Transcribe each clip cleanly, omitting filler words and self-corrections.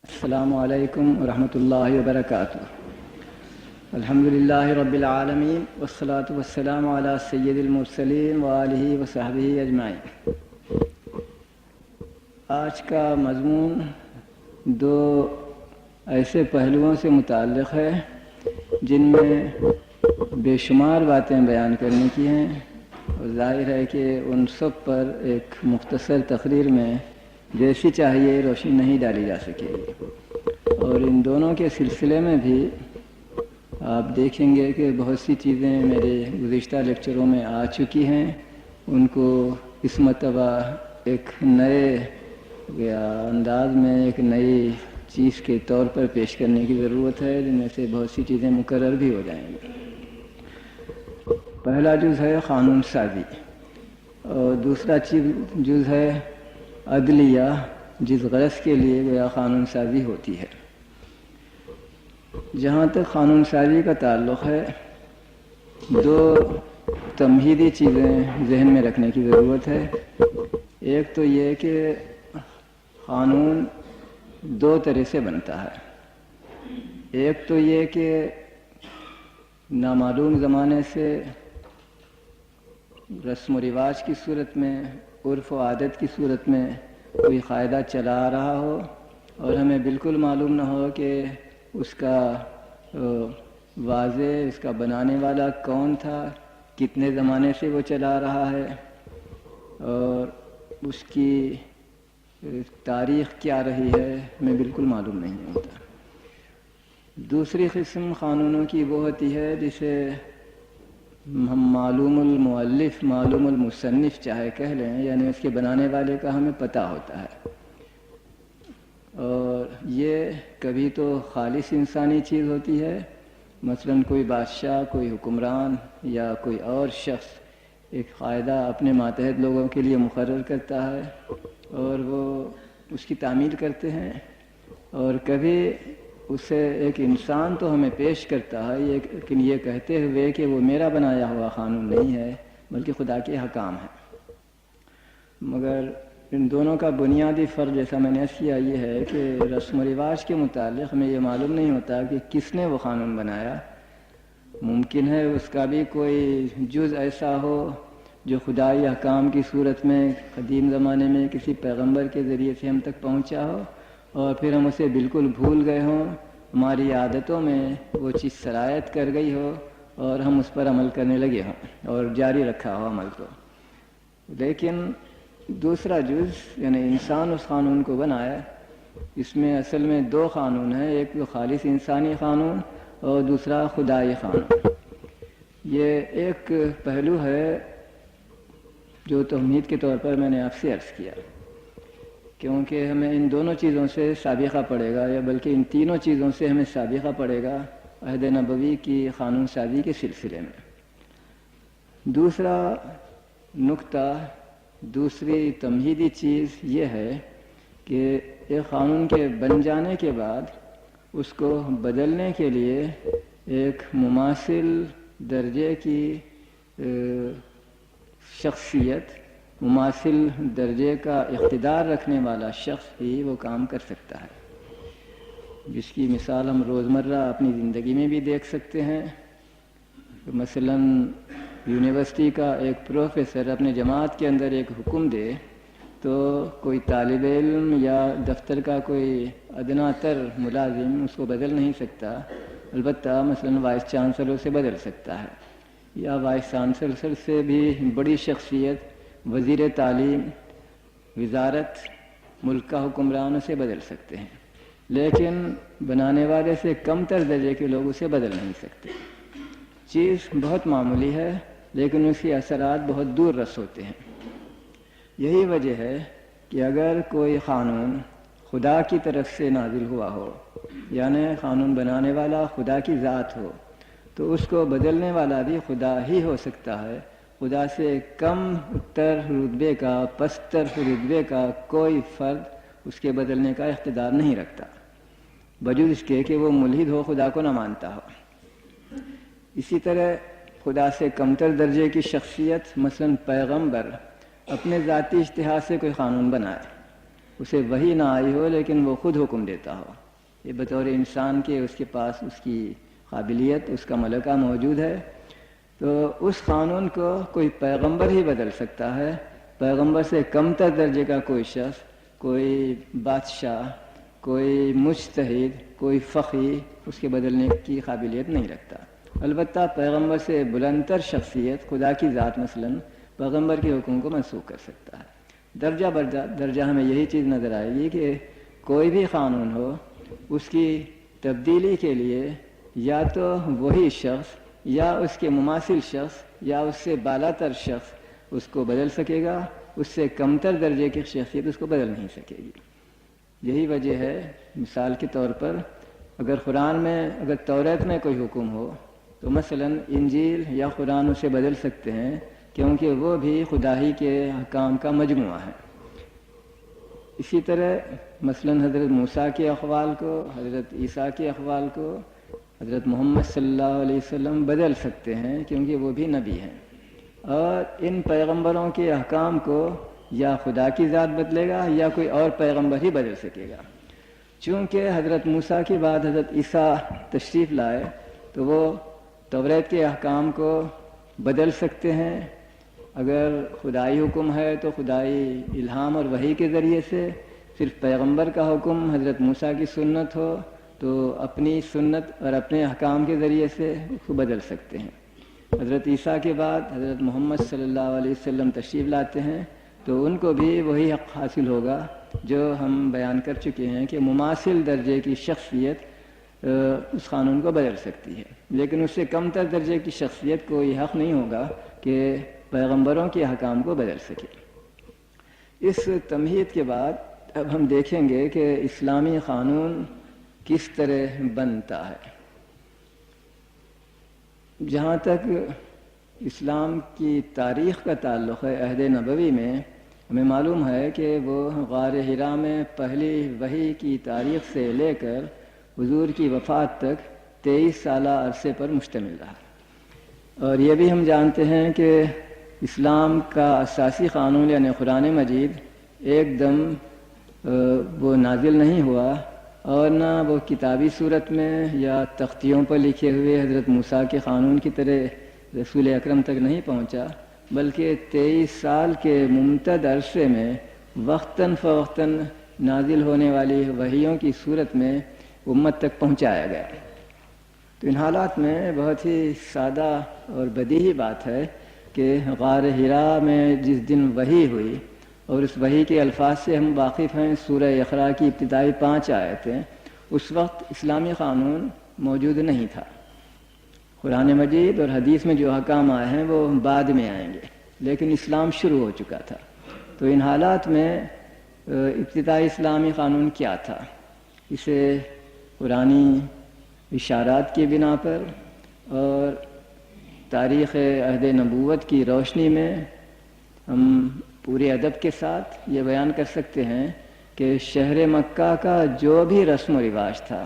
السلام علیکم ورحمۃ اللہ وبرکاتہ۔ الحمدللہ رب العالمین والصلاة والسلام علی سید المرسلین وآلہ وصحبہ اجمعین۔ آج کا مضمون دو ایسے پہلوؤں سے متعلق ہے جن میں بے شمار باتیں بیان کرنے کی ہیں، اور ظاہر ہے کہ ان سب پر ایک مختصر تقریر میں جیسی چاہیے روشنی نہیں ڈالی جا سکے گی۔ اور ان دونوں کے سلسلے میں بھی آپ دیکھیں گے کہ بہت سی چیزیں میرے گزشتہ لیکچروں میں آ چکی ہیں، ان کو اس مرتبہ ایک نئے انداز میں ایک نئی چیز کے طور پر پیش کرنے کی ضرورت ہے، جن میں سے بہت سی چیزیں مکرر بھی ہو جائیں گی۔ پہلا جز ہے قانون سازی، اور دوسرا جز ہے عدلیہ، جس غرض کے لیے گویا قانون سازی ہوتی ہے۔ جہاں تک قانون سازی کا تعلق ہے، دو تمہیدی چیزیں ذہن میں رکھنے کی ضرورت ہے۔ ایک تو یہ کہ قانون دو طرح سے بنتا ہے۔ ایک تو یہ کہ نامعلوم زمانے سے رسم و رواج کی صورت میں، عرف و عادت کی صورت میں کوئی قاعدہ چلا آ رہا ہو، اور ہمیں بالکل معلوم نہ ہو کہ اس کا واضح اس کا بنانے والا کون تھا، کتنے زمانے سے وہ چلا آ رہا ہے، اور اس کی تاریخ کیا رہی ہے، ہمیں بالکل معلوم نہیں ہوتا۔ دوسری قسم قانونوں کی وہ ہوتی ہے جسے ہم معلوم المؤلف، معلوم المصنف چاہے کہہ لیں، یعنی اس کے بنانے والے کا ہمیں پتہ ہوتا ہے، اور یہ کبھی تو خالص انسانی چیز ہوتی ہے، مثلا کوئی بادشاہ، کوئی حکمران یا کوئی اور شخص ایک قاعدہ اپنے ماتحت لوگوں کے لیے مقرر کرتا ہے اور وہ اس کی تعمیل کرتے ہیں، اور کبھی اسے ایک انسان تو ہمیں پیش کرتا ہے، لیکن یہ کہتے ہوئے کہ وہ میرا بنایا ہوا قانون نہیں ہے بلکہ خدا کے حکام ہے۔ مگر ان دونوں کا بنیادی فرق، جیسا میں نے عرض کیا، یہ ہے کہ رسم و رواج کے متعلق ہمیں یہ معلوم نہیں ہوتا کہ کس نے وہ قانون بنایا۔ ممکن ہے اس کا بھی کوئی جز ایسا ہو جو خدائی احکام کی صورت میں قدیم زمانے میں کسی پیغمبر کے ذریعے سے ہم تک پہنچا ہو، اور پھر ہم اسے بالکل بھول گئے ہوں، ہماری عادتوں میں وہ چیز سرایت کر گئی ہو اور ہم اس پر عمل کرنے لگے ہوں اور جاری رکھا ہو عمل کو۔ لیکن دوسرا جز یعنی انسان اس قانون کو بنایا، اس میں اصل میں دو قانون ہیں، ایک تو خالص انسانی قانون اور دوسرا خدائی قانون۔ یہ ایک پہلو ہے جو تمہید کے طور پر میں نے آپ سے عرض کیا، کیونکہ ہمیں ان دونوں چیزوں سے سابقہ پڑے گا، یا بلکہ ان تینوں چیزوں سے ہمیں سابقہ پڑے گا عہد نبوی کی قانون سازی کے سلسلے میں۔ دوسرا نکتہ، دوسری تمہیدی چیز یہ ہے کہ ایک قانون کے بن جانے کے بعد اس کو بدلنے کے لیے ایک مماثل درجے کی شخصیت، مماثل درجے کا اقتدار رکھنے والا شخص ہی وہ کام کر سکتا ہے، جس کی مثال ہم روزمرہ اپنی زندگی میں بھی دیکھ سکتے ہیں۔ مثلا یونیورسٹی کا ایک پروفیسر اپنے جماعت کے اندر ایک حکم دے تو کوئی طالب علم یا دفتر کا کوئی ادنیٰ تر ملازم اس کو بدل نہیں سکتا، البتہ مثلا وائس چانسلر سے بدل سکتا ہے، یا وائس چانسلر سے بھی بڑی شخصیت وزیر تعلیم، وزارت، ملک کا حکمران اسے بدل سکتے ہیں، لیکن بنانے والے سے کم تر درجے کے لوگ اسے بدل نہیں سکتے۔ چیز بہت معمولی ہے لیکن اس کے اثرات بہت دور رس ہوتے ہیں۔ یہی وجہ ہے کہ اگر کوئی قانون خدا کی طرف سے نازل ہوا ہو، یعنی قانون بنانے والا خدا کی ذات ہو، تو اس کو بدلنے والا بھی خدا ہی ہو سکتا ہے۔ خدا سے کم تر رتبے کا، پستر رتبے کا کوئی فرد اس کے بدلنے کا اقتدار نہیں رکھتا، بجز اس کے کہ وہ ملحد ہو، خدا کو نہ مانتا ہو۔ اسی طرح خدا سے کمتر درجے کی شخصیت، مثلا پیغمبر، اپنے ذاتی اجتہاد سے کوئی قانون بنائے اسے وحی نہ آئی ہو لیکن وہ خود حکم دیتا ہو، یہ بطور انسان کے اس کے پاس اس کی قابلیت، اس کا ملکہ موجود ہے، تو اس قانون کو کوئی پیغمبر ہی بدل سکتا ہے۔ پیغمبر سے کم تر درجے کا کوئی شخص، کوئی بادشاہ، کوئی مجتہد، کوئی فقیہ اس کے بدلنے کی قابلیت نہیں رکھتا۔ البتہ پیغمبر سے بلندتر شخصیت، خدا کی ذات مثلا، پیغمبر کے حکم کو منسوخ کر سکتا ہے۔ درجہ درجہ ہمیں یہی چیز نظر آئے گی کہ کوئی بھی قانون ہو، اس کی تبدیلی کے لیے یا تو وہی شخص یا اس کے مماثل شخص یا اس سے بالاتر شخص اس کو بدل سکے گا، اس سے کمتر درجے کی شخصیت اس کو بدل نہیں سکے گی۔ یہی وجہ ہے، مثال کے طور پر اگر قرآن میں، اگر توریت میں کوئی حکم ہو تو مثلا انجیل یا قرآن اسے بدل سکتے ہیں، کیونکہ وہ بھی خدا ہی کے احکام کا مجموعہ ہے۔ اسی طرح مثلا حضرت موسیٰ کے اقوال کو، حضرت عیسیٰ کے اقوال کو حضرت محمد صلی اللہ علیہ وسلم بدل سکتے ہیں، کیونکہ وہ بھی نبی ہیں، اور ان پیغمبروں کے احکام کو یا خدا کی ذات بدلے گا یا کوئی اور پیغمبر ہی بدل سکے گا۔ چونکہ حضرت موسیٰ کے بعد حضرت عیسیٰ تشریف لائے تو وہ توریت کے احکام کو بدل سکتے ہیں۔ اگر خدائی حکم ہے تو خدائی الہام اور وحی کے ذریعے سے، صرف پیغمبر کا حکم حضرت موسیٰ کی سنت ہو تو اپنی سنت اور اپنے احکام کے ذریعے سے اس کو بدل سکتے ہیں۔ حضرت عیسیٰ کے بعد حضرت محمد صلی اللہ علیہ وسلم تشریف لاتے ہیں تو ان کو بھی وہی حق حاصل ہوگا جو ہم بیان کر چکے ہیں کہ مماثل درجے کی شخصیت اس قانون کو بدل سکتی ہے، لیکن اس سے کم تر درجے کی شخصیت کو یہ حق نہیں ہوگا کہ پیغمبروں کے احکام کو بدل سکے۔ اس تمہید کے بعد اب ہم دیکھیں گے کہ اسلامی قانون کس طرح بنتا ہے۔ جہاں تک اسلام کی تاریخ کا تعلق ہے، عہد نبوی میں ہمیں معلوم ہے کہ وہ غار حرا میں پہلی وحی کی تاریخ سے لے کر حضور کی وفات تک 23 سالہ عرصے پر مشتمل رہا، اور یہ بھی ہم جانتے ہیں کہ اسلام کا اساسی قانون یعنی قرآن مجید ایک دم وہ نازل نہیں ہوا، اور نہ وہ کتابی صورت میں یا تختیوں پر لکھے ہوئے حضرت موسیٰ کے قانون کی طرح رسول اکرم تک نہیں پہنچا، بلکہ 23 سال کے ممتد عرصے میں وقتاً فوقتاً نازل ہونے والی وحیوں کی صورت میں امت تک پہنچایا گیا۔ تو ان حالات میں بہت ہی سادہ اور بدیہی بات ہے کہ غار حرا میں جس دن وحی ہوئی، اور اس وحی کے الفاظ سے ہم واقف ہیں، سورہ اقرا کی ابتدائی 5 آیتیں، اس وقت اسلامی قانون موجود نہیں تھا۔ قرآن مجید اور حدیث میں جو احکام آئے ہیں وہ بعد میں آئیں گے، لیکن اسلام شروع ہو چکا تھا۔ تو ان حالات میں ابتدائی اسلامی قانون کیا تھا، اسے قرآنی اشارات کی بنا پر اور تاریخ عہد نبوت کی روشنی میں ہم پورے ادب کے ساتھ یہ بیان کر سکتے ہیں کہ شہر مکہ کا جو بھی رسم و رواج تھا،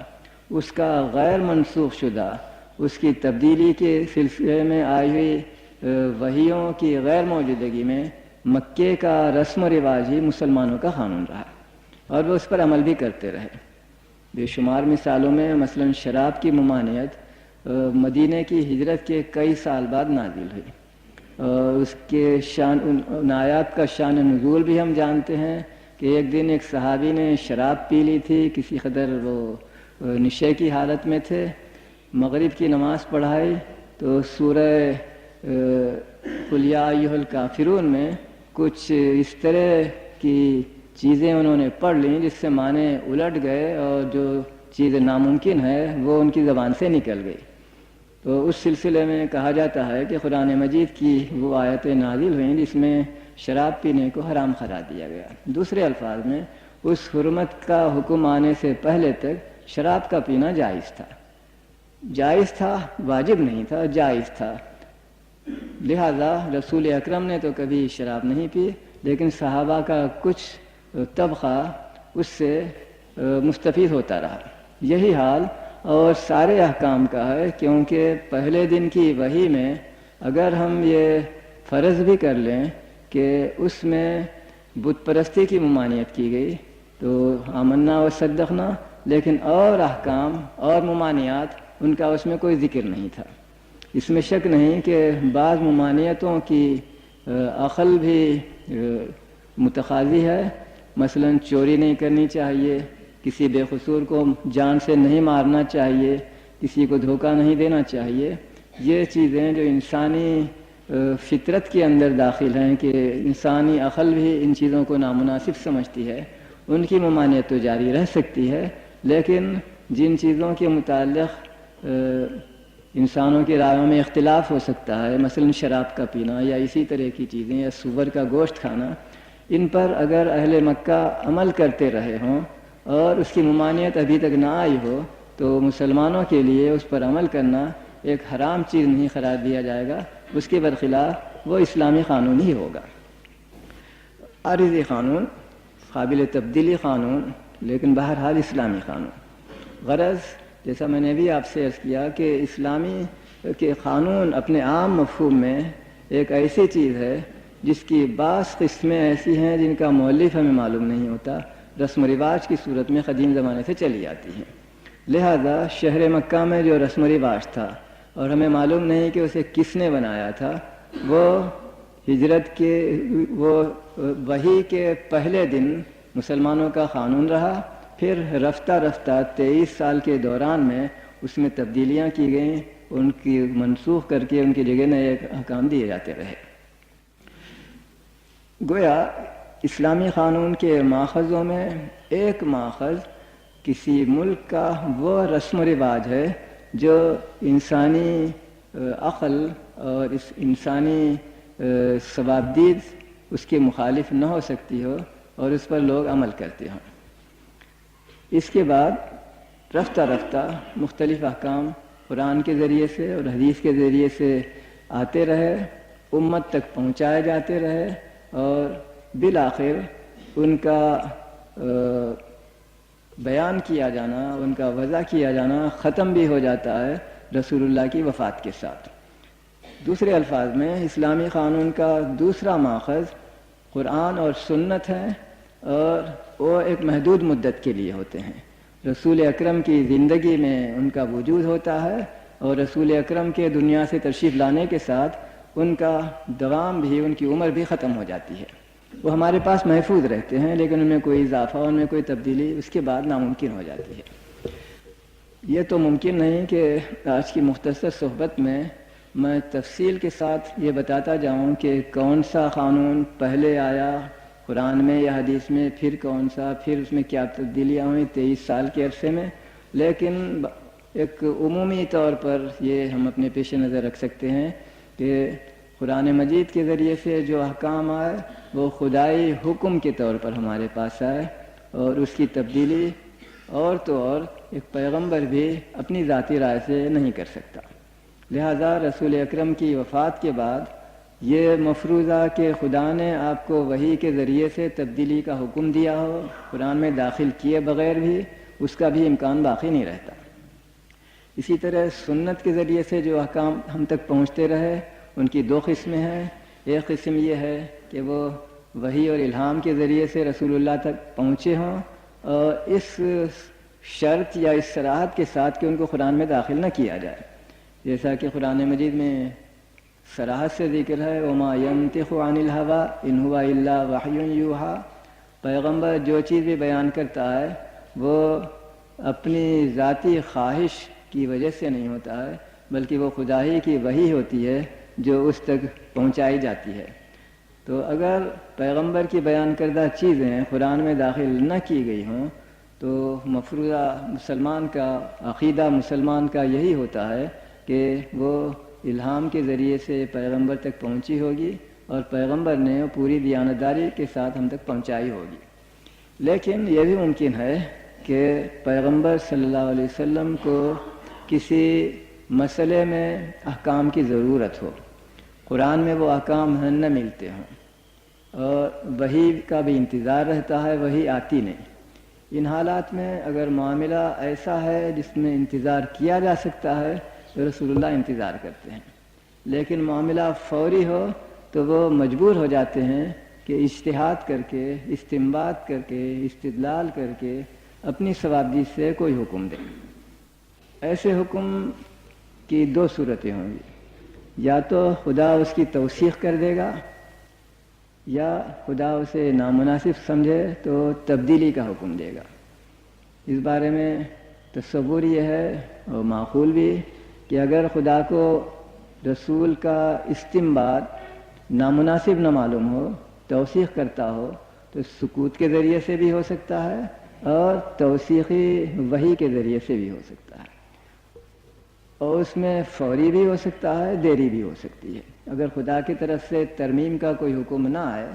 اس کا غیر منسوخ شدہ، اس کی تبدیلی کے سلسلے میں آئی ہوئی وحیوں کی غیر موجودگی میں مکے کا رسم و رواج ہی مسلمانوں کا قانون رہا، اور وہ اس پر عمل بھی کرتے رہے۔ بے شمار مثالوں میں مثلا شراب کی ممانعت مدینہ کی ہجرت کے کئی سال بعد نازل ہوئی، اور اس کے ان آیات کا شان نزول بھی ہم جانتے ہیں کہ ایک دن ایک صحابی نے شراب پی لی تھی، کسی قدر وہ نشے کی حالت میں تھے، مغرب کی نماز پڑھائی تو سورہ قل یا ایھا الکافرون میں کچھ اس طرح کی چیزیں انہوں نے پڑھ لیں جس سے معنی الٹ گئے، اور جو چیز ناممکن ہے وہ ان کی زبان سے نکل گئی۔ تو اس سلسلے میں کہا جاتا ہے کہ قرآن مجید کی وہ آیتیں نازل ہوئیں جس میں شراب پینے کو حرام قرار دیا گیا۔ دوسرے الفاظ میں اس حرمت کا حکم آنے سے پہلے تک شراب کا پینا جائز تھا، جائز تھا، واجب نہیں تھا، جائز تھا۔ لہذا رسول اکرم نے تو کبھی شراب نہیں پی، لیکن صحابہ کا کچھ طبقہ اس سے مستفید ہوتا رہا۔ یہی حال اور سارے احکام کا ہے، کیونکہ پہلے دن کی وحی میں اگر ہم یہ فرض بھی کر لیں کہ اس میں بت پرستی کی ممانعت کی گئی، تو آمنا و صدقنا، لیکن اور احکام اور ممانعات ان کا اس میں کوئی ذکر نہیں تھا۔ اس میں شک نہیں کہ بعض ممانعتوں کی عقل بھی متقاضی ہے، مثلا چوری نہیں کرنی چاہیے، کسی بے قصور کو جان سے نہیں مارنا چاہیے، کسی کو دھوکہ نہیں دینا چاہیے۔ یہ چیزیں جو انسانی فطرت کے اندر داخل ہیں کہ انسانی عقل بھی ان چیزوں کو نامناسب سمجھتی ہے، ان کی ممانعت تو جاری رہ سکتی ہے، لیکن جن چیزوں کے متعلق انسانوں کی رائوں میں اختلاف ہو سکتا ہے، مثلا شراب کا پینا یا اسی طرح کی چیزیں یا سور کا گوشت کھانا، ان پر اگر اہل مکہ عمل کرتے رہے ہوں اور اس کی ممانعت ابھی تک نہ آئی ہو تو مسلمانوں کے لیے اس پر عمل کرنا ایک حرام چیز نہیں قرار دیا جائے گا، اس کے برخلاف وہ اسلامی قانون ہی ہوگا۔ عارضی قانون، قابل تبدیلی قانون، لیکن بہرحال اسلامی قانون۔ غرض جیسا میں نے بھی آپ سے عرض کیا کہ اسلامی کے قانون اپنے عام مفہوم میں ایک ایسی چیز ہے جس کی بعض قسمیں ایسی ہیں جن کا مؤلف ہمیں معلوم نہیں ہوتا، رسم و رواج کی صورت میں قدیم زمانے سے چلی آتی ہیں۔ لہذا شہر مکہ میں جو رسم و رواج تھا اور ہمیں معلوم نہیں کہ اسے کس نے بنایا تھا، وہ ہجرت کے وحی کے پہلے دن مسلمانوں کا قانون رہا، پھر رفتہ رفتہ 23 سال کے دوران میں اس میں تبدیلیاں کی گئیں، ان کی منسوخ کر کے ان کی جگہ نئے احکام دیے جاتے رہے۔ گویا اسلامی قانون کے ماخذوں میں ایک ماخذ کسی ملک کا وہ رسم و رواج ہے جو انسانی عقل اور اس انسانی ثوابدید اس کے مخالف نہ ہو سکتی ہو اور اس پر لوگ عمل کرتے ہوں۔ اس کے بعد رفتہ رفتہ مختلف احکام قرآن کے ذریعے سے اور حدیث کے ذریعے سے آتے رہے، امت تک پہنچائے جاتے رہے، اور بالآخر ان کا بیان کیا جانا، ان کا وضع کیا جانا ختم بھی ہو جاتا ہے رسول اللہ کی وفات کے ساتھ۔ دوسرے الفاظ میں اسلامی قانون کا دوسرا ماخذ قرآن اور سنت ہے، اور وہ ایک محدود مدت کے لیے ہوتے ہیں۔ رسول اکرم کی زندگی میں ان کا وجود ہوتا ہے، اور رسول اکرم کے دنیا سے تشریف لانے کے ساتھ ان کا دوام بھی، ان کی عمر بھی ختم ہو جاتی ہے۔ وہ ہمارے پاس محفوظ رہتے ہیں، لیکن ان میں کوئی اضافہ، ان میں کوئی تبدیلی اس کے بعد ناممکن ہو جاتی ہے۔ یہ تو ممکن نہیں کہ آج کی مختصر صحبت میں تفصیل کے ساتھ یہ بتاتا جاؤں کہ کون سا قانون پہلے آیا قرآن میں یا حدیث میں، پھر کون سا، پھر اس میں کیا تبدیلیاں ہوئیں 23 سال کے عرصے میں، لیکن ایک عمومی طور پر یہ ہم اپنے پیش نظر رکھ سکتے ہیں کہ قرآن مجید کے ذریعے سے جو احکام آئے وہ خدائی حکم کے طور پر ہمارے پاس آئے، اور اس کی تبدیلی اور تو اور ایک پیغمبر بھی اپنی ذاتی رائے سے نہیں کر سکتا۔ لہذا رسول اکرم کی وفات کے بعد یہ مفروضہ کہ خدا نے آپ کو وحی کے ذریعے سے تبدیلی کا حکم دیا ہو قرآن میں داخل کیے بغیر بھی، اس کا بھی امکان باقی نہیں رہتا۔ اسی طرح سنت کے ذریعے سے جو احکام ہم تک پہنچتے رہے ان کی دو قسمیں ہیں۔ ایک قسم یہ ہے کہ وہ وحی اور الہام کے ذریعے سے رسول اللہ تک پہنچے ہوں، اور اس شرط یا اس صراحت کے ساتھ کہ ان کو قرآن میں داخل نہ کیا جائے، جیسا کہ قرآن مجید میں صراحت سے ذکر ہے وَمَا يَنطِقُ عَنِ الْهَوَىٰ إِنْ هُوَ إِلَّا وَحْيٌ يُوحَىٰ۔ پیغمبر جو چیز بھی بیان کرتا ہے وہ اپنی ذاتی خواہش کی وجہ سے نہیں ہوتا ہے، بلکہ وہ خدا ہی کی وحی ہوتی ہے جو اس تک پہنچائی جاتی ہے۔ تو اگر پیغمبر کی بیان کردہ چیزیں قرآن میں داخل نہ کی گئی ہوں تو مفروضہ مسلمان کا عقیدہ، مسلمان کا یہی ہوتا ہے کہ وہ الہام کے ذریعے سے پیغمبر تک پہنچی ہوگی، اور پیغمبر نے پوری دیانتداری کے ساتھ ہم تک پہنچائی ہوگی۔ لیکن یہ بھی ممکن ہے کہ پیغمبر صلی اللہ علیہ وسلم کو کسی مسئلے میں احکام کی ضرورت ہو، قرآن میں وہ احکام نہ ملتے ہوں، اور وحی کا بھی انتظار رہتا ہے، وحی آتی نہیں۔ ان حالات میں اگر معاملہ ایسا ہے جس میں انتظار کیا جا سکتا ہے تو رسول اللہ انتظار کرتے ہیں، لیکن معاملہ فوری ہو تو وہ مجبور ہو جاتے ہیں کہ اجتہاد کر کے، استنباط کر کے، استدلال کر کے اپنی صوابدید سے کوئی حکم دے۔ ایسے حکم کی دو صورتیں ہوں گی، یا تو خدا اس کی توثیق کر دے گا، یا خدا اسے نامناسب سمجھے تو تبدیلی کا حکم دے گا۔ اس بارے میں تصور یہ ہے اور معقول بھی کہ اگر خدا کو رسول کا استنباط نامناسب نہ معلوم ہو، توثیق کرتا ہو، تو سکوت کے ذریعے سے بھی ہو سکتا ہے اور توثیقی وحی کے ذریعے سے بھی ہو سکتا ہے، اور اس میں فوری بھی ہو سکتا ہے، دیری بھی ہو سکتی ہے۔ اگر خدا کی طرف سے ترمیم کا کوئی حکم نہ آئے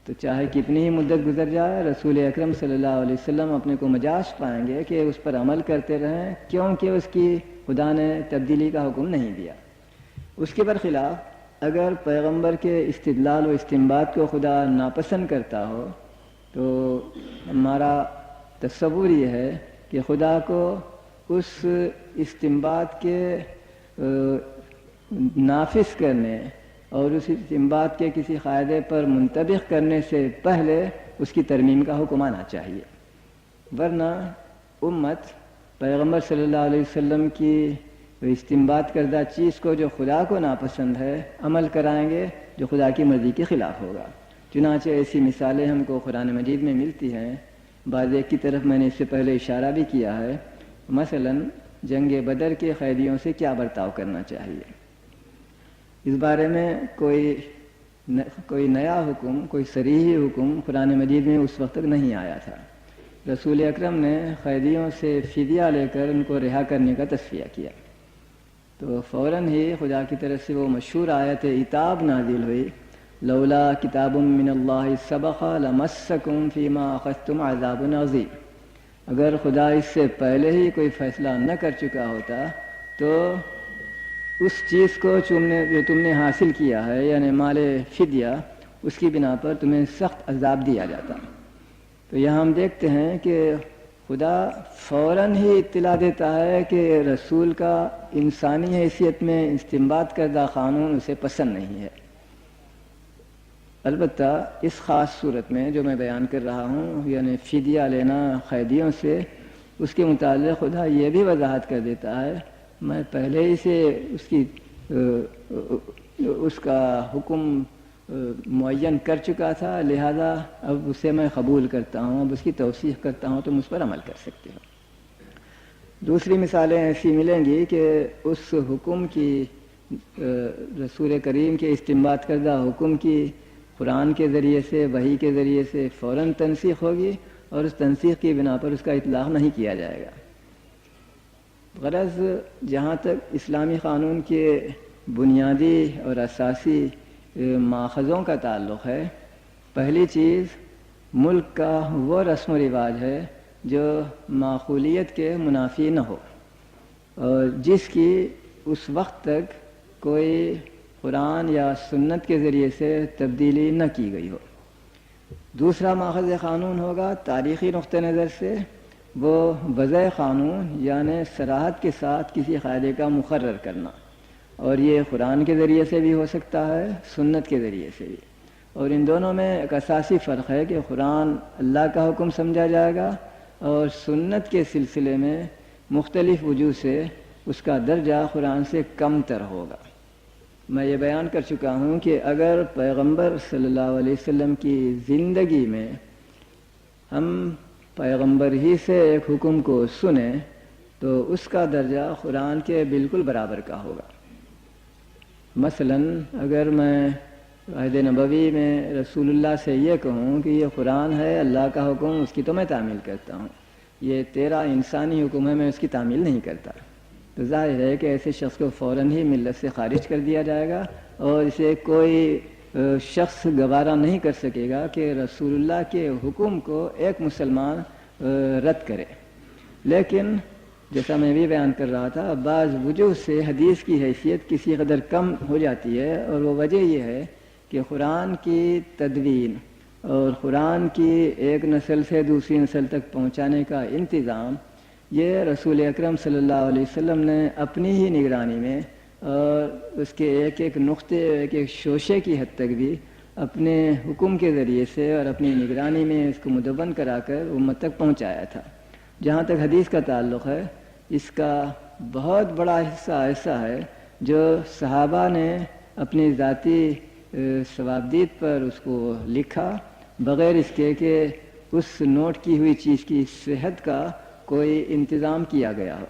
تو چاہے کتنی ہی مدت گزر جائے، رسول اکرم صلی اللہ علیہ وسلم اپنے کو مجاز پائیں گے کہ اس پر عمل کرتے رہیں، کیونکہ اس کی خدا نے تبدیلی کا حکم نہیں دیا۔ اس کے برخلاف اگر پیغمبر کے استدلال و استنباط کو خدا ناپسند کرتا ہو تو ہمارا تصور یہ ہے کہ خدا کو اس استنباط کے نافذ کرنے اور اس استنباط کے کسی قاعدے پر منطبق کرنے سے پہلے اس کی ترمیم کا حکم آنا چاہیے، ورنہ امت پیغمبر صلی اللہ علیہ وسلم کی استنباط کردہ چیز کو جو خدا کو ناپسند ہے عمل کرائیں گے جو خدا کی مرضی کے خلاف ہوگا۔ چنانچہ ایسی مثالیں ہم کو قرآن مجید میں ملتی ہیں، بعض ایک کی طرف میں نے اس سے پہلے اشارہ بھی کیا ہے۔ مثلا جنگ بدر کے قیدیوں سے کیا برتاؤ کرنا چاہیے، اس بارے میں کوئی نیا حکم، کوئی صریح حکم قرآن مجید میں اس وقت تک نہیں آیا تھا۔ رسول اکرم نے قیدیوں سے فدیہ لے کر ان کو رہا کرنے کا تصفیہ کیا تو فوراً ہی خدا کی طرف سے وہ مشہور آیت عتاب نازل ہوئی، لولا کتاب من اللہ سبق لمسکم فیما اخذتم عذاب عظیم۔ اگر خدا اس سے پہلے ہی کوئی فیصلہ نہ کر چکا ہوتا تو اس چیز کو جو تم نے حاصل کیا ہے یعنی مال فدیہ، اس کی بنا پر تمہیں سخت عذاب دیا جاتا۔ تو یہاں ہم دیکھتے ہیں کہ خدا فوراً ہی اطلاع دیتا ہے کہ رسول کا انسانی حیثیت میں استنباط کردہ قانون اسے پسند نہیں ہے۔ البتہ اس خاص صورت میں جو میں بیان کر رہا ہوں یعنی فدیہ لینا قیدیوں سے، اس کے متعلق خدا یہ بھی وضاحت کر دیتا ہے، میں پہلے ہی سے اس کا حکم معین کر چکا تھا، لہذا اب اسے میں قبول کرتا ہوں، اب اس کی توثیق کرتا ہوں، تم اس پر عمل کر سکتے ہو۔ دوسری مثالیں ایسی ملیں گی کہ اس حکم کی رسول کریم کے استنباط کردہ حکم کی قرآن کے ذریعے سے، وحی کے ذریعے سے فوراً تنسیخ ہوگی اور اس تنسیخ کی بنا پر اس کا اطلاق نہیں کیا جائے گا۔ غرض جہاں تک اسلامی قانون کے بنیادی اور اساسی ماخذوں کا تعلق ہے، پہلی چیز ملک کا وہ رسم و رواج ہے جو معقولیت کے منافی نہ ہو اور جس کی اس وقت تک کوئی قرآن یا سنت کے ذریعے سے تبدیلی نہ کی گئی ہو۔ دوسرا ماخذ قانون ہوگا تاریخی نقطہ نظر سے وہ وضع قانون یعنی صراحت کے ساتھ کسی قاعدے کا مقرر کرنا، اور یہ قرآن کے ذریعے سے بھی ہو سکتا ہے، سنت کے ذریعے سے بھی، اور ان دونوں میں ایک اساسی فرق ہے کہ قرآن اللہ کا حکم سمجھا جائے گا اور سنت کے سلسلے میں مختلف وجوہ سے اس کا درجہ قرآن سے کم تر ہوگا۔ میں یہ بیان کر چکا ہوں کہ اگر پیغمبر صلی اللہ علیہ وسلم کی زندگی میں ہم پیغمبر ہی سے ایک حکم کو سنیں تو اس کا درجہ قرآن کے بالکل برابر کا ہوگا۔ مثلا اگر میں عہد نبوی میں رسول اللہ سے یہ کہوں کہ یہ قرآن ہے اللہ کا حکم، اس کی تو میں تعمیل کرتا ہوں، یہ تیرا انسانی حکم ہے میں اس کی تعمیل نہیں کرتا، تو ظاہر ہے کہ ایسے شخص کو فوراً ہی ملت سے خارج کر دیا جائے گا اور اسے کوئی شخص گوارا نہیں کر سکے گا کہ رسول اللہ کے حکم کو ایک مسلمان رد کرے۔ لیکن جیسا میں بھی بیان کر رہا تھا، بعض وجوہ سے حدیث کی حیثیت کسی قدر کم ہو جاتی ہے، اور وہ وجہ یہ ہے کہ قرآن کی تدوین اور قرآن کی ایک نسل سے دوسری نسل تک پہنچانے کا انتظام یہ رسول اکرم صلی اللہ علیہ وسلم نے اپنی ہی نگرانی میں اور اس کے ایک ایک نقطے، ایک ایک شوشے کی حد تک بھی اپنے حکم کے ذریعے سے اور اپنی نگرانی میں اس کو مدون کرا کر امت تک پہنچایا تھا۔ جہاں تک حدیث کا تعلق ہے، اس کا بہت بڑا حصہ ایسا ہے جو صحابہ نے اپنی ذاتی ثوابدید پر اس کو لکھا، بغیر اس کے کہ اس نوٹ کی ہوئی چیز کی صحت کا کوئی انتظام کیا گیا ہو۔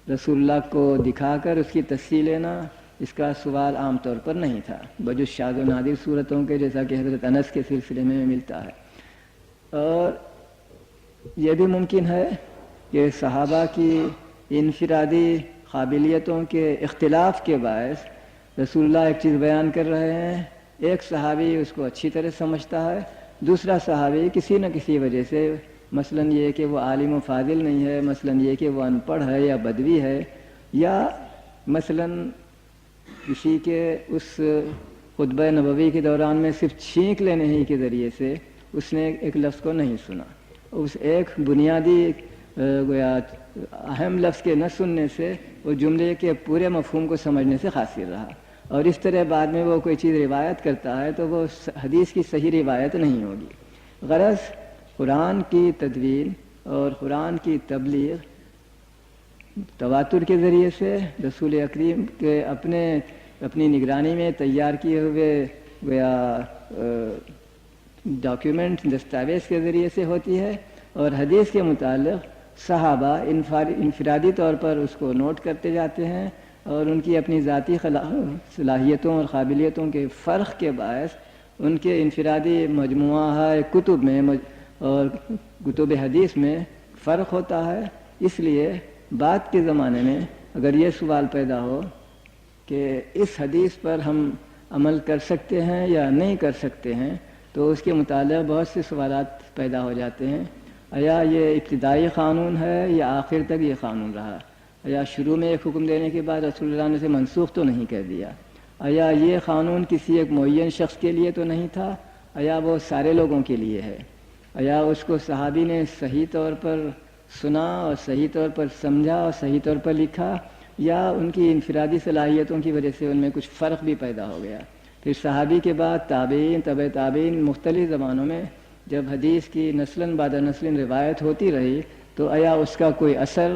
رسول اللہ کو دکھا کر اس کی تصحیح لینا، اس کا سوال عام طور پر نہیں تھا، بجز شاذ و نادر صورتوں کے، جیسا کہ حضرت انس کے سلسلے میں ملتا ہے۔ اور یہ بھی ممکن ہے کہ صحابہ کی انفرادی قابلیتوں کے اختلاف کے باعث رسول اللہ ایک چیز بیان کر رہے ہیں، ایک صحابی اس کو اچھی طرح سمجھتا ہے، دوسرا صحابی کسی نہ کسی وجہ سے، مثلاً یہ کہ وہ عالم و فاضل نہیں ہے، مثلاً یہ کہ وہ ان پڑھ ہے یا بدوی ہے، یا مثلاً کسی کے اس خطبہ نبوی کے دوران میں صرف چھینک لینے ہی کے ذریعے سے اس نے ایک لفظ کو نہیں سنا، اس ایک بنیادی گویا اہم لفظ کے نہ سننے سے وہ جملے کے پورے مفہوم کو سمجھنے سے قاصر رہا، اور اس طرح بعد میں وہ کوئی چیز روایت کرتا ہے تو وہ حدیث کی صحیح روایت نہیں ہوگی۔ غرض قرآن کی تدوین اور قرآن کی تبلیغ تواتر کے ذریعے سے، رسول اکریم کے اپنی نگرانی میں تیار کیے ہوئے گویا ڈاکیومنٹ، دستاویز کے ذریعے سے ہوتی ہے، اور حدیث کے متعلق صحابہ انفرادی طور پر اس کو نوٹ کرتے جاتے ہیں، اور ان کی اپنی ذاتی صلاحیتوں اور قابلیتوں کے فرق کے باعث ان کے انفرادی مجموعہ کتب میں اور کتب حدیث میں فرق ہوتا ہے۔ اس لیے بعد کے زمانے میں اگر یہ سوال پیدا ہو کہ اس حدیث پر ہم عمل کر سکتے ہیں یا نہیں کر سکتے ہیں، تو اس کے متعلق بہت سے سوالات پیدا ہو جاتے ہیں۔ یا یہ ابتدائی قانون ہے یا آخر تک یہ قانون رہا، یا شروع میں ایک حکم دینے کے بعد رسول اللہ نے اسے منسوخ تو نہیں کر دیا، یا یہ قانون کسی ایک معین شخص کے لیے تو نہیں تھا، یا وہ سارے لوگوں کے لیے ہے، یا اس کو صحابی نے صحیح طور پر سنا اور صحیح طور پر سمجھا اور صحیح طور پر لکھا، یا ان کی انفرادی صلاحیتوں کی وجہ سے ان میں کچھ فرق بھی پیدا ہو گیا۔ پھر صحابی کے بعد تابعین، تبع تابعین، مختلف زمانوں میں جب حدیث کی نسلاً بعد نسلاً روایت ہوتی رہی تو آیا اس کا کوئی اثر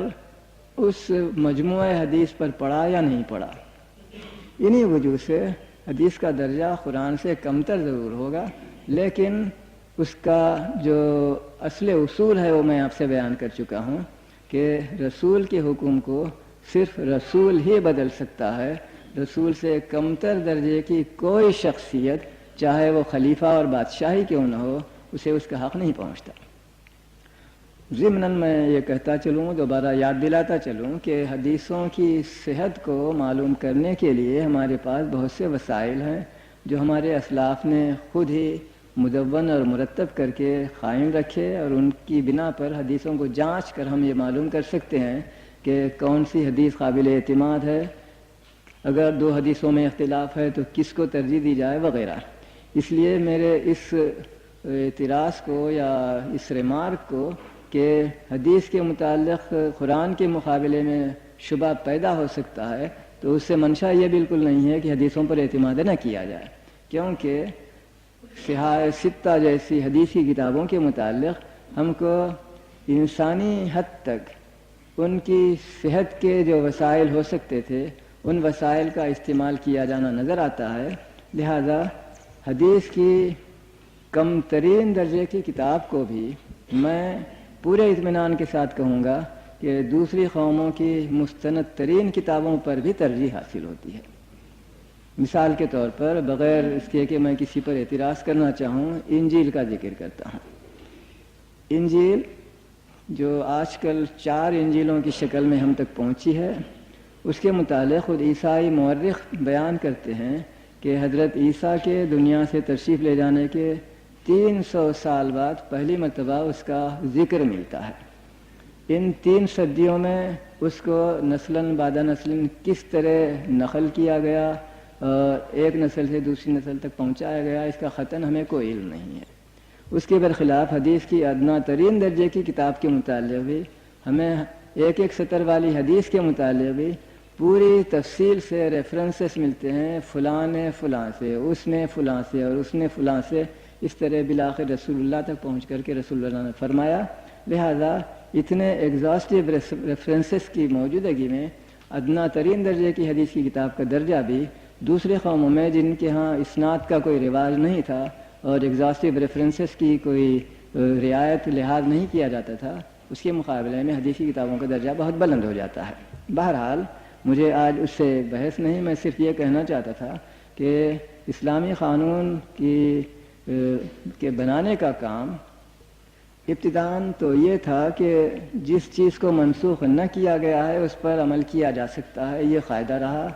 اس مجموعہ حدیث پر پڑا یا نہیں پڑا۔ انہی وجہ سے حدیث کا درجہ قرآن سے کمتر ضرور ہوگا، لیکن اس کا جو اصل اصول ہے وہ میں آپ سے بیان کر چکا ہوں کہ رسول کے حکم کو صرف رسول ہی بدل سکتا ہے، رسول سے کمتر درجے کی کوئی شخصیت، چاہے وہ خلیفہ اور بادشاہی کیوں نہ ہو، اسے اس کا حق نہیں پہنچتا۔ ضمناً میں یہ کہتا چلوں، دوبارہ یاد دلاتا چلوں کہ حدیثوں کی صحت کو معلوم کرنے کے لیے ہمارے پاس بہت سے وسائل ہیں جو ہمارے اسلاف نے خود ہی مدون اور مرتب کر کے قائم رکھے، اور ان کی بنا پر حدیثوں کو جانچ کر ہم یہ معلوم کر سکتے ہیں کہ کون سی حدیث قابل اعتماد ہے، اگر دو حدیثوں میں اختلاف ہے تو کس کو ترجیح دی جائے وغیرہ۔ اس لیے میرے اس اعتراض کو یا اس ریمارک کو کہ حدیث کے متعلق قرآن کے مقابلے میں شبہ پیدا ہو سکتا ہے، تو اس سے منشا یہ بالکل نہیں ہے کہ حدیثوں پر اعتماد نہ کیا جائے، کیونکہ صحاح ستہ جیسی حدیثی کتابوں کے متعلق ہم کو انسانی حد تک ان کی صحت کے جو وسائل ہو سکتے تھے ان وسائل کا استعمال کیا جانا نظر آتا ہے۔ لہذا حدیث کی کم ترین درجے کی کتاب کو بھی میں پورے اطمینان کے ساتھ کہوں گا کہ دوسری قوموں کی مستند ترین کتابوں پر بھی ترجیح حاصل ہوتی ہے۔ مثال کے طور پر، بغیر اس کے کہ میں کسی پر اعتراض کرنا چاہوں، انجیل کا ذکر کرتا ہوں۔ انجیل جو آج کل 4 انجیلوں کی شکل میں ہم تک پہنچی ہے، اس کے متعلق خود عیسائی مورخ بیان کرتے ہیں کہ حضرت عیسیٰ کے دنیا سے تشریف لے جانے کے 300 سال بعد پہلی مرتبہ اس کا ذکر ملتا ہے۔ ان 3 صدیوں میں اس کو نسلاً بعد نسلاً کس طرح نقل کیا گیا اور ایک نسل سے دوسری نسل تک پہنچایا گیا، اس کا قطعاً ہمیں کوئی علم نہیں ہے۔ اس کے برخلاف حدیث کی ادنا ترین درجے کی کتاب کے متعلق بھی ہمیں ایک سطر والی حدیث کے متعلق بھی پوری تفصیل سے ریفرنسز ملتے ہیں، فلاں نے فلاں سے، اس نے فلاں سے، اور اس نے فلاں سے، اس طرح بالآخر رسول اللہ تک پہنچ کر کے رسول اللہ نے فرمایا۔ لہذا اتنے ایگزاسٹیو ریفرنسز کی موجودگی میں ادنا ترین درجے کی حدیث کی کتاب کا درجہ بھی دوسرے قوموں میں جن کے ہاں اسناد کا کوئی رواج نہیں تھا اور ایگزاسٹیو ریفرنسز کی کوئی رعایت لحاظ نہیں کیا جاتا تھا، اس کے مقابلے میں حدیثی کتابوں کا درجہ بہت بلند ہو جاتا ہے۔ بہرحال مجھے آج اس سے بحث نہیں، میں صرف یہ کہنا چاہتا تھا کہ اسلامی قانون کے بنانے کا کام ابتداً تو یہ تھا کہ جس چیز کو منسوخ نہ کیا گیا ہے اس پر عمل کیا جا سکتا ہے، یہ قاعدہ رہا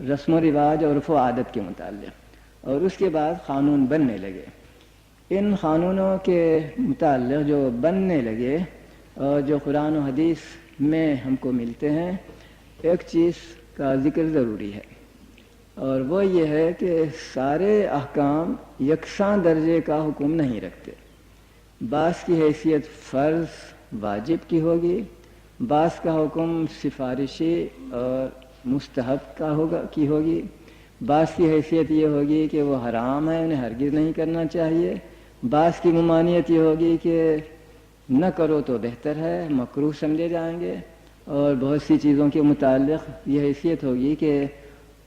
رسم و رواج اور عرف و عادت کے متعلق، اور اس کے بعد قانون بننے لگے۔ ان قانونوں کے متعلق جو بننے لگے اور جو قرآن و حدیث میں ہم کو ملتے ہیں، ایک چیز کا ذکر ضروری ہے، اور وہ یہ ہے کہ سارے احکام یکساں درجے کا حکم نہیں رکھتے۔ بعض کی حیثیت فرض واجب کی ہوگی، بعض کا حکم سفارشی اور مستحب کی ہوگی، بعض کی حیثیت یہ ہوگی کہ وہ حرام ہے، انہیں ہرگز نہیں کرنا چاہیے، بعض کی ممانعت یہ ہوگی کہ نہ کرو تو بہتر ہے، مکروہ سمجھے جائیں گے، اور بہت سی چیزوں کے متعلق یہ حیثیت ہوگی کہ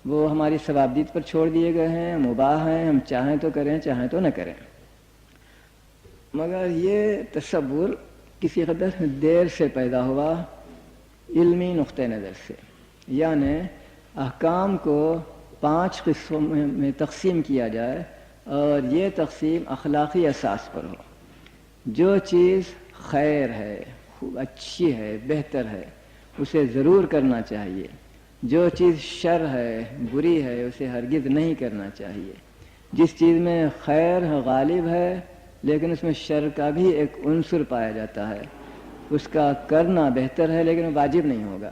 وہ ہماری ثوابدید پر چھوڑ دیے گئے ہیں، مباح ہیں، ہم چاہیں تو کریں چاہیں تو نہ کریں۔ مگر یہ تصور کسی قدر دیر سے پیدا ہوا علمی نقطہ نظر سے، یعنی احکام کو 5 قسموں میں تقسیم کیا جائے اور یہ تقسیم اخلاقی اساس پر ہو۔ جو چیز خیر ہے، اچھی ہے، بہتر ہے، اسے ضرور کرنا چاہیے، جو چیز شر ہے، بری ہے، اسے ہرگز نہیں کرنا چاہیے۔ جس چیز میں خیر غالب ہے لیکن اس میں شر کا بھی ایک عنصر پایا جاتا ہے، اس کا کرنا بہتر ہے لیکن واجب نہیں ہوگا۔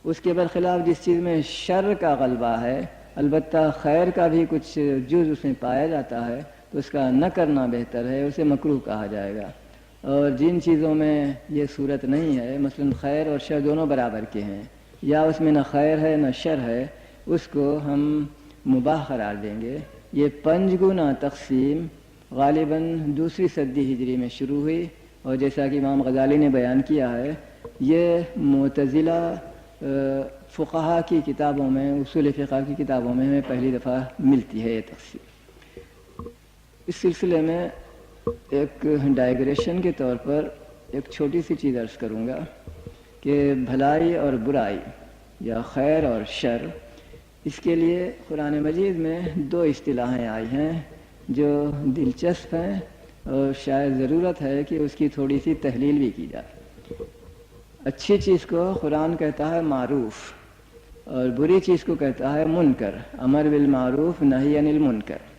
اس کے برخلاف جس چیز میں شر کا غلبہ ہے البتہ خیر کا بھی کچھ جز اس میں پایا جاتا ہے تو اس کا نہ کرنا بہتر ہے، اسے مکروہ کہا جائے گا۔ اور جن چیزوں میں یہ صورت نہیں ہے، مثلا خیر اور شر دونوں برابر کے ہیں، یا اس میں نہ خیر ہے نہ شر ہے، اس کو ہم مباح قرار دیں گے۔ یہ 5 گنا تقسیم غالباً 2 صدی ہجری میں شروع ہوئی، اور جیسا کہ امام غزالی نے بیان کیا ہے، یہ معتزلہ فقہا کی کتابوں میں، اصول فقہ کی کتابوں میں ہمیں پہلی دفعہ ملتی ہے یہ تقسیم۔ اس سلسلے میں ایک ڈائگریشن کے طور پر ایک چھوٹی سی چیز عرض کروں گا کہ بھلائی اور برائی یا خیر اور شر، اس کے لیے قرآن مجید میں 2 اصطلاحیں آئی ہیں جو دلچسپ ہیں اور شاید ضرورت ہے کہ اس کی تھوڑی سی تحلیل بھی کی جائے۔ اچھی چیز کو قرآن کہتا ہے معروف اور بری چیز کو کہتا ہے منکر، امر بالمعروف نہی عن المنکر۔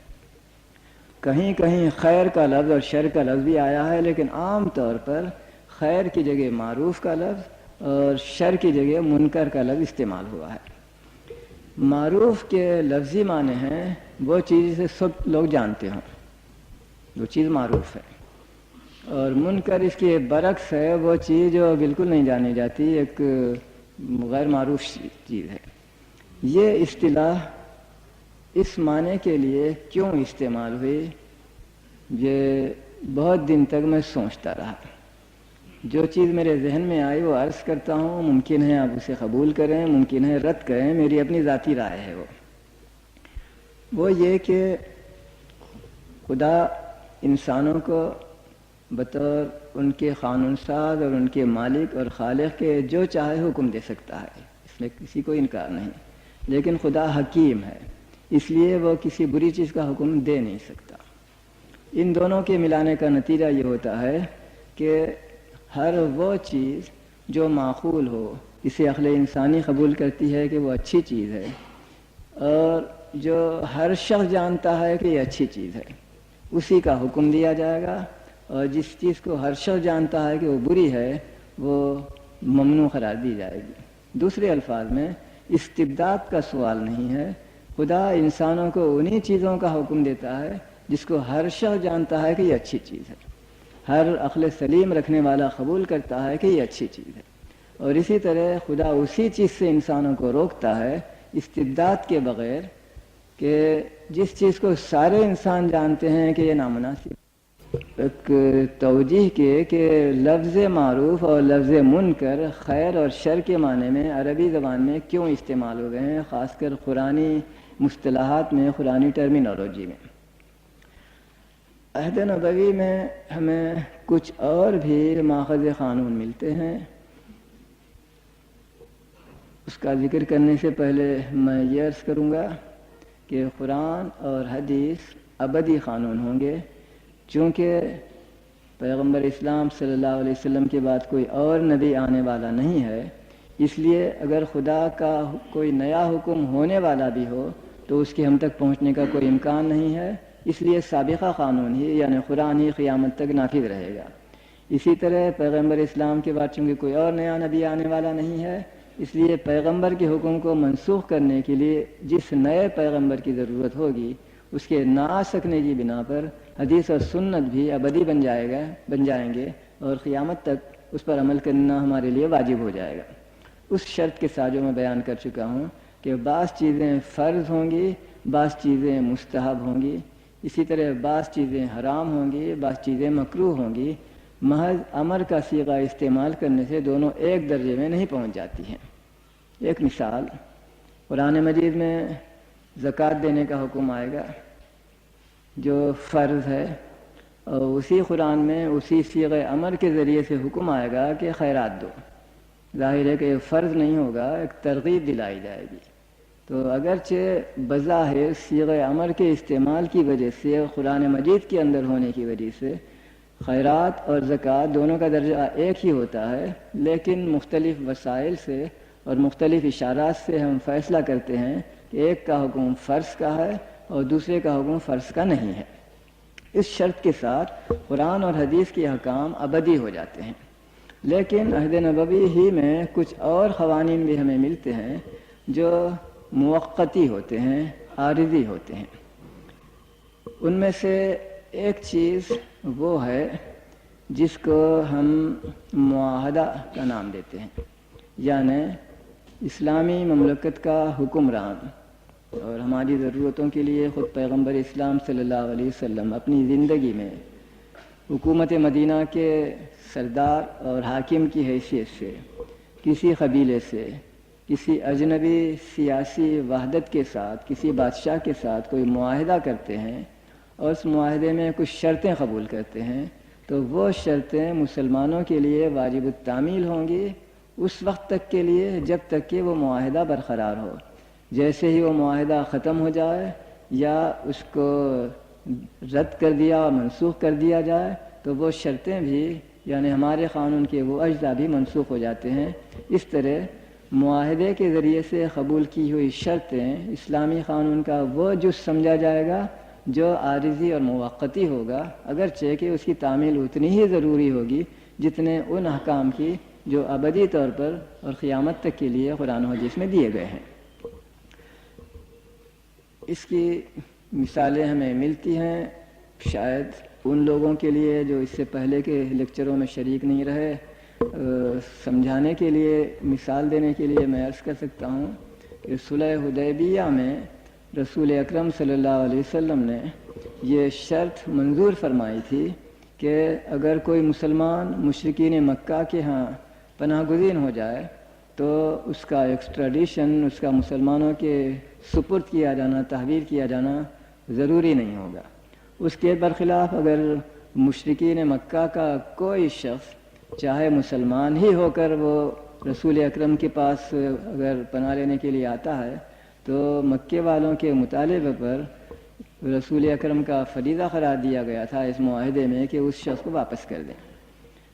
کہیں کہیں خیر کا لفظ اور شر کا لفظ بھی آیا ہے، لیکن عام طور پر خیر کی جگہ معروف کا لفظ اور شر کی جگہ منکر کا لفظ استعمال ہوا ہے۔ معروف کے لفظی معنی ہیں وہ چیز جسے سب لوگ جانتے ہوں، وہ چیز معروف ہے، اور منکر اس کے برعکس ہے، وہ چیز جو بالکل نہیں جانی جاتی، ایک غیر معروف چیز ہے۔ یہ اصطلاح اس معنی کے لیے کیوں استعمال ہوئی، یہ بہت دن تک میں سوچتا رہا۔ جو چیز میرے ذہن میں آئی وہ عرض کرتا ہوں، ممکن ہے آپ اسے قبول کریں، ممکن ہے رد کریں، میری اپنی ذاتی رائے ہے۔ وہ یہ کہ خدا انسانوں کو بطور ان کے قانون ساز اور ان کے مالک اور خالق کے جو چاہے حکم دے سکتا ہے، اس میں کسی کو انکار نہیں، لیکن خدا حکیم ہے، اس لیے وہ کسی بری چیز کا حکم دے نہیں سکتا۔ ان دونوں کے ملانے کا نتیجہ یہ ہوتا ہے کہ ہر وہ چیز جو معقول ہو، اسے عقل انسانی قبول کرتی ہے کہ وہ اچھی چیز ہے، اور جو ہر شخص جانتا ہے کہ یہ اچھی چیز ہے، اسی کا حکم دیا جائے گا، اور جس چیز کو ہر شخص جانتا ہے کہ وہ بری ہے وہ ممنوع قرار دی جائے گی۔ دوسرے الفاظ میں استبداد کا سوال نہیں ہے، خدا انسانوں کو انہی چیزوں کا حکم دیتا ہے جس کو ہر شخص جانتا ہے کہ یہ اچھی چیز ہے، ہر عقل سلیم رکھنے والا قبول کرتا ہے کہ یہ اچھی چیز ہے، اور اسی طرح خدا اسی چیز سے انسانوں کو روکتا ہے استبداد کے بغیر کہ جس چیز کو سارے انسان جانتے ہیں کہ یہ نامناسب. ایک توجیہ کے کہ لفظ معروف اور لفظ منکر خیر اور شر کے معنی میں عربی زبان میں کیوں استعمال ہو گئے ہیں، خاص کر قرآنی مصطلحات میں، قرآنی ٹرمینالوجی میں. عہد نبوی میں ہمیں کچھ اور بھی ماخذ قانون ملتے ہیں. اس کا ذکر کرنے سے پہلے میں یہ عرض کروں گا کہ قرآن اور حدیث ابدی قانون ہوں گے، چونکہ پیغمبر اسلام صلی اللہ علیہ وسلم کے بعد کوئی اور نبی آنے والا نہیں ہے. اس لیے اگر خدا کا کوئی نیا حکم ہونے والا بھی ہو تو اس کے ہم تک پہنچنے کا کوئی امکان نہیں ہے. اس لیے سابقہ قانون ہی یعنی قرآن ہی قیامت تک نافذ رہے گا. اسی طرح پیغمبر اسلام کے بعد چونکہ کوئی اور نیا نبی آنے والا نہیں ہے، اس لیے پیغمبر کے حکم کو منسوخ کرنے کے لیے جس نئے پیغمبر کی ضرورت ہوگی اس کے نہ آ سکنے کی بنا پر حدیث اور سنت بھی ابدی بن جائیں گے اور قیامت تک اس پر عمل کرنا ہمارے لیے واجب ہو جائے گا. اس شرط کے ساتھ جو میں بیان کر چکا ہوں کہ بعض چیزیں فرض ہوں گی، بعض چیزیں مستحب ہوں گی، اسی طرح بعض چیزیں حرام ہوں گی، بعض چیزیں مکروہ ہوں گی. محض امر کا صیغہ استعمال کرنے سے دونوں ایک درجے میں نہیں پہنچ جاتی ہیں. ایک مثال، قرآن مجید میں زکوٰۃ دینے کا حکم آئے گا جو فرض ہے، اور اسی قرآن میں اسی صیغہ امر کے ذریعے سے حکم آئے گا کہ خیرات دو. ظاہر ہے کہ یہ فرض نہیں ہوگا، ایک ترغیب دلائی جائے گی. تو اگرچہ بظاہر صیغہ امر کے استعمال کی وجہ سے قرآن مجید کے اندر ہونے کی وجہ سے خیرات اور زکوٰۃ دونوں کا درجہ ایک ہی ہوتا ہے، لیکن مختلف وسائل سے اور مختلف اشارات سے ہم فیصلہ کرتے ہیں کہ ایک کا حکم فرض کا ہے اور دوسرے کا حکم فرض کا نہیں ہے. اس شرط کے ساتھ قرآن اور حدیث کے احکام ابدی ہو جاتے ہیں. لیکن عہد نبوی ہی میں کچھ اور قوانین بھی ہمیں ملتے ہیں جو موقتی ہوتے ہیں، عارضی ہوتے ہیں. ان میں سے ایک چیز وہ ہے جس کو ہم معاہدہ کا نام دیتے ہیں، یعنی اسلامی مملکت کا حکمران اور ہماری ضرورتوں کے لیے خود پیغمبر اسلام صلی اللہ علیہ وسلم اپنی زندگی میں حکومت مدینہ کے سردار اور حاکم کی حیثیت سے کسی قبیلے سے، کسی اجنبی سیاسی وحدت کے ساتھ، کسی بادشاہ کے ساتھ کوئی معاہدہ کرتے ہیں اور اس معاہدے میں کچھ شرطیں قبول کرتے ہیں، تو وہ شرطیں مسلمانوں کے لیے واجب التعمیل ہوں گی اس وقت تک کے لیے جب تک کہ وہ معاہدہ برقرار ہو. جیسے ہی وہ معاہدہ ختم ہو جائے یا اس کو رد کر دیا، منسوخ کر دیا جائے، تو وہ شرطیں بھی یعنی ہمارے قانون کے وہ اجزاء بھی منسوخ ہو جاتے ہیں. اس طرح معاہدے کے ذریعے سے قبول کی ہوئی شرطیں اسلامی قانون کا وہ جز سمجھا جائے گا جو عارضی اور موقتی ہوگا، اگرچہ کہ اس کی تعمیل اتنی ہی ضروری ہوگی جتنے ان احکام کی جو ابدی طور پر اور قیامت تک کے لیے قرآن و حدیث میں دیے گئے ہیں. اس کی مثالیں ہمیں ملتی ہیں شاید ان لوگوں کے لیے جو اس سے پہلے کے لیکچروں میں شریک نہیں رہے. سمجھانے کے لیے، مثال دینے کے لیے میں عرض کر سکتا ہوں کہ صلح حدیبیہ میں رسول اکرم صلی اللہ علیہ وسلم نے یہ شرط منظور فرمائی تھی کہ اگر کوئی مسلمان مشرکین مکہ کے ہاں پناہ گزین ہو جائے تو اس کا ایکسٹریڈیشن، اس کا مسلمانوں کے سپرد کیا جانا، تحویل کیا جانا ضروری نہیں ہوگا. اس کے برخلاف اگر مشرکین مکہ کا کوئی شخص چاہے مسلمان ہی ہو کر وہ رسول اکرم کے پاس اگر پناہ لینے کے لیے آتا ہے تو مکے والوں کے مطالبے پر رسول اکرم کا فریضہ قرار دیا گیا تھا اس معاہدے میں کہ اس شخص کو واپس کر دیں.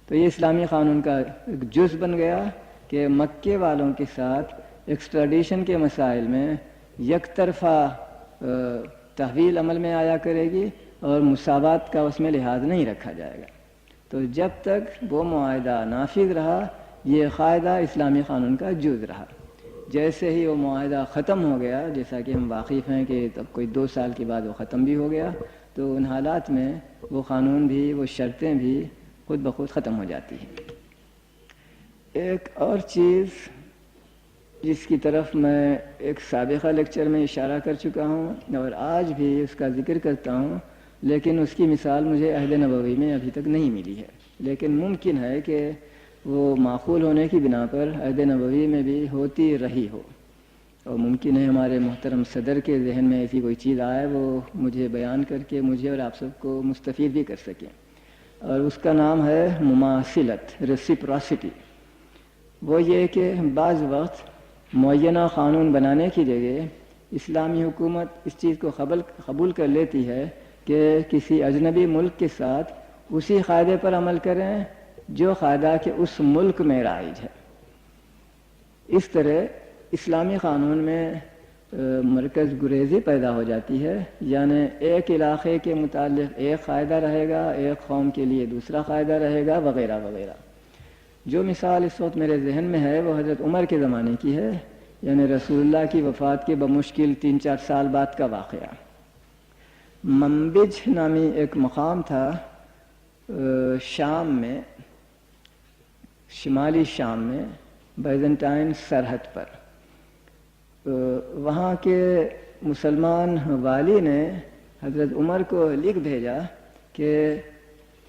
تو یہ اسلامی قانون کا ایک جز بن گیا کہ مکے والوں کے ساتھ ایکسٹریڈیشن کے مسائل میں یک طرفہ تحویل عمل میں آیا کرے گی اور مساوات کا اس میں لحاظ نہیں رکھا جائے گا. تو جب تک وہ معاہدہ نافذ رہا یہ قاعدہ اسلامی قانون کا جز رہا. جیسے ہی وہ معاہدہ ختم ہو گیا، جیسا کہ ہم واقف ہیں کہ تب کوئی 2 سال کے بعد وہ ختم بھی ہو گیا، تو ان حالات میں وہ قانون بھی، وہ شرطیں بھی خود بخود ختم ہو جاتی ہیں. ایک اور چیز جس کی طرف میں ایک سابقہ لیکچر میں اشارہ کر چکا ہوں اور آج بھی اس کا ذکر کرتا ہوں، لیکن اس کی مثال مجھے عہد نبوی میں ابھی تک نہیں ملی ہے، لیکن ممکن ہے کہ وہ معقول ہونے کی بنا پر عہد نبوی میں بھی ہوتی رہی ہو، اور ممکن ہے ہمارے محترم صدر کے ذہن میں ایسی کوئی چیز آئے وہ مجھے بیان کر کے مجھے اور آپ سب کو مستفید بھی کر سکیں، اور اس کا نام ہے مماثلت، ریسیپراسٹی۔ وہ یہ کہ بعض وقت معینہ قانون بنانے کی جگہ اسلامی حکومت اس چیز کو قبول کر لیتی ہے کہ کسی اجنبی ملک کے ساتھ اسی قاعدے پر عمل کریں جو قاعدہ کہ اس ملک میں رائج ہے۔ اس طرح اسلامی قانون میں مرکز گریزی پیدا ہو جاتی ہے، یعنی ایک علاقے کے متعلق ایک قاعدہ رہے گا، ایک قوم کے لیے دوسرا قاعدہ رہے گا، وغیرہ وغیرہ۔ جو مثال اس وقت میرے ذہن میں ہے وہ حضرت عمر کے زمانے کی ہے، یعنی رسول اللہ کی وفات کے بمشکل 3-4 سال بعد کا واقعہ۔ منبج نامی ایک مقام تھا شام میں، شمالی شام میں، بیزنٹائن سرحد پر۔ وہاں کے مسلمان والی نے حضرت عمر کو لکھ بھیجا کہ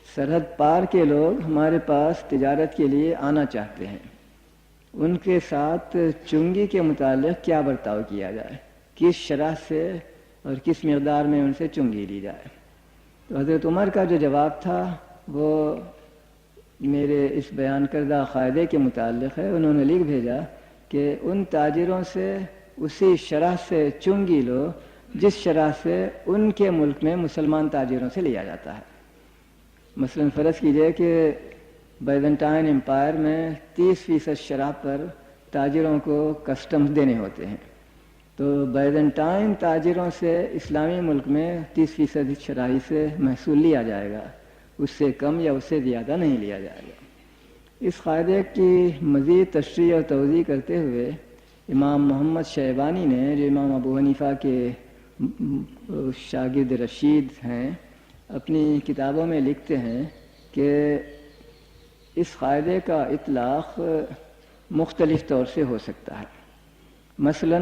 سرحد پار کے لوگ ہمارے پاس تجارت کے لیے آنا چاہتے ہیں، ان کے ساتھ چنگی کے متعلق کیا برتاؤ کیا جائے، کس شرح سے اور کس مقدار میں ان سے چنگی لی جائے۔ تو حضرت عمر کا جو جواب تھا وہ میرے اس بیان کردہ قاعدے کے متعلق ہے۔ انہوں نے لکھ بھیجا کہ ان تاجروں سے اسی شرح سے چنگی لو جس شرح سے ان کے ملک میں مسلمان تاجروں سے لیا جاتا ہے۔ مثلا فرض کیجئے کہ بیزنٹائن امپائر میں 30% شرح پر تاجروں کو کسٹمز دینے ہوتے ہیں، تو بیزنٹائن تاجروں سے اسلامی ملک میں 30% شرح سے محصول لیا جائے گا، اس سے کم یا اس سے زیادہ نہیں لیا جائے گا۔ اس قاعدے کی مزید تشریح اور توضیح کرتے ہوئے امام محمد شیبانی نے، جو امام ابو حنیفہ کے شاگرد رشید ہیں، اپنی کتابوں میں لکھتے ہیں کہ اس قاعدے کا اطلاق مختلف طور سے ہو سکتا ہے۔ مثلا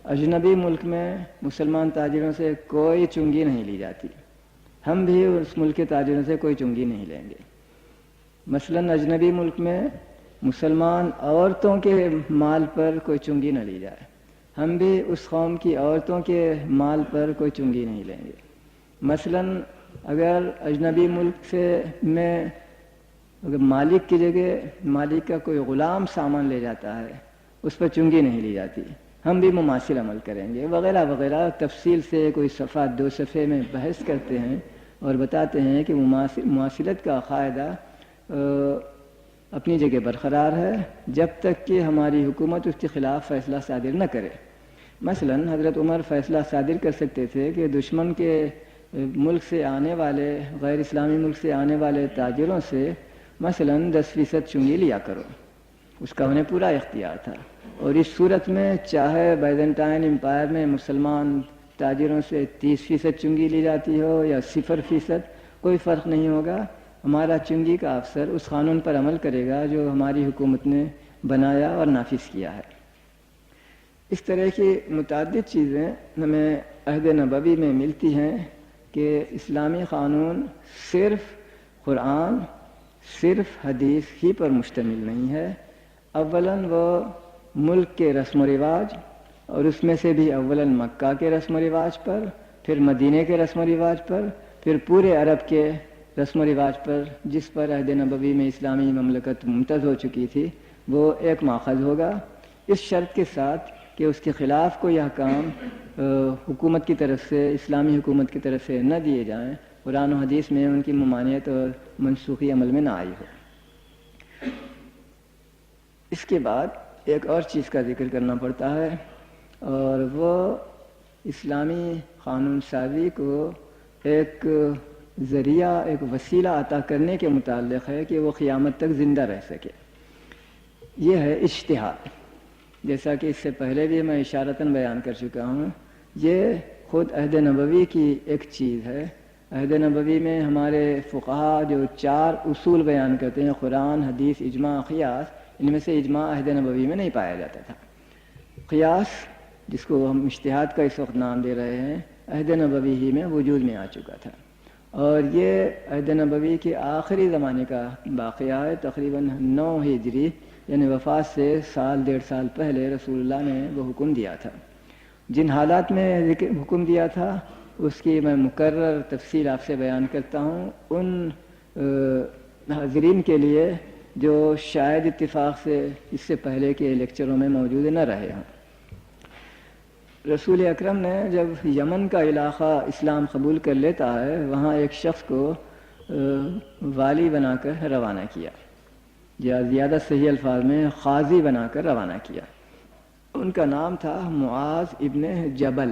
اجنبی ملک میں مسلمان تاجروں سے کوئی چنگی نہیں لی جاتی، ہم بھی اس ملک کے تاجروں سے کوئی چنگی نہیں لیں گے۔ مثلا اجنبی ملک میں مسلمان عورتوں کے مال پر کوئی چنگی نہ لی جائے، ہم بھی اس قوم کی عورتوں کے مال پر کوئی چنگی نہیں لیں گے۔ مثلا اگر اجنبی ملک میں اگر مالک کی جگہ مالک کا کوئی غلام سامان لے جاتا ہے، اس پر چنگی نہیں لی جاتی، ہم بھی مماثل عمل کریں گے، وغیرہ وغیرہ۔ تفصیل سے کوئی صفحہ 2 صفحے میں بحث کرتے ہیں اور بتاتے ہیں کہ مماثلت کا قاعدہ اپنی جگہ برقرار ہے جب تک کہ ہماری حکومت اس کے خلاف فیصلہ صادر نہ کرے۔ مثلا حضرت عمر فیصلہ صادر کر سکتے تھے کہ دشمن کے ملک سے آنے والے، غیر اسلامی ملک سے آنے والے تاجروں سے مثلا 10% چنگی لیا کرو، اس کا انہیں پورا اختیار تھا، اور اس صورت میں چاہے بیزنٹائن امپائر میں مسلمان تاجروں سے 30% چنگی لی جاتی ہو یا 0%، کوئی فرق نہیں ہوگا، ہمارا چنگی کا افسر اس قانون پر عمل کرے گا جو ہماری حکومت نے بنایا اور نافذ کیا ہے۔ اس طرح کی متعدد چیزیں ہمیں عہد نبوی میں ملتی ہیں کہ اسلامی قانون صرف قرآن، صرف حدیث ہی پر مشتمل نہیں ہے۔ اولاً وہ ملک کے رسم و رواج، اور اس میں سے بھی اولاً مکہ کے رسم و رواج پر، پھر مدینے کے رسم و رواج پر، پھر پورے عرب کے رسم و رواج پر جس پر عہد نبوی میں اسلامی مملکت ممتاز ہو چکی تھی، وہ ایک ماخذ ہوگا، اس شرط کے ساتھ کہ اس کے خلاف کوئی احکام حکومت کی طرف سے، اسلامی حکومت کی طرف سے نہ دیے جائیں، قرآن و حدیث میں ان کی ممانعت اور منسوخی عمل میں نہ آئی ہو۔ اس کے بعد ایک اور چیز کا ذکر کرنا پڑتا ہے، اور وہ اسلامی قانون سازی کو ایک ذریعہ، ایک وسیلہ عطا کرنے کے متعلق ہے کہ وہ قیامت تک زندہ رہ سکے۔ یہ ہے اجتہاد۔ جیسا کہ اس سے پہلے بھی میں اشارتاً بیان کر چکا ہوں، یہ خود عہد نبوی کی ایک چیز ہے۔ عہد نبوی میں ہمارے فقہا جو 4 اصول بیان کرتے ہیں، قرآن، حدیث، اجماع، قیاس، ان میں سے اجماع عہد نبوی میں نہیں پایا جاتا تھا۔ قیاس جس کو ہم اجتہاد کا اس وقت نام دے رہے ہیں، عہد نبوی ہی میں وجود میں آ چکا تھا، اور یہ عہد نبوی کے آخری زمانے کا واقعہ ہے۔ تقریباً 9 ہجری یعنی وفات سے سال 1.5 سال پہلے رسول اللہ نے وہ حکم دیا تھا۔ جن حالات میں حکم دیا تھا اس کی میں مکرر تفصیل آپ سے بیان کرتا ہوں، ان حاضرین کے لیے جو شاید اتفاق سے اس سے پہلے کے لیکچروں میں موجود نہ رہے ہوں۔ رسول اکرم نے جب یمن کا علاقہ اسلام قبول کر لیتا ہے، وہاں ایک شخص کو والی بنا کر روانہ کیا، یا زیادہ صحیح الفاظ میں قاضی بنا کر روانہ کیا۔ ان کا نام تھا معاذ ابن جبل۔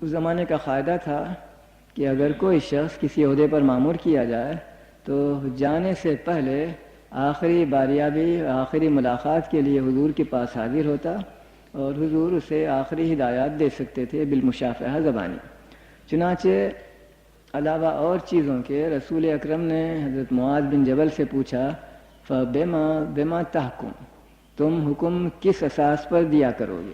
اس زمانے کا قاعدہ تھا کہ اگر کوئی شخص کسی عہدے پر مامور کیا جائے تو جانے سے پہلے آخری باریابی، آخری ملاقات کے لیے حضور کے پاس حاضر ہوتا اور حضور اسے آخری ہدایات دے سکتے تھے بالمشافہہ زبانی۔ چنانچہ علاوہ اور چیزوں کے رسول اکرم نے حضرت معاذ بن جبل سے پوچھا، بما تحکم، تم حکم کس اساس پر دیا کرو گے؟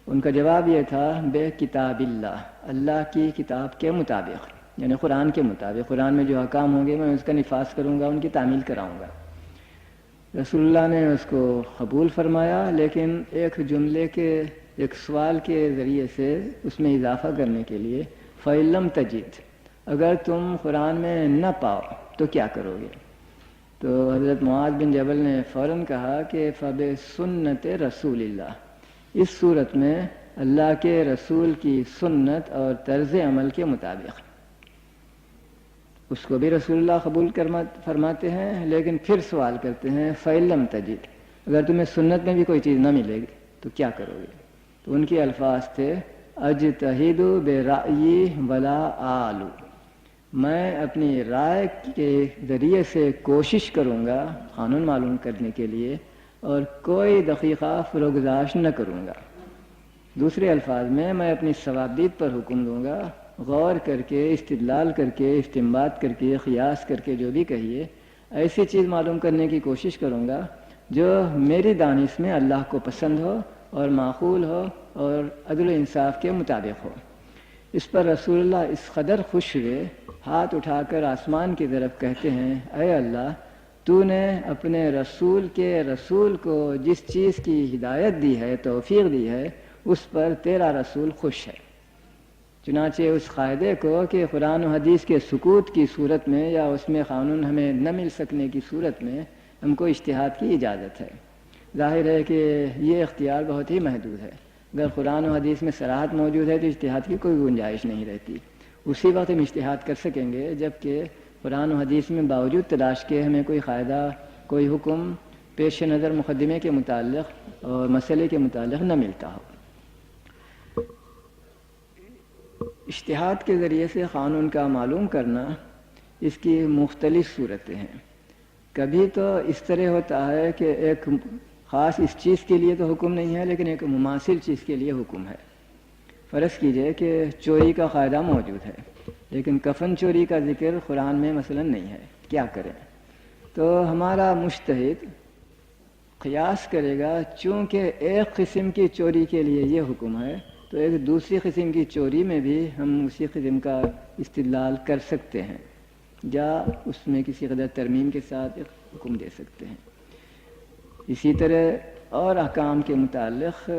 ان کا جواب یہ تھا، بے کتاب اللہ، اللہ کی کتاب کے مطابق، یعنی قرآن کے مطابق، قرآن میں جو احکام ہوں گے میں اس کا نفاذ کروں گا، ان کی تعمیل کراؤں گا۔ رسول اللہ نے اس کو قبول فرمایا، لیکن ایک جملے کے، ایک سوال کے ذریعے سے اس میں اضافہ کرنے کے لیے، فَإِن لَمْ تَجِدْ، اگر تم قرآن میں نہ پاؤ تو کیا کرو گے؟ تو حضرت معاذ بن جبل نے فوراً کہا کہ فَبِسُنَّتِ رسول اللہ، اس صورت میں اللہ کے رسول کی سنت اور طرز عمل کے مطابق۔ اس کو بھی رسول اللہ قبول فرماتے ہیں، لیکن پھر سوال کرتے ہیں، فَإِن لَمْ تَجِدْ، اگر تمہیں سنت میں بھی کوئی چیز نہ ملے گی تو کیا کرو گے؟ تو ان کے الفاظ تھے، اجتہد برأیی ولا آلو، میں اپنی رائے کے ذریعے سے کوشش کروں گا قانون معلوم کرنے کے لیے، اور کوئی دقیقہ فروگزاش نہ کروں گا۔ دوسرے الفاظ میں اپنی ثوابدید پر حکم دوں گا، غور کر کے، استدلال کر کے، استنباط کر کے، قیاس کر کے، جو بھی کہیے، ایسی چیز معلوم کرنے کی کوشش کروں گا جو میری دانش میں اللہ کو پسند ہو اور معقول ہو اور عدل و انصاف کے مطابق ہو۔ اس پر رسول اللہ اس قدر خوش ہوئے، ہاتھ اٹھا کر آسمان کی طرف کہتے ہیں، اے اللہ، تو نے اپنے رسول کے رسول کو جس چیز کی ہدایت دی ہے، توفیق دی ہے، اس پر تیرا رسول خوش ہے۔ چنانچہ اس قاعدے کو کہ قرآن و حدیث کے سکوت کی صورت میں یا اس میں قانون ہمیں نہ مل سکنے کی صورت میں ہم کو اجتہاد کی اجازت ہے۔ ظاہر ہے کہ یہ اختیار بہت ہی محدود ہے، اگر قرآن و حدیث میں صراحت موجود ہے تو اجتہاد کی کوئی گنجائش نہیں رہتی۔ اسی وقت ہم اجتہاد کر سکیں گے جبکہ قرآن و حدیث میں باوجود تلاش کے ہمیں کوئی قاعدہ، کوئی حکم پیش نظر مقدمے کے متعلق اور مسئلے کے متعلق نہ ملتا ہو۔ اجتہاد کے ذریعے سے قانون کا معلوم کرنا، اس کی مختلف صورتیں ہیں۔ کبھی تو اس طرح ہوتا ہے کہ ایک خاص اس چیز کے لیے تو حکم نہیں ہے، لیکن ایک مماثل چیز کے لیے حکم ہے۔ فرض کیجئے کہ چوری کا قاعدہ موجود ہے، لیکن کفن چوری کا ذکر قرآن میں مثلا نہیں ہے، کیا کریں؟ تو ہمارا مجتہد قیاس کرے گا، چونکہ ایک قسم کی چوری کے لیے یہ حکم ہے تو ایک دوسری قسم کی چوری میں بھی ہم اسی قسم کا استدلال کر سکتے ہیں، یا اس میں کسی قدر ترمیم کے ساتھ ایک حکم دے سکتے ہیں۔ اسی طرح اور احکام کے متعلق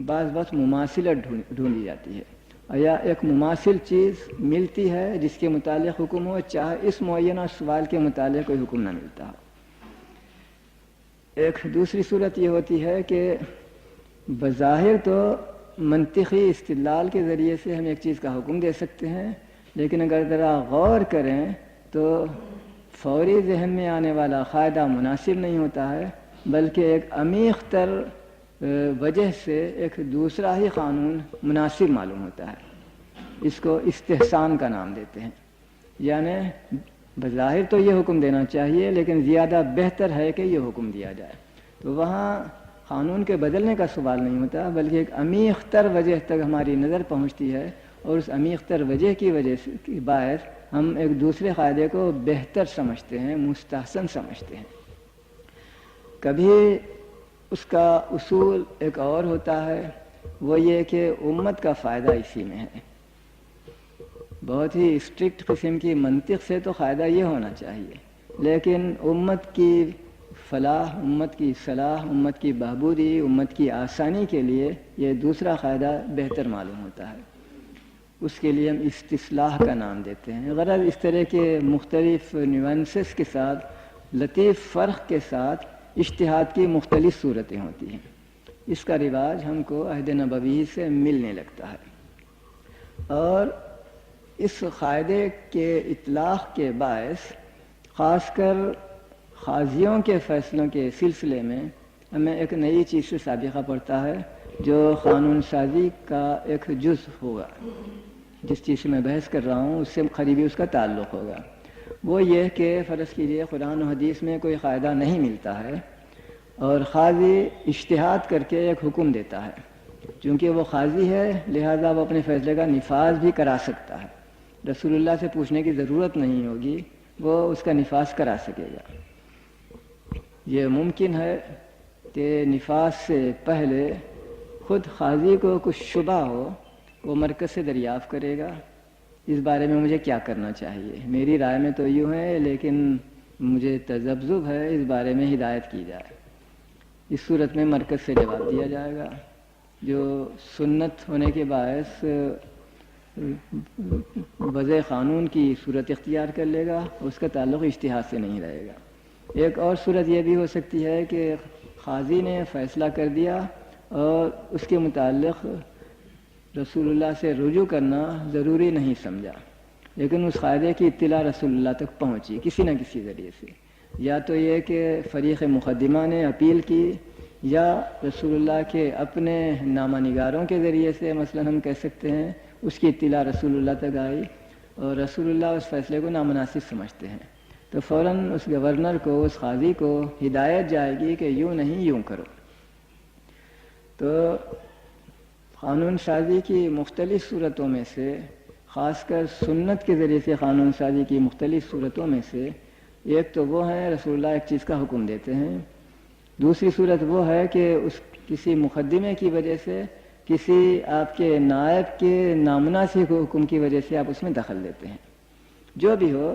بعض وقت مماثلت ڈھونڈی جاتی ہے، یا ایک مماثل چیز ملتی ہے جس کے متعلق حکم ہو، چاہے اس معینہ سوال کے متعلق کوئی حکم نہ ملتا ہو۔ ایک دوسری صورت یہ ہوتی ہے کہ بظاہر تو منطقی استدلال کے ذریعے سے ہم ایک چیز کا حکم دے سکتے ہیں، لیکن اگر ذرا غور کریں تو فوری ذہن میں آنے والا قاعدہ مناسب نہیں ہوتا ہے، بلکہ ایک عمیق تر وجہ سے ایک دوسرا ہی قانون مناسب معلوم ہوتا ہے۔ اس کو استحسان کا نام دیتے ہیں، یعنی بظاہر تو یہ حکم دینا چاہیے لیکن زیادہ بہتر ہے کہ یہ حکم دیا جائے، تو وہاں قانون کے بدلنے کا سوال نہیں ہوتا، بلکہ ایک عمیق تر وجہ تک ہماری نظر پہنچتی ہے، اور اس عمیق تر وجہ کی باعث ہم ایک دوسرے قاعدے کو بہتر سمجھتے ہیں، مستحسن سمجھتے ہیں۔ کبھی اس کا اصول ایک اور ہوتا ہے، وہ یہ کہ امت کا فائدہ اسی میں ہے۔ بہت ہی اسٹرکٹ قسم کی منطق سے تو فائدہ یہ ہونا چاہیے، لیکن امت کی فلاح، امت کی صلاح، امت کی بہبودی، امت کی آسانی کے لیے یہ دوسرا فائدہ بہتر معلوم ہوتا ہے۔ اس کے لیے ہم استصلاح کا نام دیتے ہیں۔ غرض اس طرح کے مختلف نیوانسز کے ساتھ، لطیف فرق کے ساتھ اجتہاد کی مختلف صورتیں ہوتی ہیں۔ اس کا رواج ہم کو عہد نبوی سے ملنے لگتا ہے، اور اس قاعدے کے اطلاق کے باعث خاص کر قاضیوں کے فیصلوں کے سلسلے میں ہمیں ایک نئی چیز سے سابقہ پڑتا ہے، جو قانون سازی کا ایک جز ہوگا۔ جس چیز سے میں بحث کر رہا ہوں اس سے قریبی اس کا تعلق ہوگا۔ وہ یہ کہ فرض کیجئے قرآن و حدیث میں کوئی قاعدہ نہیں ملتا ہے اور قاضی اجتہاد کر کے ایک حکم دیتا ہے۔ چونکہ وہ قاضی ہے لہذا وہ اپنے فیصلے کا نفاذ بھی کرا سکتا ہے، رسول اللہ سے پوچھنے کی ضرورت نہیں ہوگی، وہ اس کا نفاذ کرا سکے گا۔ یہ ممکن ہے کہ نفاذ سے پہلے خود قاضی کو کچھ شبہ ہو، وہ مرکز سے دریافت کرے گا اس بارے میں مجھے کیا کرنا چاہیے، میری رائے میں تو یوں ہے لیکن مجھے تذبذب ہے، اس بارے میں ہدایت کی جائے۔ اس صورت میں مرکز سے جواب دیا جائے گا، جو سنت ہونے کے باعث وضع قانون کی صورت اختیار کر لے گا، اس کا تعلق اجتہاد سے نہیں رہے گا۔ ایک اور صورت یہ بھی ہو سکتی ہے کہ قاضی نے فیصلہ کر دیا اور اس کے متعلق رسول اللہ سے رجوع کرنا ضروری نہیں سمجھا، لیکن اس قاعدے کی اطلاع رسول اللہ تک پہنچی کسی نہ کسی ذریعے سے، یا تو یہ کہ فریق مقدمہ نے اپیل کی، یا رسول اللہ کے اپنے نامہ نگاروں کے ذریعے سے مثلا ہم کہہ سکتے ہیں اس کی اطلاع رسول اللہ تک آئی، اور رسول اللہ اس فیصلے کو نامناسب سمجھتے ہیں، تو فوراً اس گورنر کو، اس قاضی کو ہدایت جائے گی کہ یوں نہیں یوں کرو۔ تو قانون سازی کی مختلف صورتوں میں سے، خاص کر سنت کے ذریعے سے قانون سازی کی مختلف صورتوں میں سے ایک تو وہ ہے رسول اللہ ایک چیز کا حکم دیتے ہیں، دوسری صورت وہ ہے کہ اس کسی مقدمے کی وجہ سے، کسی آپ کے نائب کے نامناسب حکم کی وجہ سے آپ اس میں دخل دیتے ہیں۔ جو بھی ہو،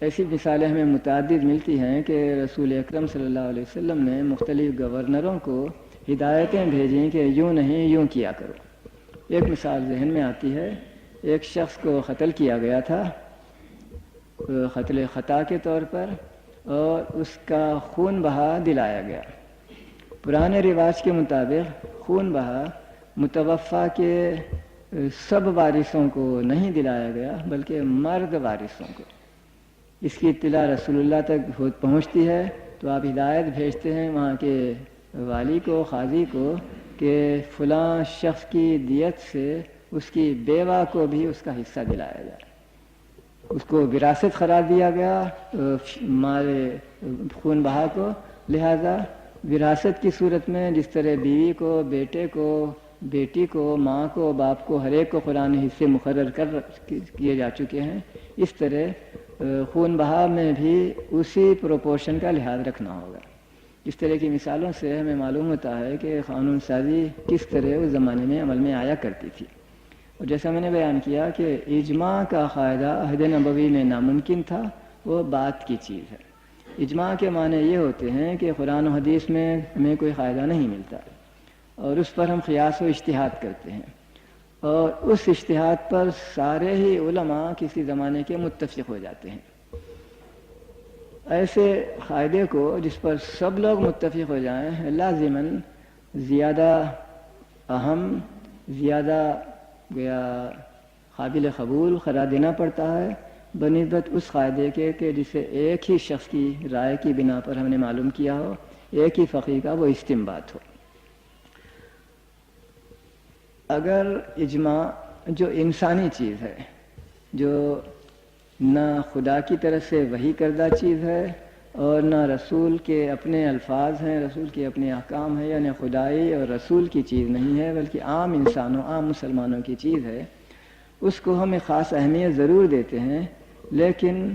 ایسی مثالیں ہمیں متعدد ملتی ہیں کہ رسول اکرم صلی اللہ علیہ وسلم نے مختلف گورنروں کو ہدایتیں بھیجیں کہ یوں نہیں یوں کیا کرو۔ ایک مثال ذہن میں آتی ہے، ایک شخص کو قتل کیا گیا تھا قتل خطا کے طور پر، اور اس کا خون بہا دلایا گیا۔ پرانے رواج کے مطابق خون بہا متوفی کے سب وارثوں کو نہیں دلایا گیا بلکہ مرد وارثوں کو۔ اس کی اطلاع رسول اللہ تک پہنچتی ہے تو آپ ہدایت بھیجتے ہیں وہاں کے والی کو، قاضی کو، کہ فلاں شخص کی دیت سے اس کی بیوہ کو بھی اس کا حصہ دلایا جائے۔ اس کو وراثت قرار دیا گیا مال خون بہا کو، لہذا وراثت کی صورت میں جس طرح بیوی کو، بیٹے کو، بیٹی کو، ماں کو، باپ کو، ہر ایک کو قرآن حصے مقرر کیے جا چکے ہیں، اس طرح خون بہا میں بھی اسی پروپورشن کا لحاظ رکھنا ہوگا۔ اس طرح کی مثالوں سے ہمیں معلوم ہوتا ہے کہ قانون سازی کس طرح اس زمانے میں عمل میں آیا کرتی تھی۔ اور جیسا میں نے بیان کیا کہ اجماع کا قاعدہ عہد نبوی میں ناممکن تھا، وہ بات کی چیز ہے۔ اجماع کے معنی یہ ہوتے ہیں کہ قرآن و حدیث میں ہمیں کوئی قاعدہ نہیں ملتا اور اس پر ہم قیاس و اجتہاد کرتے ہیں، اور اس اجتہاد پر سارے ہی علماء کسی زمانے کے متفق ہو جاتے ہیں۔ ایسے قاعدے کو جس پر سب لوگ متفق ہو جائیں لازماً زیادہ اہم، زیادہ قابل قبول قرار دینا پڑتا ہے بنسبت اس قاعدے کے کہ جسے ایک ہی شخص کی رائے کی بنا پر ہم نے معلوم کیا ہو، ایک ہی فقیہ کا وہ استنباط ہو۔ اگر اجماع جو انسانی چیز ہے، جو نہ خدا کی طرف سے وحی کردہ چیز ہے اور نہ رسول کے اپنے الفاظ ہیں، رسول کے اپنے احکام ہیں، یعنی خدائی اور رسول کی چیز نہیں ہے بلکہ عام انسانوں، عام مسلمانوں کی چیز ہے، اس کو ہم ایک خاص اہمیت ضرور دیتے ہیں لیکن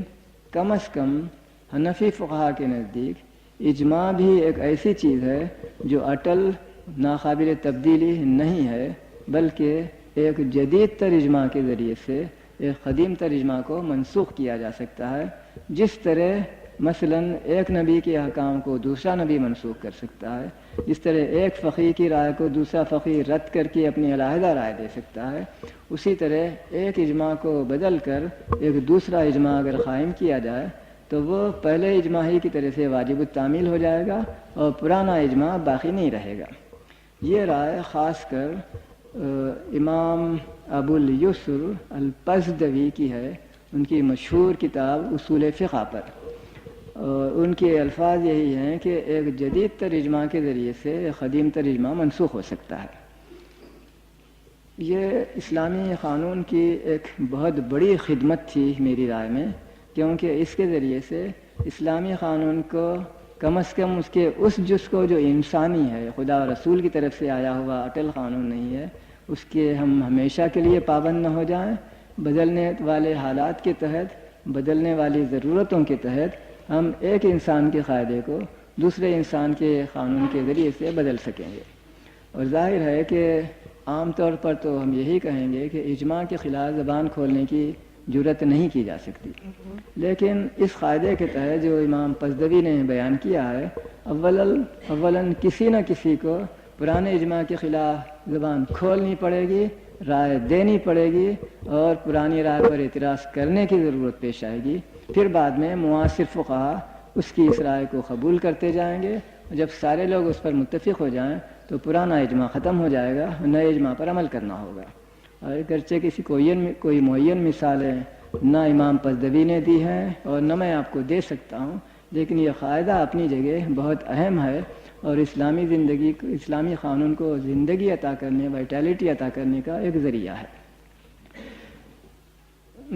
کم از کم حنفی فقہا کے نزدیک اجماع بھی ایک ایسی چیز ہے جو اٹل ناقابل تبدیلی نہیں ہے، بلکہ ایک جدید تر اجماع کے ذریعے سے ایک قدیم تر اجماع کو منسوخ کیا جا سکتا ہے، جس طرح مثلا ایک نبی کے احکام کو دوسرا نبی منسوخ کر سکتا ہے، جس طرح ایک فقیہ کی رائے کو دوسرا فقیہ رد کر کے اپنی علیحدہ رائے دے سکتا ہے، اسی طرح ایک اجماع کو بدل کر ایک دوسرا اجماع اگر قائم کیا جائے تو وہ پہلے اجماع ہی کی طرح سے واجب التعمیل ہو جائے گا اور پرانا اجماع باقی نہیں رہے گا۔ یہ رائے خاص کر امام ابو الیسر الپزدوی کی ہے، ان کی مشہور کتاب اصول فقہ پر، اور ان کے الفاظ یہی ہیں کہ ایک جدید تر اجماع کے ذریعے سے ایک قدیم تر اجماع منسوخ ہو سکتا ہے۔ یہ اسلامی قانون کی ایک بہت بڑی خدمت تھی میری رائے میں، کیونکہ اس کے ذریعے سے اسلامی قانون کو کم از کم اس کے اس جز کو جو انسانی ہے، خدا و رسول کی طرف سے آیا ہوا اٹل قانون نہیں ہے، اس کے ہم ہمیشہ کے لیے پابند نہ ہو جائیں، بدلنے والے حالات کے تحت، بدلنے والی ضرورتوں کے تحت ہم ایک انسان کے قاعدے کو دوسرے انسان کے قانون کے ذریعے سے بدل سکیں گے۔ اور ظاہر ہے کہ عام طور پر تو ہم یہی کہیں گے کہ اجماع کے خلاف زبان کھولنے کی جرت نہیں کی جا سکتی، لیکن اس قاعدے کے تحت جو امام پزدوی نے بیان کیا ہے، اولاً کسی نہ کسی کو پرانے اجماع کے خلاف زبان کھولنی پڑے گی، رائے دینی پڑے گی، اور پرانی رائے پر اعتراض کرنے کی ضرورت پیش آئے گی، پھر بعد میں معاصر فقہا اس کی اس رائے کو قبول کرتے جائیں گے، جب سارے لوگ اس پر متفق ہو جائیں تو پرانا اجماع ختم ہو جائے گا، نئے اجماع پر عمل کرنا ہوگا۔ اور اگرچہ کسی کوئی معین مثالیں نہ امام پزدوی نے دی ہیں اور نہ میں آپ کو دے سکتا ہوں، لیکن یہ قاعدہ اپنی جگہ بہت اہم ہے اور اسلامی قانون کو زندگی عطا کرنے، وائٹیلٹی عطا کرنے کا ایک ذریعہ ہے۔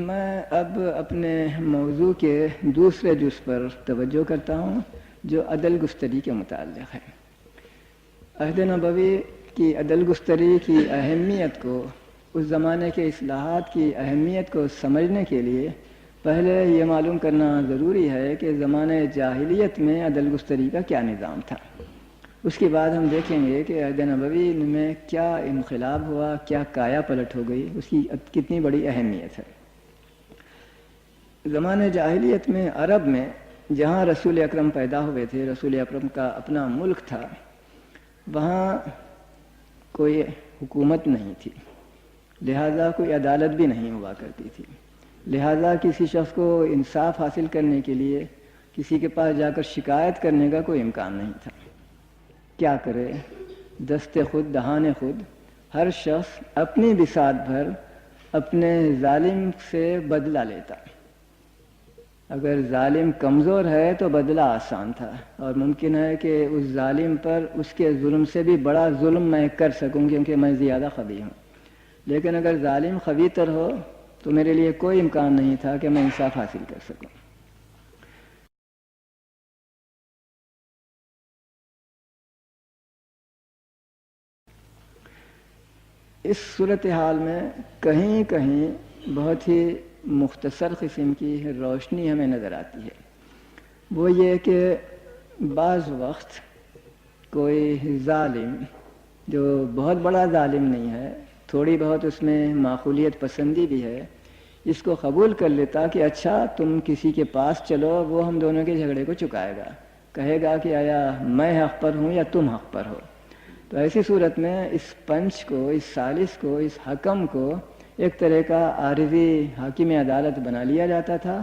میں اب اپنے موضوع کے دوسرے جز پر توجہ کرتا ہوں جو عدل گستری کے متعلق ہے۔ عہد نبوی کی عدل گستری کی اہمیت کو، اس زمانے کے اصلاحات کی اہمیت کو سمجھنے کے لیے پہلے یہ معلوم کرنا ضروری ہے کہ زمانے جاہلیت میں عدل گستری کا کیا نظام تھا۔ اس کے بعد ہم دیکھیں گے کہ عہد نبوی میں کیا انقلاب ہوا، کیا کایا پلٹ ہو گئی، اس کی کتنی بڑی اہمیت ہے۔ زمانے جاہلیت میں عرب میں جہاں رسول اکرم پیدا ہوئے تھے، رسول اکرم کا اپنا ملک تھا، وہاں کوئی حکومت نہیں تھی، لہذا کوئی عدالت بھی نہیں ہوا کرتی تھی، لہذا کسی شخص کو انصاف حاصل کرنے کے لیے کسی کے پاس جا کر شکایت کرنے کا کوئی امکان نہیں تھا۔ کیا کرے؟ دست خود دہان خود ہر شخص اپنی بساط بھر اپنے ظالم سے بدلہ لیتا۔ اگر ظالم کمزور ہے تو بدلہ آسان تھا، اور ممکن ہے کہ اس ظالم پر اس کے ظلم سے بھی بڑا ظلم میں کر سکوں کیونکہ میں زیادہ قوی ہوں، لیکن اگر ظالم قوی تر ہو تو میرے لیے کوئی امکان نہیں تھا کہ میں انصاف حاصل کر سکوں۔ اس صورتحال میں کہیں کہیں بہت ہی مختصر قسم کی روشنی ہمیں نظر آتی ہے، وہ یہ کہ بعض وقت کوئی ظالم جو بہت بڑا ظالم نہیں ہے، تھوڑی بہت اس میں معقولیت پسندی بھی ہے، اس کو قبول کر لیتا کہ اچھا تم کسی کے پاس چلو، وہ ہم دونوں کے جھگڑے کو چکائے گا، کہے گا کہ آیا میں حق پر ہوں یا تم حق پر ہو۔ تو ایسی صورت میں اس پنچ کو، اس ثالث کو، اس حکم کو ایک طرح کا عارضی حاکم عدالت بنا لیا جاتا تھا،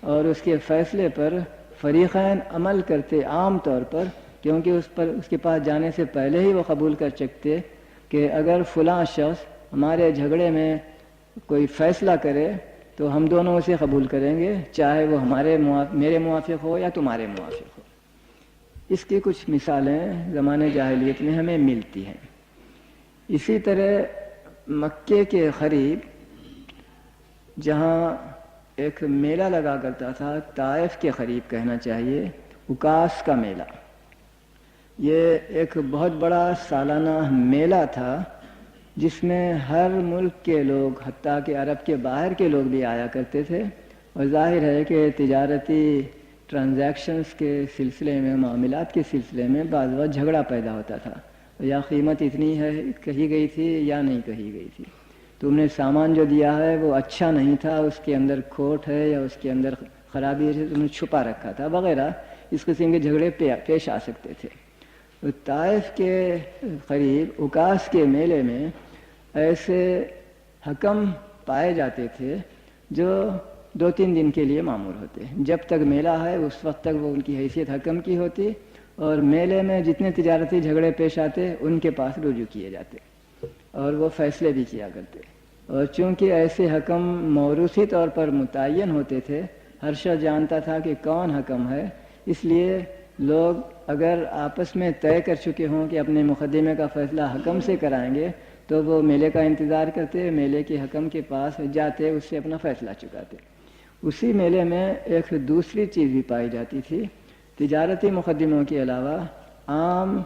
اور اس کے فیصلے پر فریقین عمل کرتے عام طور پر، کیونکہ اس کے پاس جانے سے پہلے ہی وہ قبول کر چکتے کہ اگر فلاں شخص ہمارے جھگڑے میں کوئی فیصلہ کرے تو ہم دونوں اسے قبول کریں گے، چاہے وہ میرے موافق ہو یا تمہارے موافق ہو۔ اس کی کچھ مثالیں زمانے جاہلیت میں ہمیں ملتی ہیں۔ اسی طرح مکے کے قریب جہاں ایک میلہ لگا کرتا تھا، طائف کے قریب کہنا چاہیے، اکاس کا میلہ، یہ ایک بہت بڑا سالانہ میلہ تھا جس میں ہر ملک کے لوگ، حتیٰ کہ عرب کے باہر کے لوگ بھی آیا کرتے تھے، اور ظاہر ہے کہ تجارتی ٹرانزیکشنز کے سلسلے میں، معاملات کے سلسلے میں بعض وقت جھگڑا پیدا ہوتا تھا، یا قیمت اتنی ہے کہی گئی تھی یا نہیں کہی گئی تھی، تم نے سامان جو دیا ہے وہ اچھا نہیں تھا، اس کے اندر کھوٹ ہے یا اس کے اندر خرابی ہے، تم نے چھپا رکھا تھا وغیرہ، اس قسم کے جھگڑے پیش آ سکتے تھے۔ طائف کے قریب عکاظ کے میلے میں ایسے حکم پائے جاتے تھے جو 2-3 دن کے لیے معمور ہوتے، جب تک میلہ ہے اس وقت تک وہ ان کی حیثیت حکم کی ہوتی، اور میلے میں جتنے تجارتی جھگڑے پیش آتے ان کے پاس رجوع کیے جاتے اور وہ فیصلے بھی کیا کرتے۔ اور چونکہ ایسے حکم موروثی طور پر متعین ہوتے تھے، ہر شخص جانتا تھا کہ کون حکم ہے، اس لیے لوگ اگر آپس میں طے کر چکے ہوں کہ اپنے مقدمے کا فیصلہ حکم سے کرائیں گے تو وہ میلے کا انتظار کرتے، میلے کے حکم کے پاس جاتے، اس سے اپنا فیصلہ چکاتے۔ اسی میلے میں ایک دوسری چیز بھی پائی جاتی تھی، تجارتی مقدموں کے علاوہ عام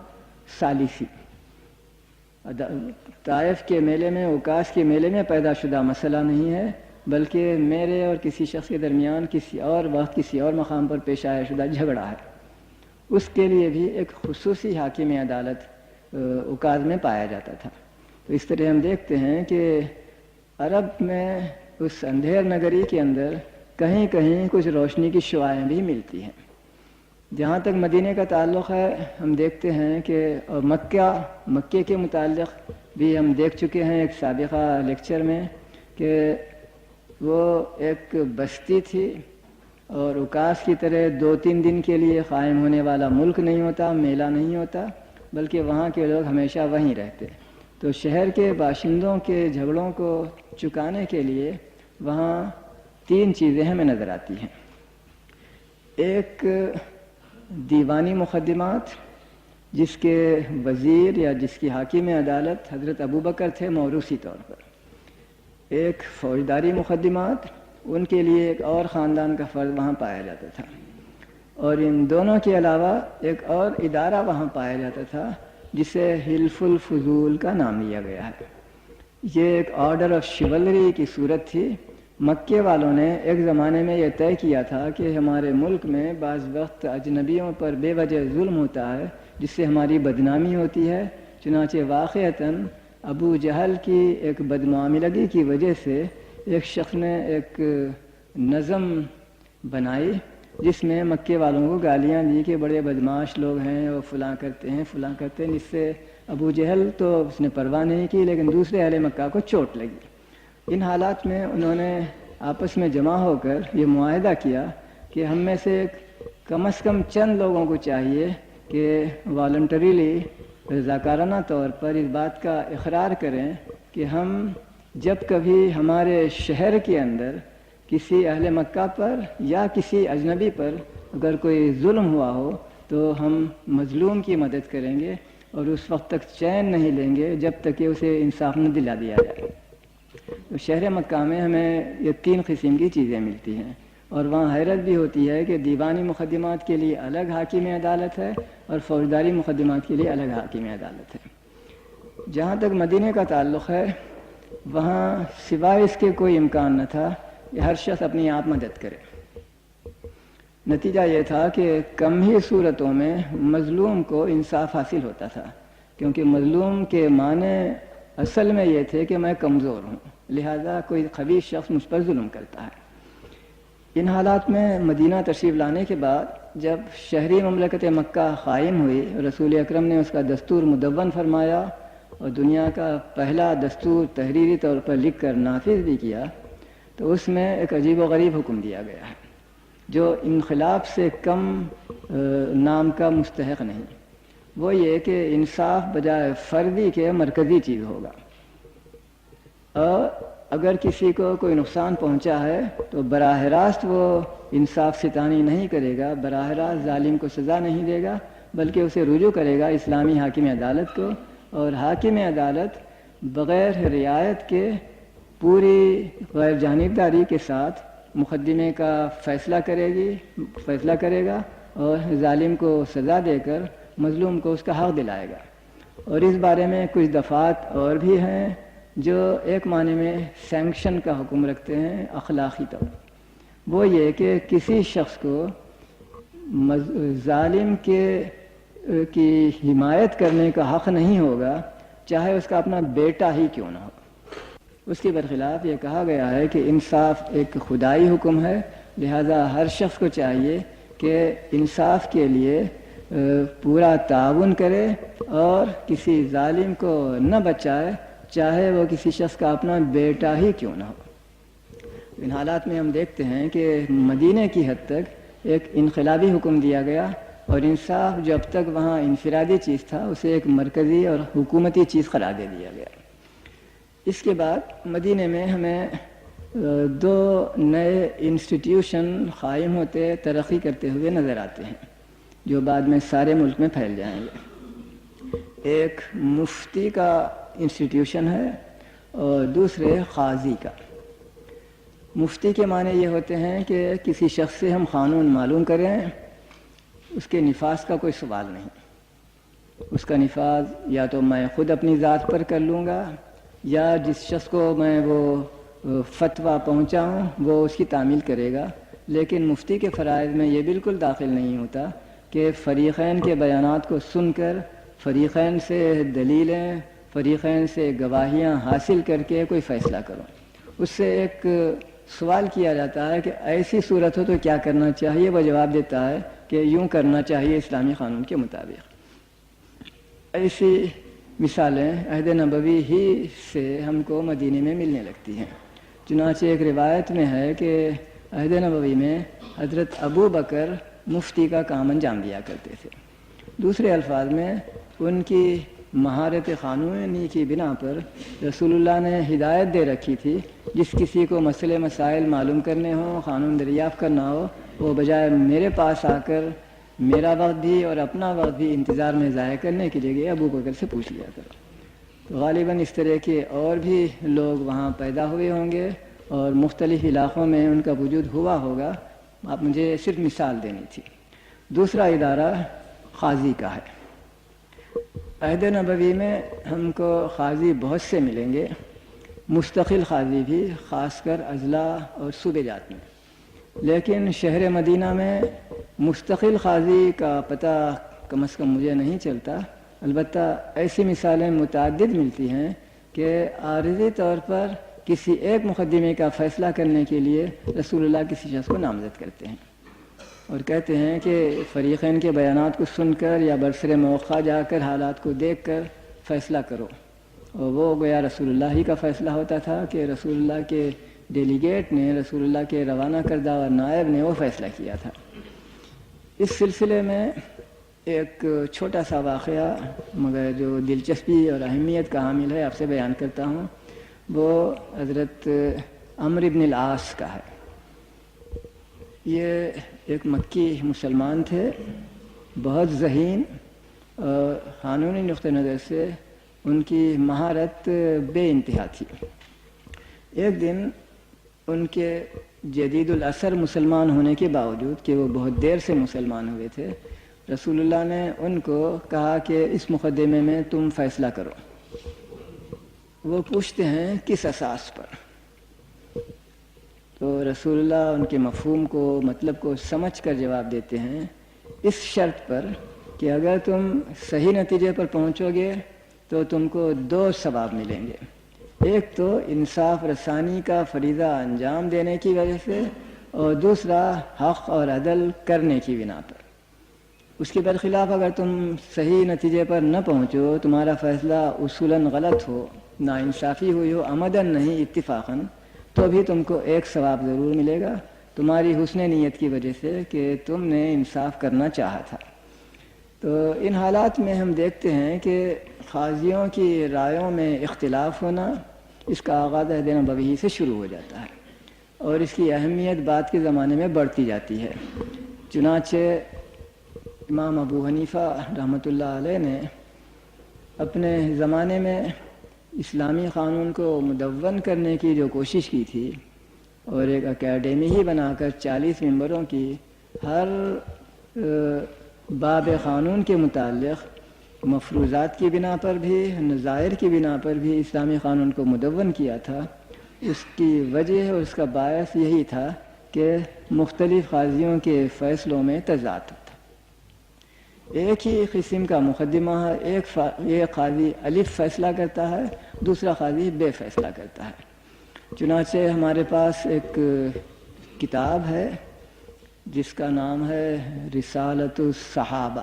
ثالثی۔ طائف کے میلے میں، عکاظ کے میلے میں پیدا شدہ مسئلہ نہیں ہے، بلکہ میرے اور کسی شخص کے درمیان کسی اور وقت کسی اور مقام پر پیش آیا شدہ جھگڑا ہے، اس کے لیے بھی ایک خصوصی حاکم عدالت عکاظ میں پایا جاتا تھا۔ تو اس طرح ہم دیکھتے ہیں کہ عرب میں اس اندھیر نگری کے اندر کہیں کہیں کچھ روشنی کی شعاعیں بھی ملتی ہیں۔ جہاں تک مدینہ کا تعلق ہے، ہم دیکھتے ہیں کہ مکے کے متعلق بھی ہم دیکھ چکے ہیں ایک سابقہ لیکچر میں کہ وہ ایک بستی تھی، اور عکاظ کی طرح 2-3 دن کے لیے قائم ہونے والا ملک نہیں ہوتا، میلہ نہیں ہوتا، بلکہ وہاں کے لوگ ہمیشہ وہیں رہتے۔ تو شہر کے باشندوں کے جھگڑوں کو چکانے کے لیے وہاں 3 چیزیں ہمیں نظر آتی ہیں۔ ایک دیوانی مقدمات، جس کے وزیر یا جس کی حاکم عدالت حضرت ابوبکر تھے موروثی طور پر۔ ایک فوجداری مقدمات، ان کے لیے ایک اور خاندان کا فرد وہاں پایا جاتا تھا، اور ان دونوں کے علاوہ ایک اور ادارہ وہاں پایا جاتا تھا جسے حلف الفضول کا نام لیا گیا ہے۔ یہ ایک آرڈر آف شیولری کی صورت تھی۔ مکے والوں نے ایک زمانے میں یہ طے کیا تھا کہ ہمارے ملک میں بعض وقت اجنبیوں پر بے وجہ ظلم ہوتا ہے جس سے ہماری بدنامی ہوتی ہے، چنانچہ واقعتاً ابو جہل کی ایک بدمعاملگی کی وجہ سے ایک شخص نے ایک نظم بنائی جس میں مکے والوں کو گالیاں دی کہ بڑے بدماش لوگ ہیں اور فلاں کرتے ہیں فلاں کرتے ہیں، جس سے ابو جہل تو اس نے پرواہ نہیں کی، لیکن دوسرے اہل مکہ کو چوٹ لگی۔ ان حالات میں انہوں نے آپس میں جمع ہو کر یہ معاہدہ کیا کہ ہم میں سے کم از کم چند لوگوں کو چاہیے کہ والنٹریلی، رضاکارانہ طور پر اس بات کا اقرار کریں کہ ہم جب کبھی ہمارے شہر کے اندر کسی اہل مکہ پر یا کسی اجنبی پر اگر کوئی ظلم ہوا ہو تو ہم مظلوم کی مدد کریں گے، اور اس وقت تک چین نہیں لیں گے جب تک کہ اسے انصاف نہ دلا دیا جائے۔ تو شہر مکہ میں ہمیں یہ 3 قسم کی چیزیں ملتی ہیں، اور وہاں حیرت بھی ہوتی ہے کہ دیوانی مقدمات کے لیے الگ حاکم عدالت ہے اور فوجداری مقدمات کے لیے الگ حاکم عدالت ہے۔ جہاں تک مدینہ کا تعلق ہے، وہاں سوائے اس کے کوئی امکان نہ تھا کہ ہر شخص اپنی آپ مدد کرے۔ نتیجہ یہ تھا کہ کم ہی صورتوں میں مظلوم کو انصاف حاصل ہوتا تھا، کیونکہ مظلوم کے معنی اصل میں یہ تھے کہ میں کمزور ہوں، لہذا کوئی خبیث شخص مجھ پر ظلم کرتا ہے۔ ان حالات میں مدینہ تشریف لانے کے بعد جب شہری مملکت مکہ قائم ہوئی، رسول اکرم نے اس کا دستور مدون فرمایا اور دنیا کا پہلا دستور تحریری طور پر لکھ کر نافذ بھی کیا، تو اس میں ایک عجیب و غریب حکم دیا گیا ہے جو انقلاب سے کم نام کا مستحق نہیں۔ وہ یہ کہ انصاف بجائے فردی کے مرکزی چیز ہوگا، اور اگر کسی کو کوئی نقصان پہنچا ہے تو براہ راست وہ انصاف ستانی نہیں کرے گا، براہ راست ظالم کو سزا نہیں دے گا، بلکہ اسے رجوع کرے گا اسلامی حاکم عدالت کو، اور حاکم عدالت بغیر رعایت کے پوری غیر جانبداری کے ساتھ مقدمے کا فیصلہ کرے گا اور ظالم کو سزا دے کر مظلوم کو اس کا حق دلائے گا۔ اور اس بارے میں کچھ دفعات اور بھی ہیں جو ایک معنی میں سینکشن کا حکم رکھتے ہیں اخلاقی طور، وہ یہ کہ کسی شخص کو ظالم کی حمایت کرنے کا حق نہیں ہوگا، چاہے اس کا اپنا بیٹا ہی کیوں نہ ہو۔ اس کے برخلاف یہ کہا گیا ہے کہ انصاف ایک خدائی حکم ہے، لہذا ہر شخص کو چاہیے کہ انصاف کے لیے پورا تعاون کرے اور کسی ظالم کو نہ بچائے، چاہے وہ کسی شخص کا اپنا بیٹا ہی کیوں نہ ہو۔ ان حالات میں ہم دیکھتے ہیں کہ مدینے کی حد تک ایک انقلابی حکم دیا گیا، اور انصاف جو اب تک وہاں انفرادی چیز تھا اسے ایک مرکزی اور حکومتی چیز قرار دے دیا گیا۔ اس کے بعد مدینے میں ہمیں دو نئے انسٹیٹیوشن قائم ہوتے ترقی کرتے ہوئے نظر آتے ہیں، جو بعد میں سارے ملک میں پھیل جائیں گے۔ ایک مفتی کا انسٹیٹیوشن ہے اور دوسرے قاضی کا۔ مفتی کے معنی یہ ہوتے ہیں کہ کسی شخص سے ہم قانون معلوم کریں، اس کے نفاذ کا کوئی سوال نہیں، اس کا نفاذ یا تو میں خود اپنی ذات پر کر لوں گا، یا جس شخص کو میں وہ فتویٰ پہنچاؤں وہ اس کی تعمیل کرے گا۔ لیکن مفتی کے فرائض میں یہ بالکل داخل نہیں ہوتا کہ فریقین کے بیانات کو سن کر، فریقین سے دلیلیں، فریقین سے گواہیاں حاصل کر کے کوئی فیصلہ کروں۔ اس سے ایک سوال کیا جاتا ہے کہ ایسی صورت ہو تو کیا کرنا چاہیے، وہ جواب دیتا ہے کہ یوں کرنا چاہیے اسلامی قانون کے مطابق۔ ایسی مثالیں عہد نبوی ہی سے ہم کو مدینے میں ملنے لگتی ہیں۔ چنانچہ ایک روایت میں ہے کہ عہد نبوی میں حضرت ابو بکر مفتی کا کام انجام دیا کرتے تھے۔ دوسرے الفاظ میں ان کی مہارت قانونی کی بنا پر رسول اللہ نے ہدایت دے رکھی تھی، جس کسی کو مسئلے مسائل معلوم کرنے ہوں، قانون دریافت کرنا ہو، وہ بجائے میرے پاس آ کر میرا وقت بھی اور اپنا وقت بھی انتظار میں ضائع کرنے کے لیے ابو بکر سے پوچھ لیا کرو۔ تو غالباً اس طرح کے اور بھی لوگ وہاں پیدا ہوئے ہوں گے اور مختلف علاقوں میں ان کا وجود ہوا ہوگا، آپ مجھے صرف مثال دینی تھی۔ دوسرا ادارہ قاضی کا ہے۔ عہد نبوی میں ہم کو قاضی بہت سے ملیں گے، مستقل قاضی بھی، خاص کر اضلاع اور صوبے جات میں۔ لیکن شہر مدینہ میں مستقل قاضی کا پتہ کم از کم مجھے نہیں چلتا، البتہ ایسی مثالیں متعدد ملتی ہیں کہ عارضی طور پر کسی ایک مقدمے کا فیصلہ کرنے کے لیے رسول اللہ کسی شخص کو نامزد کرتے ہیں اور کہتے ہیں کہ فریقین کے بیانات کو سن کر یا برسر موقع جا کر حالات کو دیکھ کر فیصلہ کرو، اور وہ گویا رسول اللہ ہی کا فیصلہ ہوتا تھا کہ رسول اللہ کے ڈیلیگیٹ نے، رسول اللہ کے روانہ کردہ اور نائب نے وہ فیصلہ کیا تھا۔ اس سلسلے میں ایک چھوٹا سا واقعہ مگر جو دلچسپی اور اہمیت کا حامل ہے آپ سے بیان کرتا ہوں۔ وہ حضرت عمرو بن العاص کا ہے۔ یہ ایک مکی مسلمان تھے، بہت ذہین اور قانونی نقطہ نظر سے ان کی مہارت بے انتہا تھی۔ ایک دن ان کے جدید الاثر مسلمان ہونے کے باوجود کہ وہ بہت دیر سے مسلمان ہوئے تھے، رسول اللہ نے ان کو کہا کہ اس مقدمے میں تم فیصلہ کرو۔ وہ پوچھتے ہیں کس اساس پر؟ تو رسول اللہ ان کے مفہوم کو، مطلب کو سمجھ کر جواب دیتے ہیں، اس شرط پر کہ اگر تم صحیح نتیجے پر پہنچو گے تو تم کو 2 ثواب ملیں گے۔ ایک تو انصاف رسانی کا فریضہ انجام دینے کی وجہ سے، اور دوسرا حق اور عدل کرنے کی بنا پر۔ اس کے برخلاف اگر تم صحیح نتیجے پر نہ پہنچو، تمہارا فیصلہ اصولاً غلط ہو، ناانصافی ہوئی ہو، عمداً نہیں اتفاقاً، تو بھی تم کو 1 ثواب ضرور ملے گا، تمہاری حسن نیت کی وجہ سے کہ تم نے انصاف کرنا چاہا تھا۔ تو ان حالات میں ہم دیکھتے ہیں کہ قاضیوں کی رائوں میں اختلاف ہونا، اس کا آغاز عہد نبوی سے شروع ہو جاتا ہے، اور اس کی اہمیت بعد کے زمانے میں بڑھتی جاتی ہے۔ چنانچہ امام ابو حنیفہ رحمۃ اللہ علیہ نے اپنے زمانے میں اسلامی قانون کو مدون کرنے کی جو کوشش کی تھی، اور ایک اکیڈمی ہی بنا کر 40 ممبروں کی ہر باب قانون کے متعلق مفروضات کی بنا پر بھی، نظائر کی بنا پر بھی اسلامی قانون کو مدون کیا تھا۔ اس کی وجہ اور اس کا باعث یہی تھا کہ مختلف قاضیوں کے فیصلوں میں تضاد ہوتا ہے۔ ایک ہی قسم کا مقدمہ ہے، ایک قاضی الف فیصلہ کرتا ہے، دوسرا قاضی بے فیصلہ کرتا ہے۔ چنانچہ ہمارے پاس ایک کتاب ہے جس کا نام ہے رسالۃ الصحابہ۔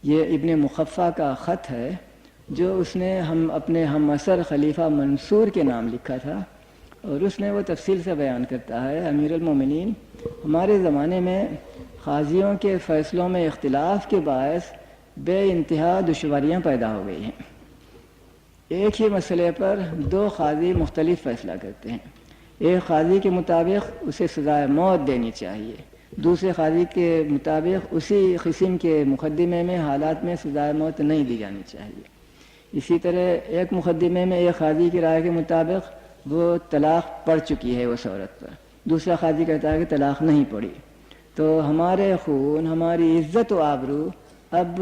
یہ ابن مخفہ کا خط ہے جو اس نے اپنے ہم عصر خلیفہ منصور کے نام لکھا تھا، اور اس میں وہ تفصیل سے بیان کرتا ہے امیر المومنین ہمارے زمانے میں قاضیوں کے فیصلوں میں اختلاف کے باعث بے انتہا دشواریاں پیدا ہو گئی ہیں۔ ایک ہی مسئلے پر دو قاضی مختلف فیصلہ کرتے ہیں۔ ایک قاضی کے مطابق اسے سزائے موت دینی چاہیے، دوسرے قاضی کے مطابق اسی قسم کے مقدمے میں حالات میں سزائے موت نہیں دی جانی چاہیے۔ اسی طرح ایک مقدمے میں ایک قاضی کی رائے کے مطابق وہ طلاق پڑ چکی ہے اس عورت پر، دوسرا قاضی کہتا ہے کہ طلاق نہیں پڑی، تو ہمارے خون، ہماری عزت و آبرو اب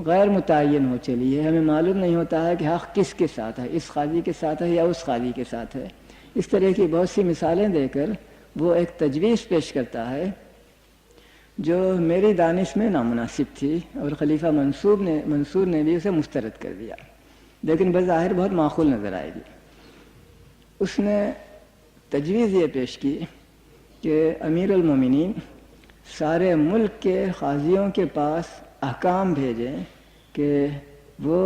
غیر متعین ہو چلی ہے۔ ہمیں معلوم نہیں ہوتا ہے کہ حق کس کے ساتھ ہے، اس قاضی کے ساتھ ہے یا اس قاضی کے ساتھ ہے۔ اس طرح کی بہت سی مثالیں دے کر وہ ایک تجویز پیش کرتا ہے جو میری دانش میں نامناسب تھی، اور خلیفہ منصور نے بھی اسے مسترد کر دیا، لیکن بظاہر بہت معقول نظر آئے گی۔ اس نے تجویز یہ پیش کی کہ امیر المومنین سارے ملک کے قاضیوں کے پاس احکام بھیجیں کہ وہ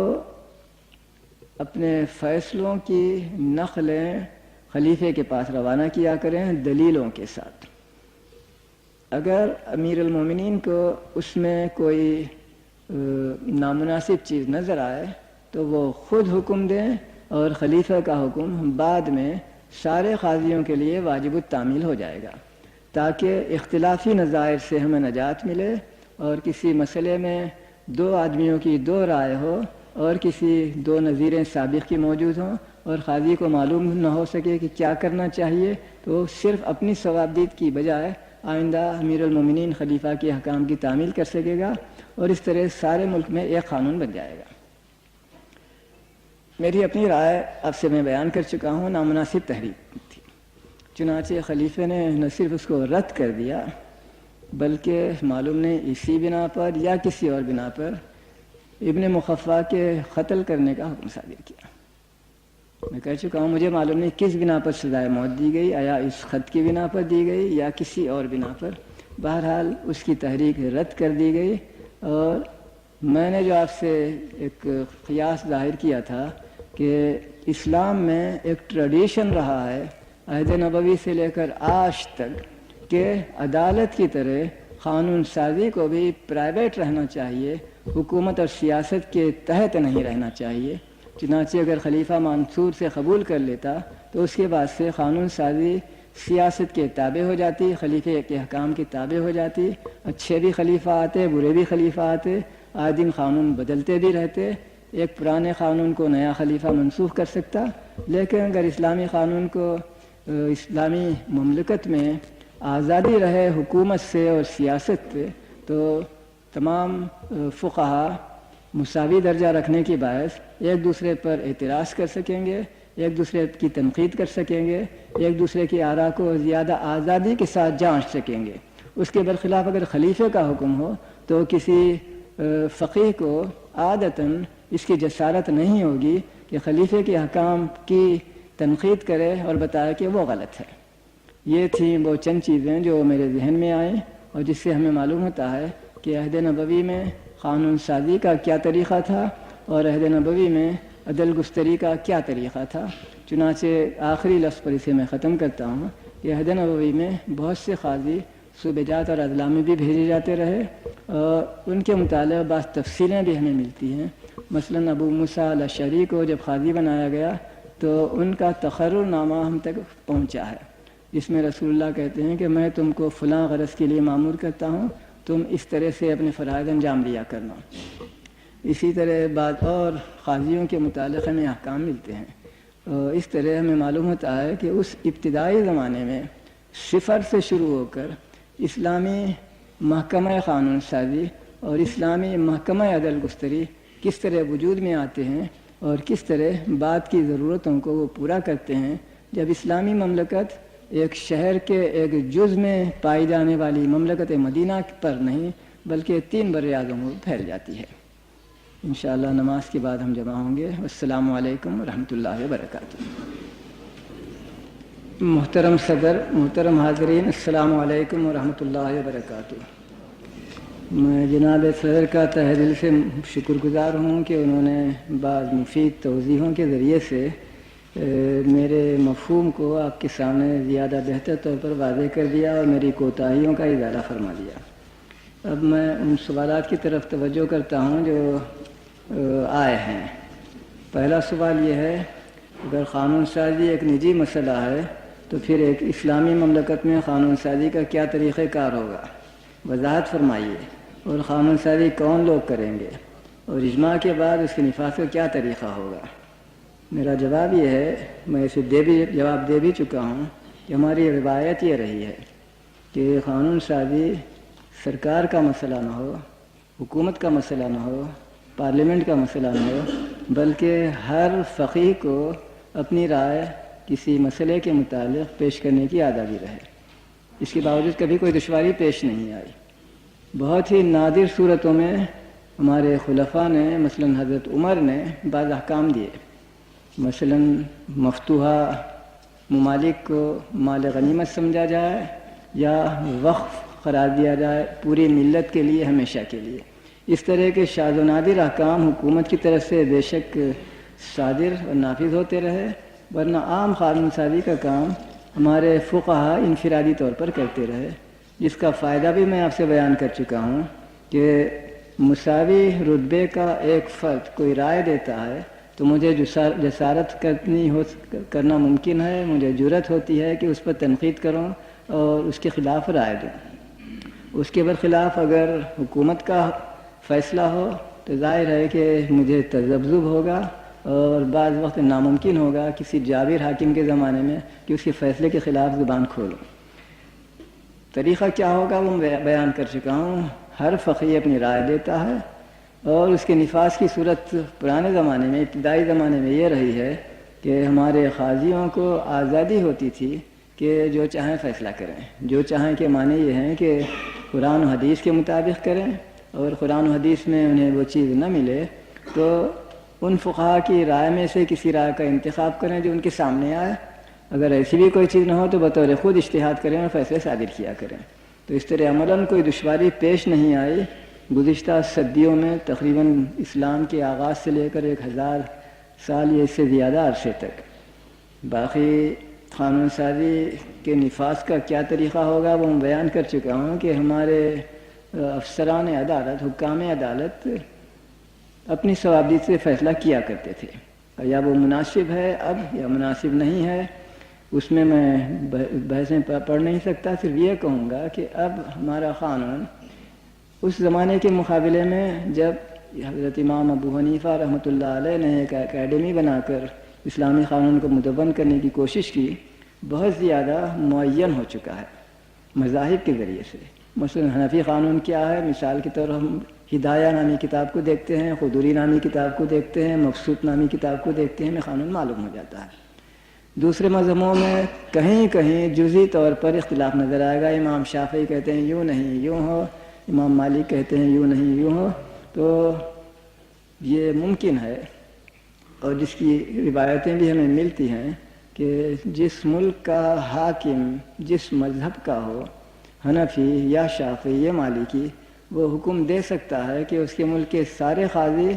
اپنے فیصلوں کی نقلیں خلیفے کے پاس روانہ کیا کریں دلیلوں کے ساتھ۔ اگر امیر المومنین کو اس میں کوئی نامناسب چیز نظر آئے تو وہ خود حکم دیں، اور خلیفہ کا حکم بعد میں سارے قاضیوں کے لیے واجب التعمیل ہو جائے گا، تاکہ اختلافی نظائر سے ہمیں نجات ملے، اور کسی مسئلے میں دو آدمیوں کی دو رائے ہو اور کسی دو نظیریں سابق کی موجود ہوں، اور قاضی کو معلوم نہ ہو سکے کہ کیا کرنا چاہیے، تو صرف اپنی ثوابدید کی بجائے آئندہ امیر المومنین خلیفہ کے احکام کی تعمیل کر سکے گا، اور اس طرح سارے ملک میں ایک قانون بن جائے گا۔ میری اپنی رائے اب سے میں بیان کر چکا ہوں، نامناسب تحریک تھی، چنانچہ خلیفے نے نہ صرف اس کو رد کر دیا بلکہ معلوم نہیں اسی بنا پر یا کسی اور بنا پر ابن مخفہ کے قتل کرنے کا حکم صادر کیا۔ میں کہہ چکا ہوں مجھے معلوم نہیں کس بنا پر سزائے موت دی گئی، یا اس خط کی بنا پر دی گئی یا کسی اور بنا پر، بہرحال اس کی تحریک رد کر دی گئی۔ اور میں نے جو آپ سے ایک قیاس ظاہر کیا تھا کہ اسلام میں ایک ٹریڈیشن رہا ہے عہد نبوی سے لے کر آج تک کہ عدالت کی طرح قانون سازی کو بھی پرائیویٹ رہنا چاہیے، حکومت اور سیاست کے تحت نہیں رہنا چاہیے۔ چنانچہ اگر خلیفہ منصور سے قبول کر لیتا تو اس کے بعد سے قانون سازی سیاست کے تابع ہو جاتی، خلیفے کے احکام کے تابع ہو جاتی، اچھے بھی خلیفہ آتے، برے بھی خلیفہ آتے، آئے دن قانون بدلتے بھی رہتے، ایک پرانے قانون کو نیا خلیفہ منسوخ کر سکتا۔ لیکن اگر اسلامی قانون کو اسلامی مملکت میں آزادی رہے حکومت سے اور سیاست پہ، تو تمام فقہا مساوی درجہ رکھنے کے باعث ایک دوسرے پر اعتراض کر سکیں گے، ایک دوسرے کی تنقید کر سکیں گے، ایک دوسرے کی آراء کو زیادہ آزادی کے ساتھ جانچ سکیں گے۔ اس کے برخلاف اگر خلیفے کا حکم ہو تو کسی فقیہ کو عادتاً اس کی جسارت نہیں ہوگی کہ خلیفے کے احکام کی تنقید کرے اور بتائے کہ وہ غلط ہے۔ یہ تھیں وہ چند چیزیں جو میرے ذہن میں آئیں، اور جس سے ہمیں معلوم ہوتا ہے کہ عہد نبوی میں قانون سازی کا کیا طریقہ تھا اور عہد نبوی میں عدل گستری کا کیا طریقہ تھا۔ چنانچہ آخری لفظ پر اسے میں ختم کرتا ہوں کہ عہد نبوی میں بہت سے قاضی صوبہ جات اور اضلاع میں بھی بھیجے جاتے رہے، اور ان کے متعلق بعض تفصیلیں بھی ہمیں ملتی ہیں۔ مثلاً ابو موسیٰ الاشعری کو جب قاضی بنایا گیا تو ان کا تقرر نامہ ہم تک پہنچا ہے، جس میں رسول اللہ کہتے ہیں کہ میں تم کو فلاں غرض کے لیے مامور کرتا ہوں، تم اس طرح سے اپنے فرائض انجام دیا کرنا۔ اسی طرح بعض اور قاضیوں کے متعلق ہمیں احکام ملتے ہیں، اور اس طرح ہمیں معلوم ہوتا ہے کہ اس ابتدائی زمانے میں صفر سے شروع ہو کر اسلامی محکمہ قانون سازی اور اسلامی محکمہ عدل گستری کس طرح وجود میں آتے ہیں اور کس طرح بعد کی ضرورتوں کو وہ پورا کرتے ہیں۔ جب اسلامی مملکت ایک شہر کے ایک جز میں پائی جانے والی مملکت مدینہ پر نہیں بلکہ 3 بر اعظم میں پھیل جاتی ہے۔ انشاءاللہ نماز کے بعد ہم جمع ہوں گے۔ السلام علیکم ورحمۃ اللہ وبرکاتہ۔ محترم صدر، محترم حاضرین، السلام علیکم ورحمۃ اللہ وبرکاتہ۔ میں جناب صدر کا تہہ دل سے شکر گزار ہوں کہ انہوں نے بعض مفید توضیحوں کے ذریعے سے میرے مفہوم کو آپ کے سامنے زیادہ بہتر طور پر واضح کر دیا اور میری کوتاہیوں کا ازالہ فرما دیا۔ اب میں ان سوالات کی طرف توجہ کرتا ہوں جو آئے ہیں۔ پہلا سوال یہ ہے، اگر قانون سازی ایک نجی مسئلہ ہے تو پھر ایک اسلامی مملکت میں قانون سازی کا کیا طریقہ کار ہوگا؟ وضاحت فرمائیے، اور قانون سازی کون لوگ کریں گے، اور اجماع کے بعد اس کے نفاذ کا کیا طریقہ ہوگا؟ میرا جواب یہ ہے، میں اسے جواب دے بھی چکا ہوں کہ ہماری روایت یہ رہی ہے کہ قانون سازی سرکار کا مسئلہ نہ ہو، حکومت کا مسئلہ نہ ہو، پارلیمنٹ کا مسئلہ نہ ہو، بلکہ ہر فقیہ کو اپنی رائے کسی مسئلے کے متعلق پیش کرنے کی آزادی رہے۔ اس کے باوجود کبھی کوئی دشواری پیش نہیں آئی۔ بہت ہی نادر صورتوں میں ہمارے خلفاء نے، مثلا حضرت عمر نے بعض احکام دیے، مثلا مفتوحہ ممالک کو مال غنیمت سمجھا جائے یا وقف قرار دیا جائے پوری ملت کے لیے، ہمیشہ کے لیے۔ اس طرح کے شاذ و نادر احکام حکومت کی طرف سے بے شک صادر اور نافذ ہوتے رہے، ورنہ عام قانون سازی کا کام ہمارے فقہا انفرادی طور پر کرتے رہے، جس کا فائدہ بھی میں آپ سے بیان کر چکا ہوں کہ مساوی رتبے کا ایک فرد کوئی رائے دیتا ہے تو مجھے جسارت کرنا ممکن ہے، مجھے جرأت ہوتی ہے کہ اس پر تنقید کروں اور اس کے خلاف رائے دوں۔ اس کے برخلاف اگر حکومت کا فیصلہ ہو تو ظاہر ہے کہ مجھے تذبذب ہوگا اور بعض وقت ناممکن ہوگا کسی جابر حاکم کے زمانے میں کہ اس کے فیصلے کے خلاف زبان کھولوں۔ طریقہ کیا ہوگا وہ بیان کر چکا ہوں۔ ہر فقیہ اپنی رائے دیتا ہے، اور اس کے نفاذ کی صورت پرانے زمانے میں، ابتدائی زمانے میں یہ رہی ہے کہ ہمارے قاضیوں کو آزادی ہوتی تھی کہ جو چاہیں فیصلہ کریں، جو چاہیں کے معنی یہ ہیں کہ قرآن و حدیث کے مطابق کریں، اور قرآن و حدیث میں انہیں وہ چیز نہ ملے تو ان فقہا کی رائے میں سے کسی رائے کا انتخاب کریں جو ان کے سامنے آئے۔ اگر ایسی بھی کوئی چیز نہ ہو تو بطور خود اجتہاد کریں اور فیصلے صادر کیا کریں۔ تو اس طرح عملاً کوئی دشواری پیش نہیں آئی گزشتہ صدیوں میں، تقریباً اسلام کے آغاز سے لے کر 1000 سال یا اس سے زیادہ عرصے تک۔ باقی قانون سازی کے نفاذ کا کیا طریقہ ہوگا وہ میں بیان کر چکا ہوں کہ ہمارے افسران عدالت، حکام عدالت اپنی صوابدید سے فیصلہ کیا کرتے تھے، یا وہ مناسب ہے اب یا مناسب نہیں ہے اس میں بحثیں پڑھ نہیں سکتا۔ صرف یہ کہوں گا کہ اب ہمارا قانون اس زمانے کے مقابلے میں، جب حضرت امام ابو حنیفہ رحمۃ اللہ علیہ نے ایک اکیڈمی بنا کر اسلامی قانون کو مدون کرنے کی کوشش کی، بہت زیادہ معین ہو چکا ہے مذاہب کے ذریعے سے۔ مثلا حنفی قانون کیا ہے، مثال کے طور پر ہم ہدایہ نامی کتاب کو دیکھتے ہیں، قدوری نامی کتاب کو دیکھتے ہیں، مبسوط نامی کتاب کو دیکھتے ہیں، ہمیں قانون معلوم ہو جاتا ہے۔ دوسرے مذہبوں میں کہیں کہیں جزئی طور پر اختلاف نظر آئے گا، امام شافعی کہتے ہیں یوں نہیں یوں ہو، امام مالک کہتے ہیں یوں نہیں یوں ہو۔ تو یہ ممکن ہے، اور جس کی روایتیں بھی ہمیں ملتی ہیں کہ جس ملک کا حاکم جس مذہب کا ہو، حنفی یا شافعی یا مالکی، وہ حکم دے سکتا ہے کہ اس کے ملک کے سارے قاضی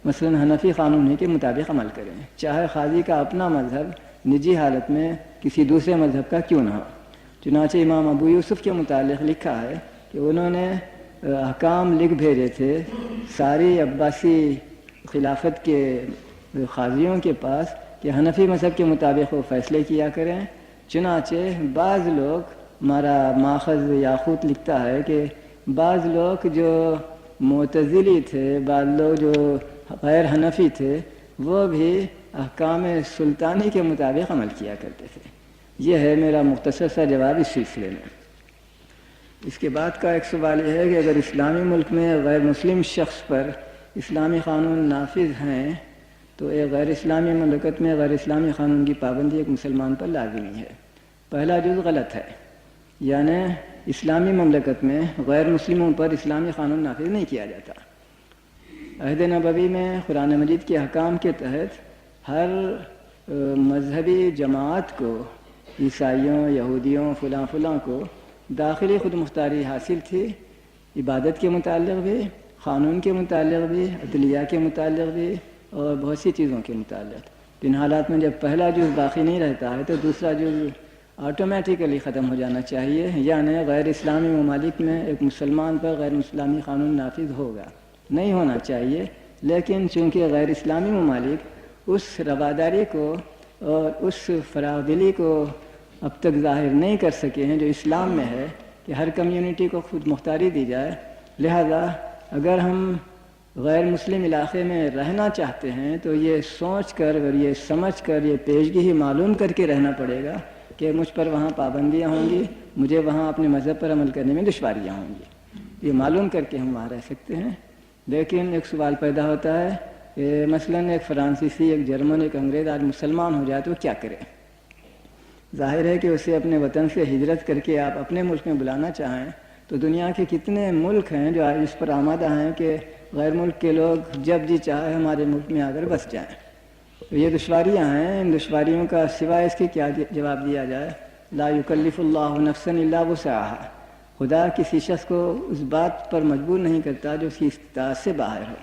مثلا حنفی قانون کے مطابق عمل کریں، چاہے قاضی کا اپنا مذہب نجی حالت میں کسی دوسرے مذہب کا کیوں نہ ہو۔ چنانچہ امام ابو یوسف کے متعلق لکھا ہے کہ انہوں نے احکام لکھ بھیجے تھے ساری عباسی خلافت کے قاضیوں کے پاس کہ حنفی مذہب کے مطابق وہ فیصلے کیا کریں۔ چنانچہ بعض لوگ، ہمارا ماخذ یاقوت لکھتا ہے کہ بعض لوگ جو معتزلی تھے، بعض لوگ جو غیر حنفی تھے، وہ بھی احکام سلطانی کے مطابق عمل کیا کرتے تھے۔ یہ ہے میرا مختصر سا جواب اس سلسلے میں۔ اس کے بعد کا ایک سوال یہ ہے کہ اگر اسلامی ملک میں غیر مسلم شخص پر اسلامی قانون نافذ ہیں تو ایک غیر اسلامی مملکت میں غیر اسلامی قانون کی پابندی ایک مسلمان پر لازمی ہے۔ پہلا جز غلط ہے، یعنی اسلامی مملکت میں غیر مسلموں پر اسلامی قانون نافذ نہیں کیا جاتا۔ عہد نبوی میں قرآن مجید کے احکام کے تحت ہر مذہبی جماعت کو، عیسائیوں، یہودیوں، فلاں فلاں کو داخلی خود مختاری حاصل تھی، عبادت کے متعلق بھی، قانون کے متعلق بھی، عدلیہ کے متعلق بھی، اور بہت سی چیزوں کے متعلق۔ ان حالات میں جب پہلا جز باقی نہیں رہتا ہے تو دوسرا جز آٹومیٹیکلی ختم ہو جانا چاہیے، یعنی غیر اسلامی ممالک میں ایک مسلمان پر غیر اسلامی قانون نافذ ہوگا، نہیں ہونا چاہیے، لیکن چونکہ غیر اسلامی ممالک اس رواداری کو اور اس فراخدلی کو اب تک ظاہر نہیں کر سکے ہیں جو اسلام میں ہے کہ ہر کمیونٹی کو خود مختاری دی جائے، لہذا اگر ہم غیر مسلم علاقے میں رہنا چاہتے ہیں تو یہ سوچ کر اور یہ سمجھ کر یہ پیشگی ہی معلوم کر کے رہنا پڑے گا کہ مجھ پر وہاں پابندیاں ہوں گی، مجھے وہاں اپنے مذہب پر عمل کرنے میں دشواریاں ہوں گی، یہ معلوم کر کے ہم وہاں رہ سکتے ہیں۔ لیکن ایک سوال پیدا ہوتا ہے کہ مثلاً ایک فرانسیسی، ایک جرمن، ایک انگریز آج مسلمان ہو جائے تو کیا کرے؟ ظاہر ہے کہ اسے اپنے وطن سے ہجرت کر کے آپ اپنے ملک میں بلانا چاہیں تو دنیا کے کتنے ملک ہیں جو آج اس پر آمادہ ہیں کہ غیر ملک کے لوگ جب جی چاہے ہمارے ملک میں آ کر بس جائیں۔ تو یہ دشواریاں ہیں، ان دشواریوں کا سوائے اس کے کیا جواب دیا جائے؟ لا یکلف اللہ نفسا الا وسعها، خدا کسی شخص کو اس بات پر مجبور نہیں کرتا جو اس کی استطاعت سے باہر ہو۔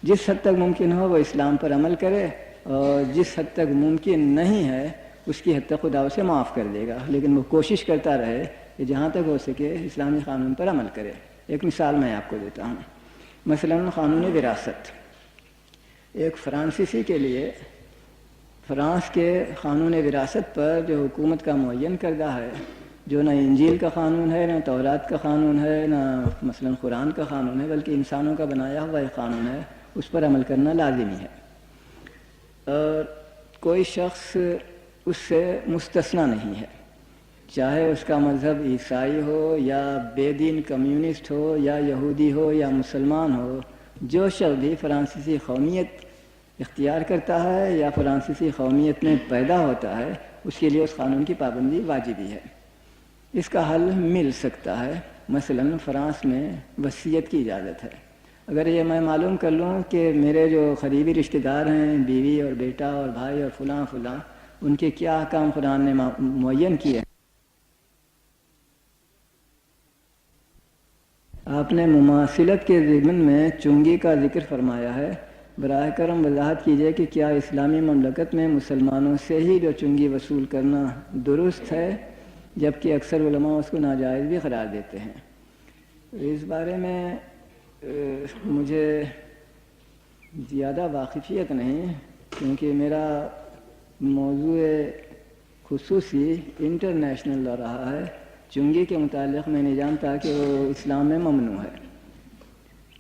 جس حد تک ممکن ہو وہ اسلام پر عمل کرے، اور جس حد تک ممکن نہیں ہے اس کی حد تک خدا اسے معاف کر دے گا، لیکن وہ کوشش کرتا رہے کہ جہاں تک ہو سکے اسلامی قانون پر عمل کرے۔ ایک مثال میں آپ کو دیتا ہوں، مثلاً قانون وراثت۔ ایک فرانسیسی کے لیے فرانس کے قانون وراثت پر جو حکومت کا معین کردہ ہے، جو نہ انجیل کا قانون ہے، نہ تورات کا قانون ہے، نہ مثلاً قرآن کا قانون ہے، بلکہ انسانوں کا بنایا ہوا ایک قانون ہے، اس پر عمل کرنا لازمی ہے، اور کوئی شخص اس سے مستثنی نہیں ہے، چاہے اس کا مذہب عیسائی ہو یا بے دین کمیونسٹ ہو یا یہودی ہو یا مسلمان ہو۔ جو شخص بھی فرانسیسی قومیت اختیار کرتا ہے یا فرانسیسی قومیت میں پیدا ہوتا ہے، اس کے لیے اس قانون کی پابندی واجبی ہے۔ اس کا حل مل سکتا ہے، مثلاً فرانس میں وصیت کی اجازت ہے۔ اگر یہ میں معلوم کر لوں کہ میرے جو قریبی رشتہ دار ہیں، بیوی اور بیٹا اور بھائی اور فلاں فلاں، ان کے کیا احکام قرآن نے معین کیے ہیں۔ آپ نے مماثلت کے ضمن میں چنگی کا ذکر فرمایا ہے، براہ کرم وضاحت کیجیے کہ کیا اسلامی مملکت میں مسلمانوں سے ہی جو چنگی وصول کرنا درست ہے، جبکہ اکثر علماء اس کو ناجائز بھی قرار دیتے ہیں؟ اس بارے میں مجھے زیادہ واقفیت نہیں، کیونکہ میرا موضوع خصوصی انٹرنیشنل رہا ہے۔ چنگی کے متعلق میں نہیں جانتا کہ وہ اسلام میں ممنوع ہے۔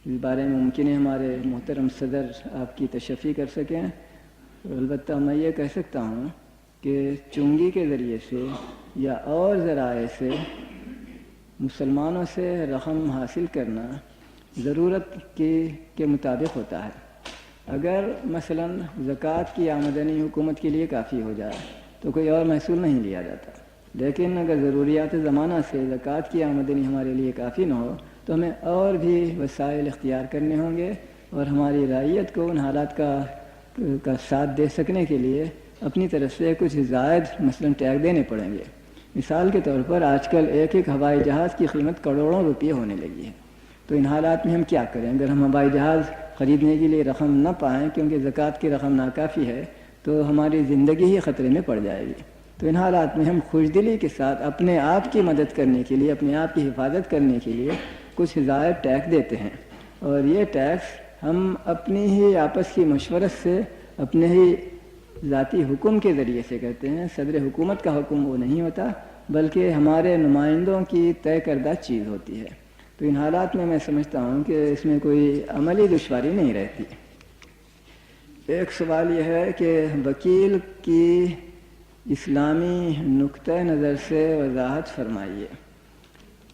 اس بارے میں ممکن ہے ہمارے محترم صدر آپ کی تشفی کر سکیں، البتہ میں یہ کہہ سکتا ہوں کہ چنگی کے ذریعے سے یا اور ذرائع سے مسلمانوں سے رقم حاصل کرنا ضرورت کے مطابق ہوتا ہے۔ اگر مثلاً زکوٰۃ کی آمدنی حکومت کے لیے کافی ہو جائے تو کوئی اور محصول نہیں لیا جاتا، لیکن اگر ضروریات زمانہ سے زکوٰۃ کی آمدنی ہمارے لیے کافی نہ ہو تو ہمیں اور بھی وسائل اختیار کرنے ہوں گے، اور ہماری رعیت کو ان حالات کا ساتھ دے سکنے کے لیے اپنی طرف سے کچھ زائد مثلاً ٹیگ دینے پڑیں گے۔ مثال کے طور پر آج کل ایک ہوائی جہاز کی قیمت کروڑوں روپے ہونے لگی ہے، تو ان حالات میں ہم کیا کریں؟ اگر ہم ہوائی جہاز خریدنے کے لیے رقم نہ پائیں کیونکہ زکوٰۃ کی رقم ناکافی ہے تو ہماری زندگی ہی خطرے میں پڑ جائے گی۔ تو ان حالات میں ہم خوشدلی کے ساتھ اپنے آپ کی مدد کرنے کے لیے، اپنے آپ کی حفاظت کرنے کے لیے کچھ زائد ٹیکس دیتے ہیں، اور یہ ٹیکس ہم اپنی ہی آپس کی مشورت سے، اپنے ہی ذاتی حکم کے ذریعے سے کرتے ہیں۔ صدر حکومت کا حکم وہ نہیں ہوتا، بلکہ ہمارے نمائندوں کی طے کردہ چیز ہوتی ہے۔ تو ان حالات میں میں سمجھتا ہوں کہ اس میں کوئی عملی دشواری نہیں رہتی۔ ایک سوال یہ ہے کہ وکیل کی اسلامی نقطۂ نظر سے وضاحت فرمائیے۔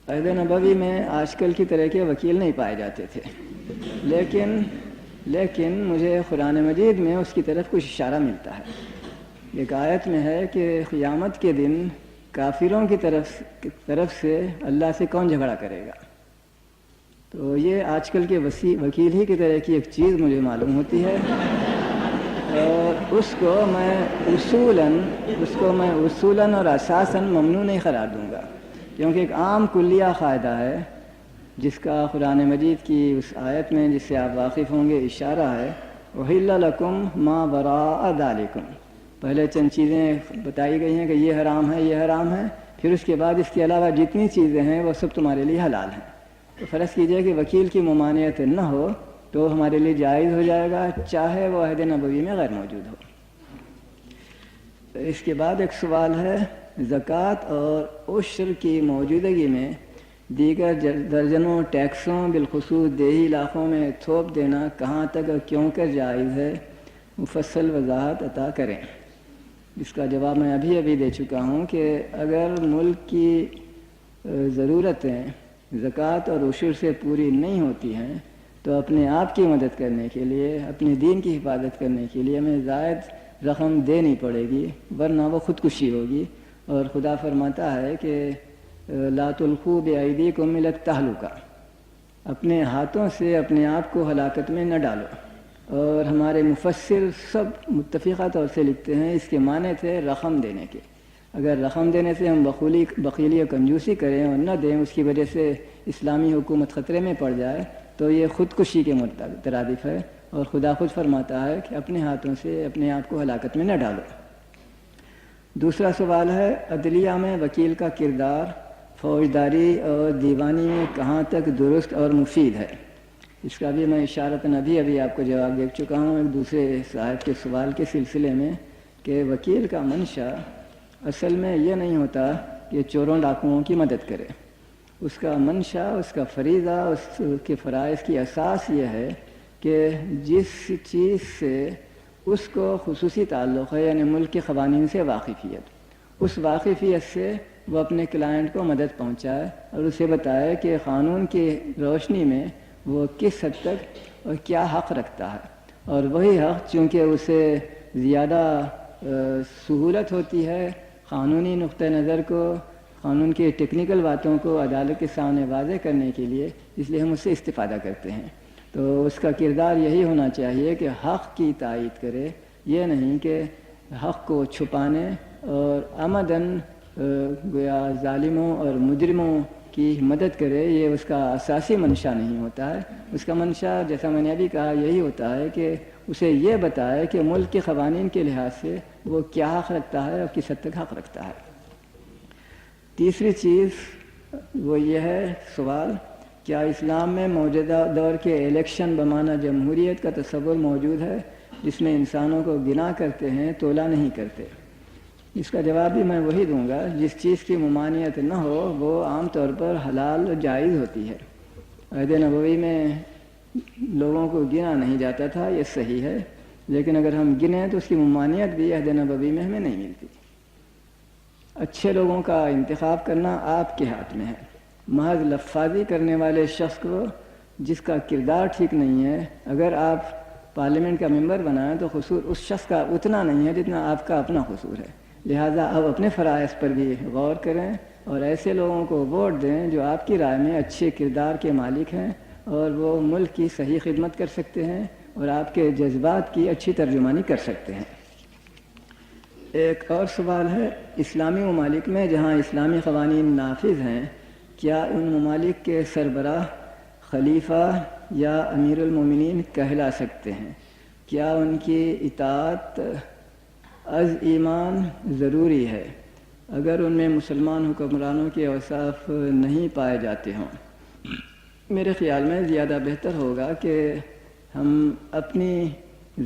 عہد نبوی میں آج کل کی طرح کے وکیل نہیں پائے جاتے تھے، لیکن مجھے قرآن مجید میں اس کی طرف کچھ اشارہ ملتا ہے۔ ایک آیت میں ہے کہ قیامت کے دن کافروں کی طرف سے اللہ سے کون جھگڑا کرے گا؟ تو یہ آج کل کے وکیل ہی کی طرح کی ایک چیز مجھے معلوم ہوتی ہے، اور اس کو میں اصولاً اور اساساً ممنوع نہیں قرار دوں گا، کیونکہ ایک عام کلیہ قاعدہ ہے جس کا قرآن مجید کی اس آیت میں جس سے آپ واقف ہوں گے اشارہ ہے، وَحِلَّ لَكُمْ مَا وَرَاءَ ذَلِكُمْ۔ پہلے چند چیزیں بتائی گئی ہیں کہ یہ حرام ہے، یہ حرام ہے، پھر اس کے بعد اس کے علاوہ جتنی چیزیں ہیں وہ سب تمہارے لیے حلال ہیں۔ تو فرض کیجئے کہ وکیل کی ممانعت نہ ہو تو ہمارے لیے جائز ہو جائے گا، چاہے وہ عہد نبوی میں غیر موجود ہو۔ اس کے بعد ایک سوال ہے، زکوٰۃ اور عشر کی موجودگی میں دیگر درجنوں ٹیکسوں بالخصوص دیہی علاقوں میں تھوپ دینا کہاں تک اور کیوں کر جائز ہے، مفصل وضاحت عطا کریں۔ اس کا جواب میں ابھی دے چکا ہوں کہ اگر ملک کی ضرورتیں زکوٰۃ اور عشر سے پوری نہیں ہوتی ہیں تو اپنے آپ کی مدد کرنے کے لیے، اپنے دین کی حفاظت کرنے کے لیے ہمیں زائد رقم دینی پڑے گی، ورنہ وہ خودکشی ہوگی۔ اور خدا فرماتا ہے کہ لا تلقوا بأیدیکم الی التہلکہ، اپنے ہاتھوں سے اپنے آپ کو ہلاکت میں نہ ڈالو۔ اور ہمارے مفسر سب متفقہ طور سے لکھتے ہیں اس کے معنی تھے رقم دینے کے۔ اگر رقم دینے سے ہم بخیلی و کنجوسی کریں اور نہ دیں، اس کی وجہ سے اسلامی حکومت خطرے میں پڑ جائے تو یہ خودکشی کے مترادف ہے، اور خدا خود فرماتا ہے کہ اپنے ہاتھوں سے اپنے آپ کو ہلاکت میں نہ ڈالو۔ دوسرا سوال ہے، عدلیہ میں وکیل کا کردار فوجداری اور دیوانی میں کہاں تک درست اور مفید ہے؟ اس کا بھی میں اشارتاً ابھی آپ کو جواب دے چکا ہوں ایک دوسرے صاحب کے سوال کے سلسلے میں، کہ وکیل کا منشا اصل میں یہ نہیں ہوتا کہ چوروں ڈاکوؤں کی مدد کرے۔ اس کا منشا، اس کا فریضہ، اس کے فرائض کی اساس یہ ہے کہ جس چیز سے اس کو خصوصی تعلق ہے، یعنی ملک کے قوانین سے واقفیت، اس واقفیت سے وہ اپنے کلائنٹ کو مدد پہنچائے اور اسے بتائے کہ قانون کی روشنی میں وہ کس حد تک اور کیا حق رکھتا ہے، اور وہی حق چونکہ اسے زیادہ سہولت ہوتی ہے قانونی نقطہ نظر کو، قانون کے ٹیکنیکل باتوں کو عدالت کے سامنے واضح کرنے کے لیے، اس لیے ہم اس سے استفادہ کرتے ہیں۔ تو اس کا کردار یہی ہونا چاہیے کہ حق کی تائید کرے، یہ نہیں کہ حق کو چھپانے اور عمداً گویا ظالموں اور مجرموں کی مدد کرے، یہ اس کا اساسی منشا نہیں ہوتا ہے۔ اس کا منشا، جیسا میں نے ابھی کہا، یہی ہوتا ہے کہ اسے یہ بتائے کہ ملک کے قوانین کے لحاظ سے وہ کیا حق رکھتا ہے اور کس حد تک حق رکھتا ہے۔ تیسری چیز وہ یہ ہے سوال، کیا اسلام میں موجودہ دور کے الیکشن بمعنی جمہوریت کا تصور موجود ہے جس میں انسانوں کو گنا کرتے ہیں، تولا نہیں کرتے؟ اس کا جواب بھی میں وہی دوں گا، جس چیز کی ممانعت نہ ہو وہ عام طور پر حلال و جائز ہوتی ہے۔ عہد نبوی میں لوگوں کو گنا نہیں جاتا تھا، یہ صحیح ہے، لیکن اگر ہم گنیں تو اس کی ممانعت بھی عہد نبوی میں ہمیں نہیں ملتی۔ اچھے لوگوں کا انتخاب کرنا آپ کے ہاتھ میں ہے۔ محض لفاظی کرنے والے شخص کو جس کا کردار ٹھیک نہیں ہے، اگر آپ پارلیمنٹ کا ممبر بنائیں تو قصور اس شخص کا اتنا نہیں ہے جتنا آپ کا اپنا قصور ہے۔ لہٰذا اب اپنے فرائض پر بھی غور کریں اور ایسے لوگوں کو ووٹ دیں جو آپ کی رائے میں اچھے کردار کے مالک ہیں اور وہ ملک کی صحیح خدمت کر سکتے ہیں اور آپ کے جذبات کی اچھی ترجمانی کر سکتے ہیں۔ ایک اور سوال ہے، اسلامی ممالک میں جہاں اسلامی قوانین نافذ ہیں، کیا ان ممالک کے سربراہ خلیفہ یا امیر المومنین کہلا سکتے ہیں؟ کیا ان کی اطاعت از ایمان ضروری ہے اگر ان میں مسلمان حکمرانوں کے اوصاف نہیں پائے جاتے ہوں؟ میرے خیال میں زیادہ بہتر ہوگا کہ ہم اپنی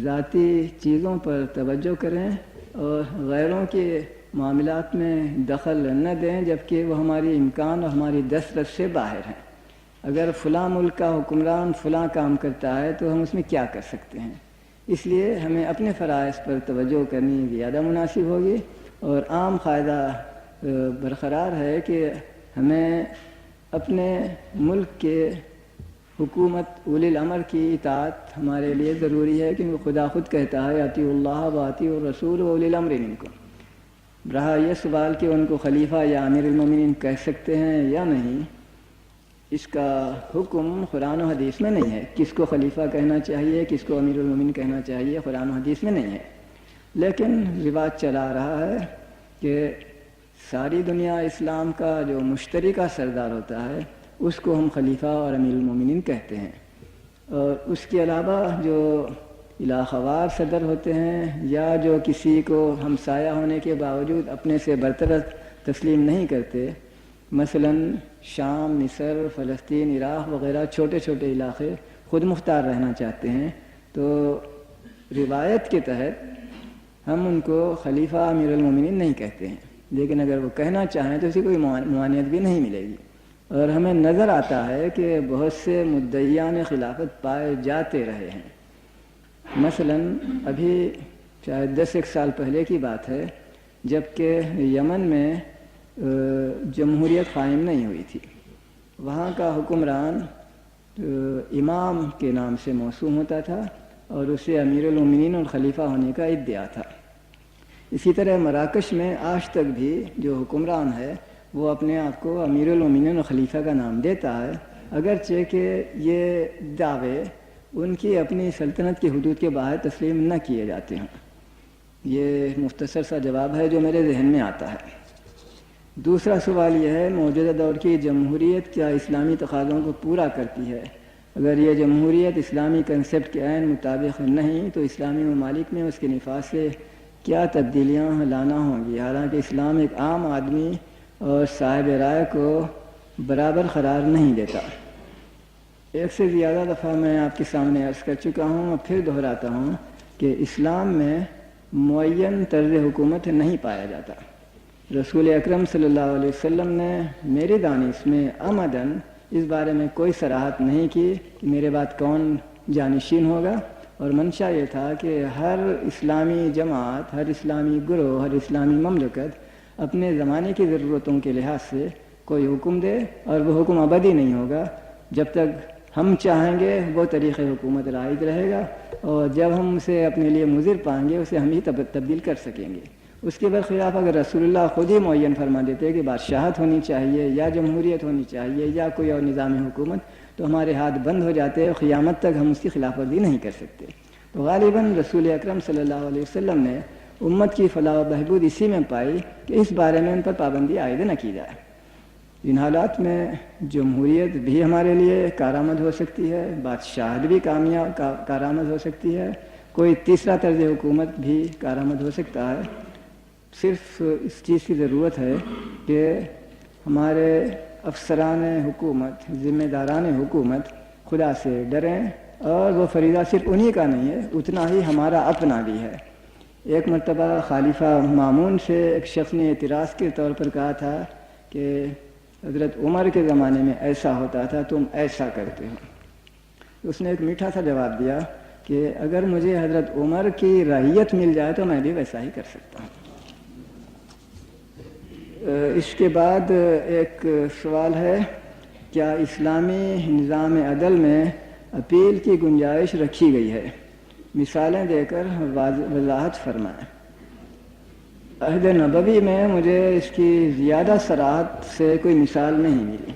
ذاتی چیزوں پر توجہ کریں اور غیروں کے معاملات میں دخل نہ دیں جبکہ وہ ہماری امکان اور ہماری دسترس سے باہر ہیں۔ اگر فلاں ملک کا حکمران فلاں کام کرتا ہے تو ہم اس میں کیا کر سکتے ہیں؟ اس لیے ہمیں اپنے فرائض پر توجہ کرنی زیادہ مناسب ہوگی، اور عام قاعدہ برقرار ہے کہ ہمیں اپنے ملک کے حکومت اولی الامر کی اطاعت ہمارے لیے ضروری ہے، کیونکہ خدا خود کہتا ہے اطیعوا اللہ و اطیعوا الرسول و اولی الامر منکم۔ رہا یہ سوال کہ ان کو خلیفہ یا امیر المومنین کہہ سکتے ہیں یا نہیں، اس کا حکم قرآن و حدیث میں نہیں ہے۔ کس کو خلیفہ کہنا چاہیے، کس کو امیر المومنین کہنا چاہیے، قرآن و حدیث میں نہیں ہے، لیکن رواج چلا رہا ہے کہ ساری دنیا اسلام کا جو مشترکہ سردار ہوتا ہے اس کو ہم خلیفہ اور امیر المومنین کہتے ہیں، اور اس کے علاوہ جو علاقہ وار صدر ہوتے ہیں یا جو کسی کو ہمسایہ ہونے کے باوجود اپنے سے برتر تسلیم نہیں کرتے، مثلا شام، مصر، فلسطین، عراق وغیرہ چھوٹے چھوٹے علاقے خود مختار رہنا چاہتے ہیں، تو روایت کے تحت ہم ان کو خلیفہ امیر المومنین نہیں کہتے ہیں، لیکن اگر وہ کہنا چاہیں تو اسی کوئی ممانعت بھی نہیں ملے گی۔ اور ہمیں نظر آتا ہے کہ بہت سے مدعیان خلافت پائے جاتے رہے ہیں۔ مثلا ابھی شاید 10 سال پہلے کی بات ہے، جب کہ یمن میں جمہوریت قائم نہیں ہوئی تھی، وہاں کا حکمران امام کے نام سے موسوم ہوتا تھا اور اسے امیر المومنین اور خلیفہ ہونے کا ادعا تھا۔ اسی طرح مراکش میں آج تک بھی جو حکمران ہے وہ اپنے آپ کو امیر المومنین اور خلیفہ کا نام دیتا ہے، اگرچہ کہ یہ دعوے ان کی اپنی سلطنت کی حدود کے باہر تسلیم نہ کیے جاتے ہیں۔ یہ مختصر سا جواب ہے جو میرے ذہن میں آتا ہے۔ دوسرا سوال یہ ہے، موجودہ دور کی جمہوریت کیا اسلامی تقاضوں کو پورا کرتی ہے؟ اگر یہ جمہوریت اسلامی کنسپٹ کے عین مطابق نہیں تو اسلامی ممالک میں اس کے نفاذ سے کیا تبدیلیاں لانا ہوں گی؟ حالانکہ اسلام ایک عام آدمی اور صاحب رائے کو برابر قرار نہیں دیتا۔ ایک سے زیادہ دفعہ میں آپ کے سامنے عرض کر چکا ہوں اور پھر دہراتا ہوں کہ اسلام میں معین طرز حکومت نہیں پایا جاتا۔ رسول اکرم صلی اللہ علیہ وسلم نے میری دانش میں عمداً اس بارے میں کوئی صراحت نہیں کی کہ میرے بعد کون جانشین ہوگا، اور منشا یہ تھا کہ ہر اسلامی جماعت، ہر اسلامی گروہ، ہر اسلامی مملکت اپنے زمانے کی ضرورتوں کے لحاظ سے کوئی حکم دے، اور وہ حکم ابدی نہیں ہوگا۔ جب تک ہم چاہیں گے وہ طریقہ حکومت رائج رہے گا، اور جب ہم اسے اپنے لیے مضر پائیں گے اسے ہم ہی تبدیل کر سکیں گے۔ اس کے برخلاف اگر رسول اللہ خود ہی معین فرما دیتے کہ بادشاہت ہونی چاہیے یا جمہوریت ہونی چاہیے یا کوئی اور نظام حکومت، تو ہمارے ہاتھ بند ہو جاتے اور قیامت تک ہم اس کی خلاف ورزی نہیں کر سکتے۔ تو غالباً رسول اکرم صلی اللہ علیہ وسلم نے امت کی فلاح و بہبود اسی میں پائی کہ اس بارے میں ان پر پابندی عائد نہ کی جائے۔ ان حالات میں جمہوریت بھی ہمارے لیے کارآمد ہو سکتی ہے، بادشاہت بھی کارآمد ہو سکتی ہے، کوئی تیسرا طرز حکومت بھی کارآمد ہو سکتا ہے۔ صرف اس چیز کی ضرورت ہے کہ ہمارے افسران حکومت، ذمہ داران حکومت خدا سے ڈریں، اور وہ فریضہ صرف انہی کا نہیں ہے، اتنا ہی ہمارا اپنا بھی ہے۔ ایک مرتبہ خلیفہ مامون سے ایک شخص نے اعتراض کے طور پر کہا تھا کہ حضرت عمر کے زمانے میں ایسا ہوتا تھا، تم ایسا کرتے ہو۔ اس نے ایک میٹھا سا جواب دیا کہ اگر مجھے حضرت عمر کی رعیت مل جائے تو میں بھی ویسا ہی کر سکتا ہوں۔ اس کے بعد ایک سوال ہے، کیا اسلامی نظام عدل میں اپیل کی گنجائش رکھی گئی ہے؟ مثالیں دے کر وضاحت فرمائیں۔ عہد نبوی میں مجھے اس کی زیادہ صراحت سے کوئی مثال نہیں ملی،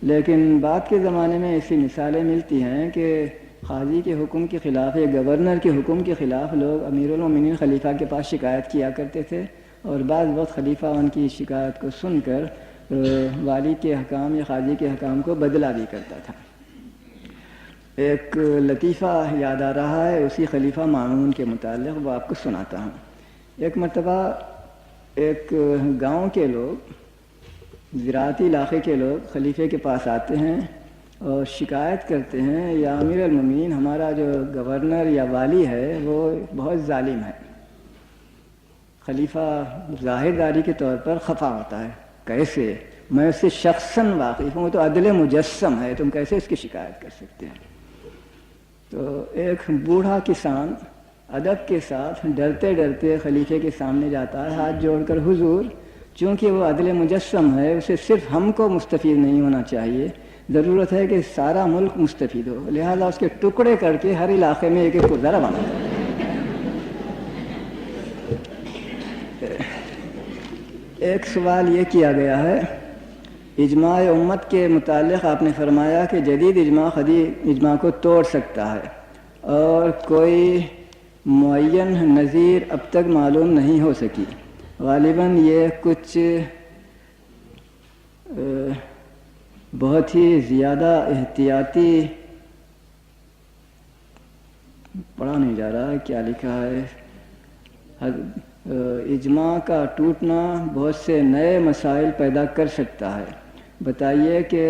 لیکن بعد کے زمانے میں ایسی مثالیں ملتی ہیں کہ قاضی کے حکم کے خلاف یا گورنر کے حکم کے خلاف لوگ امیر المومنین خلیفہ کے پاس شکایت کیا کرتے تھے، اور بعض وقت خلیفہ ان کی شکایت کو سن کر والی کے حکام یا قاضی کے حکام کو بدلہ بھی کرتا تھا۔ ایک لطیفہ یاد آ رہا ہے اسی خلیفہ مامون کے متعلق، وہ آپ کو سناتا ہوں۔ ایک مرتبہ ایک گاؤں کے لوگ، زراعتی علاقے کے لوگ خلیفے کے پاس آتے ہیں اور شکایت کرتے ہیں، یا امیر المومنین ہمارا جو گورنر یا والی ہے وہ بہت ظالم ہے۔ خلیفہ ظاہر داری کے طور پر خفا ہوتا ہے، کیسے؟ میں اس سے شخصاً واقف ہوں، وہ تو عدل مجسم ہے، تم کیسے اس کی شکایت کر سکتے ہیں؟ تو ایک بوڑھا کسان ادب کے ساتھ ڈرتے ڈرتے خلیفے کے سامنے جاتا ہے، ہاتھ جوڑ کر، حضور چونکہ وہ عدل مجسم ہے، اسے صرف ہم کو مستفید نہیں ہونا چاہیے، ضرورت ہے کہ سارا ملک مستفید ہو، لہذا اس کے ٹکڑے کر کے ہر علاقے میں ایک ایک کو ذرا بنا۔ ایک سوال یہ کیا گیا ہے، اجماع امت کے متعلق آپ نے فرمایا کہ جدید اجماع قدیم اجماع کو توڑ سکتا ہے اور کوئی معین نظیر اب تک معلوم نہیں ہو سکی۔ غالباً یہ کچھ بہت ہی زیادہ احتیاطی پڑھا نہیں جا رہا ہے، کیا لکھا ہے؟ اجماع کا ٹوٹنا بہت سے نئے مسائل پیدا کر سکتا ہے، بتائیے کہ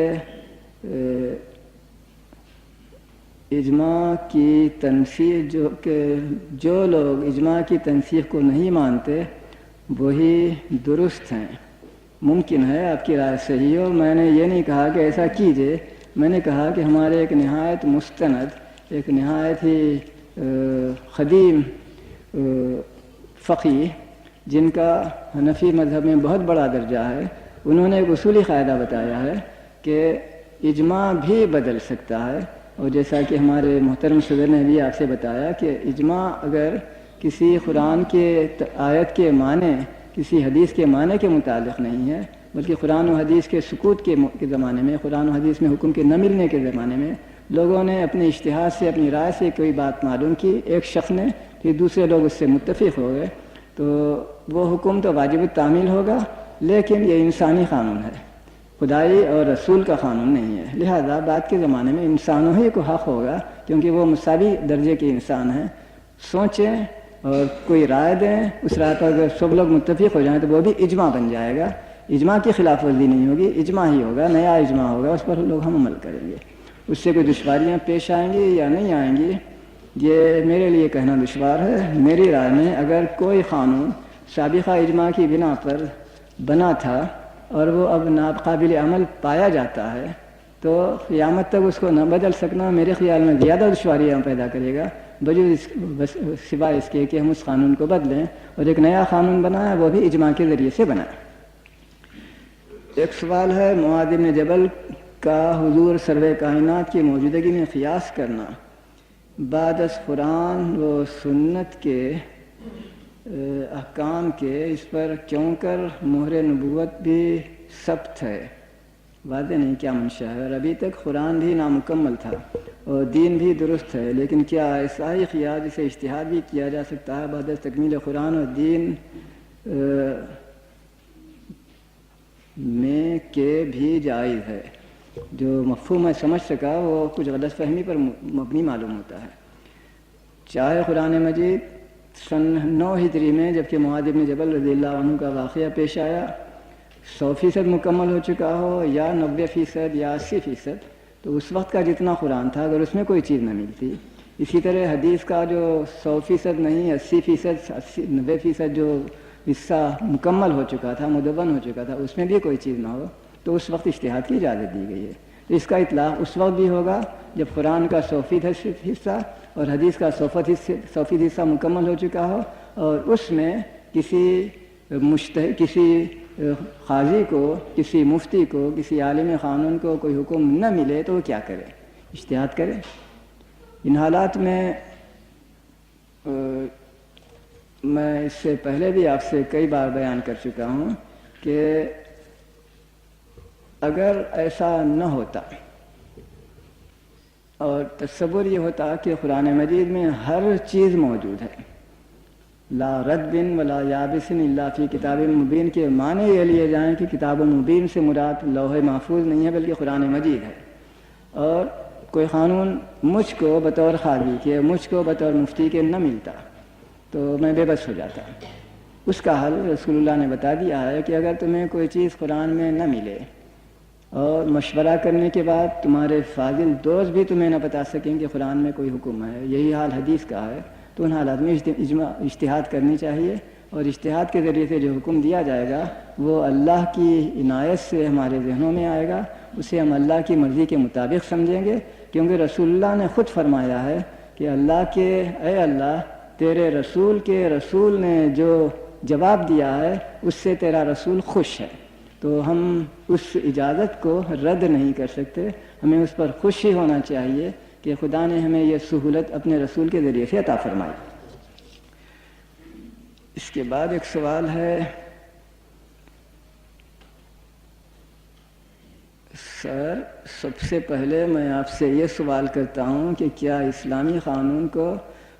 اجماع کی تنسیخ جو لوگ اجماع کی تنسیخ کو نہیں مانتے وہی درست ہیں۔ ممکن ہے آپ کی رائے صحیح ہو، میں نے یہ نہیں کہا کہ ایسا کیجئے، میں نے کہا کہ ہمارے ایک نہایت مستند، ایک نہایت ہی قدیم فقیہ جن کا حنفی مذہب میں بہت بڑا درجہ ہے، انہوں نے ایک اصولی قاعدہ بتایا ہے کہ اجماع بھی بدل سکتا ہے، اور جیسا کہ ہمارے محترم صدر نے بھی آپ سے بتایا کہ اجماع اگر کسی قرآن کے آیت کے معنی، کسی حدیث کے معنی کے متعلق نہیں ہے، بلکہ قرآن و حدیث کے سکوت کے زمانے میں، قرآن و حدیث میں حکم کے نہ ملنے کے زمانے میں لوگوں نے اپنے اجتہاد سے، اپنی رائے سے کوئی بات معلوم کی، ایک شخص نے، پھر دوسرے لوگ اس سے متفق ہو گئے، تو وہ حکم تو واجب التعمیل ہوگا، لیکن یہ انسانی قانون ہے، خدائی اور رسول کا قانون نہیں ہے، لہذا بعد کے زمانے میں انسانوں ہی کو حق ہوگا، کیونکہ وہ مساوی درجے کے انسان ہیں، سوچیں اور کوئی رائے دیں، اس رائے پر اگر سب لوگ متفق ہو جائیں تو وہ بھی اجماع بن جائے گا، اجماع کی خلاف ورزی نہیں ہوگی، اجماع ہی ہوگا، نیا اجماع ہوگا، اس پر لوگ ہم عمل کریں گے۔ اس سے کوئی دشواریاں پیش آئیں گی یا نہیں آئیں گی یہ میرے لیے کہنا دشوار ہے۔ میری رائے میں اگر کوئی قانون سابقہ اجماع کی بنا پر بنا تھا اور وہ اب ناقابل عمل پایا جاتا ہے تو قیامت تک اس کو نہ بدل سکنا میرے خیال میں زیادہ دشواریاں پیدا کرے گا، سوائے اس کے کہ ہم اس قانون کو بدلیں اور ایک نیا قانون بنائیں، وہ بھی اجماع کے ذریعے سے بنائیں۔ ایک سوال ہے، معاذ بن جبل کا حضور سرور کائنات کی موجودگی میں قیاس کرنا بعد از قرآن و سنت کے احکام کے اس پر کیوں کر مہر نبوت بھی ثبت ہے؟ واضح نہیں کیا منشا ہے، اور ابھی تک قرآن بھی نامکمل تھا اور دین بھی درست ہے، لیکن کیا ایسا ہی قیاس جسے اجتہاد بھی کیا جا سکتا ہے بعد از تکمیل قرآن اور دین میں کہ بھی جائز ہے؟ جو مفہوم میں سمجھ سکا وہ کچھ غلط فہمی پر مبنی معلوم ہوتا ہے۔ چاہے قرآن مجید سن 9 ہجری میں جبکہ معاذ بن جبل رضی اللہ عنہ کا واقعہ پیش آیا 100% مکمل ہو چکا ہو یا 90% یا 80%، تو اس وقت کا جتنا قرآن تھا اگر اس میں کوئی چیز نہ ملتی، اسی طرح حدیث کا جو 100% نہیں 80%، 90% جو حصہ مکمل ہو چکا تھا، مدون ہو چکا تھا، اس میں بھی کوئی چیز نہ ہو تو اس وقت اجتہاد کی اجازت دی گئی ہے۔ تو اس کا اطلاق اس وقت بھی ہوگا جب قرآن کا 100% حصہ اور حدیث کا 100% حصہ مکمل ہو چکا ہو، اور اس میں کسی قاضی کو، کسی مفتی کو، کسی عالم قانون کو کوئی حکم نہ ملے تو وہ کیا کرے؟ اجتہاد کرے۔ ان حالات میں میں اس سے پہلے بھی آپ سے کئی بار بیان کر چکا ہوں کہ اگر ایسا نہ ہوتا اور تصور یہ ہوتا کہ قرآن مجید میں ہر چیز موجود ہے، لا رد ولا یابس الا فی کتاب مبین کے معنی یہ لیے جائیں کہ کتاب مبین سے مراد لوح محفوظ نہیں ہے بلکہ قرآن مجید ہے، اور کوئی قانون مجھ کو بطور قاضی کے، مجھ کو بطور مفتی کے نہ ملتا تو میں بے بس ہو جاتا۔ اس کا حل رسول اللہ نے بتا دیا ہے کہ اگر تمہیں کوئی چیز قرآن میں نہ ملے اور مشورہ کرنے کے بعد تمہارے فاضل دوست بھی تمہیں نہ بتا سکیں کہ قرآن میں کوئی حکم ہے، یہی حال حدیث کا ہے، تو ان حالات میں اجتہاد کرنی چاہیے، اور اجتہاد کے ذریعے سے جو حکم دیا جائے گا وہ اللہ کی عنایت سے ہمارے ذہنوں میں آئے گا، اسے ہم اللہ کی مرضی کے مطابق سمجھیں گے، کیونکہ رسول اللہ نے خود فرمایا ہے کہ اے اللہ تیرے رسول کے رسول نے جو جواب دیا ہے اس سے تیرا رسول خوش ہے، تو ہم اس اجازت کو رد نہیں کر سکتے، ہمیں اس پر خوش ہی ہونا چاہیے کہ خدا نے ہمیں یہ سہولت اپنے رسول کے ذریعے سے عطا فرمائی۔ اس کے بعد ایک سوال ہے، سر، سب سے پہلے میں آپ سے یہ سوال کرتا ہوں کہ کیا اسلامی قانون کو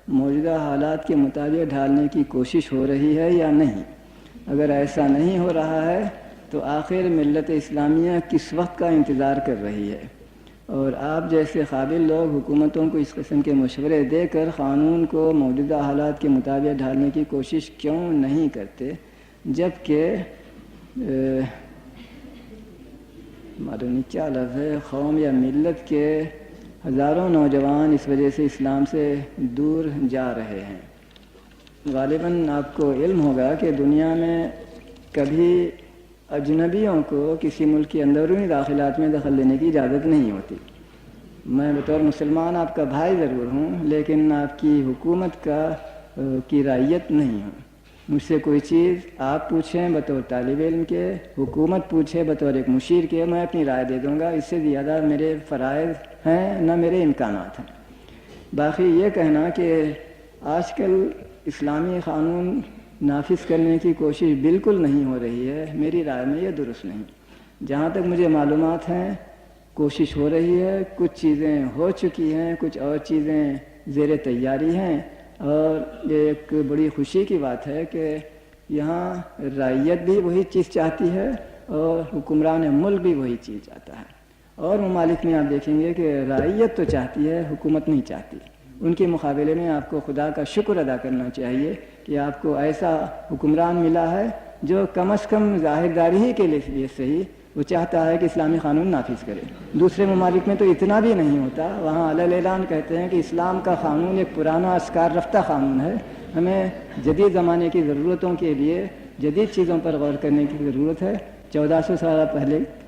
موجودہ حالات کے مطابق ڈھالنے کی کوشش ہو رہی ہے یا نہیں؟ اگر ایسا نہیں ہو رہا ہے تو آخر ملت اسلامیہ کس وقت کا انتظار کر رہی ہے؟ اور آپ جیسے قابل لوگ حکومتوں کو اس قسم کے مشورے دے کر قانون کو موجودہ حالات کے مطابق ڈھالنے کی کوشش کیوں نہیں کرتے، جبکہ مادونی کیا لفظ ہے، قوم یا ملت کے ہزاروں نوجوان اس وجہ سے اسلام سے دور جا رہے ہیں؟ غالباً آپ کو علم ہوگا کہ دنیا میں کبھی اجنبیوں کو کسی ملک کے اندرونی داخلات میں دخل دینے کی اجازت نہیں ہوتی۔ میں بطور مسلمان آپ کا بھائی ضرور ہوں، لیکن آپ کی حکومت کی رعیت نہیں ہوں۔ مجھ سے کوئی چیز آپ پوچھیں بطور طالب علم کے، حکومت پوچھے بطور ایک مشیر کے، میں اپنی رائے دے دوں گا، اس سے زیادہ میرے فرائض ہیں نہ میرے امکانات ہیں۔ باقی یہ کہنا کہ آج کل اسلامی قانون نافذ کرنے کی کوشش بالکل نہیں ہو رہی ہے، میری رائے میں یہ درست نہیں۔ جہاں تک مجھے معلومات ہیں کوشش ہو رہی ہے، کچھ چیزیں ہو چکی ہیں، کچھ اور چیزیں زیر تیاری ہیں، اور یہ ایک بڑی خوشی کی بات ہے کہ یہاں رعیت بھی وہی چیز چاہتی ہے اور حکمران ملک بھی وہی چیز چاہتا ہے۔ اور ممالک میں آپ دیکھیں گے کہ رعیت تو چاہتی ہے، حکومت نہیں چاہتی۔ ان کے مقابلے میں آپ کو خدا کا شکر ادا کرنا چاہیے کہ آپ کو ایسا حکمران ملا ہے جو کم از کم ظاہرداری ہی کے لیے صحیح وہ چاہتا ہے کہ اسلامی قانون نافذ کرے۔ دوسرے ممالک میں تو اتنا بھی نہیں ہوتا، وہاں علی اعلان کہتے ہیں کہ اسلام کا قانون ایک پرانا اسکار رفتہ قانون ہے، ہمیں جدید زمانے کی ضرورتوں کے لیے جدید چیزوں پر غور کرنے کی ضرورت ہے، 1400 سال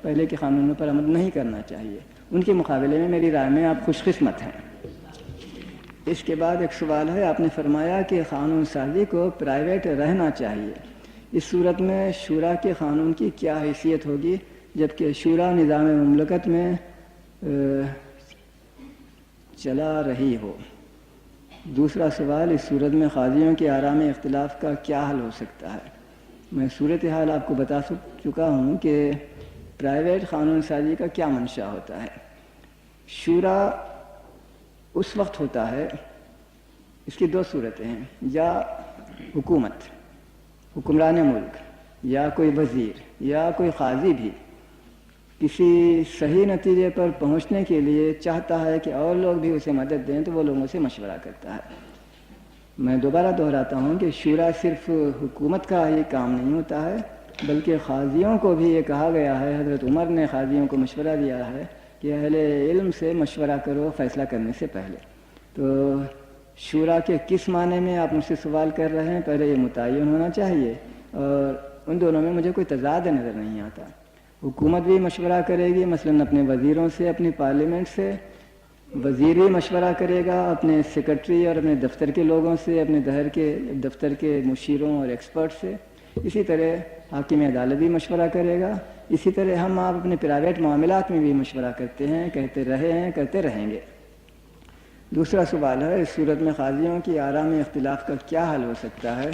پہلے کے قانونوں پر عمل نہیں کرنا چاہیے۔ ان کے مقابلے میں میری رائے میں آپ خوش قسمت ہیں۔ اس کے بعد ایک سوال ہے، آپ نے فرمایا کہ قانون سازی کو پرائیویٹ رہنا چاہیے، اس صورت میں شورا کے قانون کی کیا حیثیت ہوگی جبکہ شورا نظام مملکت میں چلا رہی ہو؟ دوسرا سوال، اس صورت میں قاضیوں کے آراء میں اختلاف کا کیا حل ہو سکتا ہے؟ میں صورتحال آپ کو بتا چکا ہوں کہ پرائیویٹ قانون سازی کا کیا منشا ہوتا ہے۔ شورا اس وقت ہوتا ہے، اس کی دو صورتیں ہیں، یا حکومت، حکمران ملک، یا کوئی وزیر یا کوئی قاضی بھی کسی صحیح نتیجے پر پہنچنے کے لیے چاہتا ہے کہ اور لوگ بھی اسے مدد دیں تو وہ لوگوں سے مشورہ کرتا ہے۔ میں دوبارہ دہراتا ہوں کہ شورا صرف حکومت کا ہی کام نہیں ہوتا ہے، بلکہ قاضیوں کو بھی یہ کہا گیا ہے، حضرت عمر نے قاضیوں کو مشورہ دیا ہے کہ اہل علم سے مشورہ کرو فیصلہ کرنے سے پہلے۔ تو شورا کے کس معنی میں آپ مجھ سے سوال کر رہے ہیں، پہلے یہ متعین ہونا چاہیے، اور ان دونوں میں مجھے کوئی تضاد نظر نہیں آتا۔ حکومت بھی مشورہ کرے گی، مثلاً اپنے وزیروں سے، اپنی پارلیمنٹ سے، وزیر بھی مشورہ کرے گا اپنے سیکرٹری اور اپنے دفتر کے لوگوں سے، اپنے دفتر کے مشیروں اور ایکسپرٹ سے، اسی طرح حاکم عدالت بھی مشورہ کرے گا، اسی طرح ہم آپ اپنے پرائیویٹ معاملات میں بھی مشورہ کرتے ہیں، کہتے رہے ہیں، کرتے رہیں گے۔ دوسرا سوال ہے، اس صورت میں قاضیوں کی آراء میں اختلاف کا کیا حل ہو سکتا ہے؟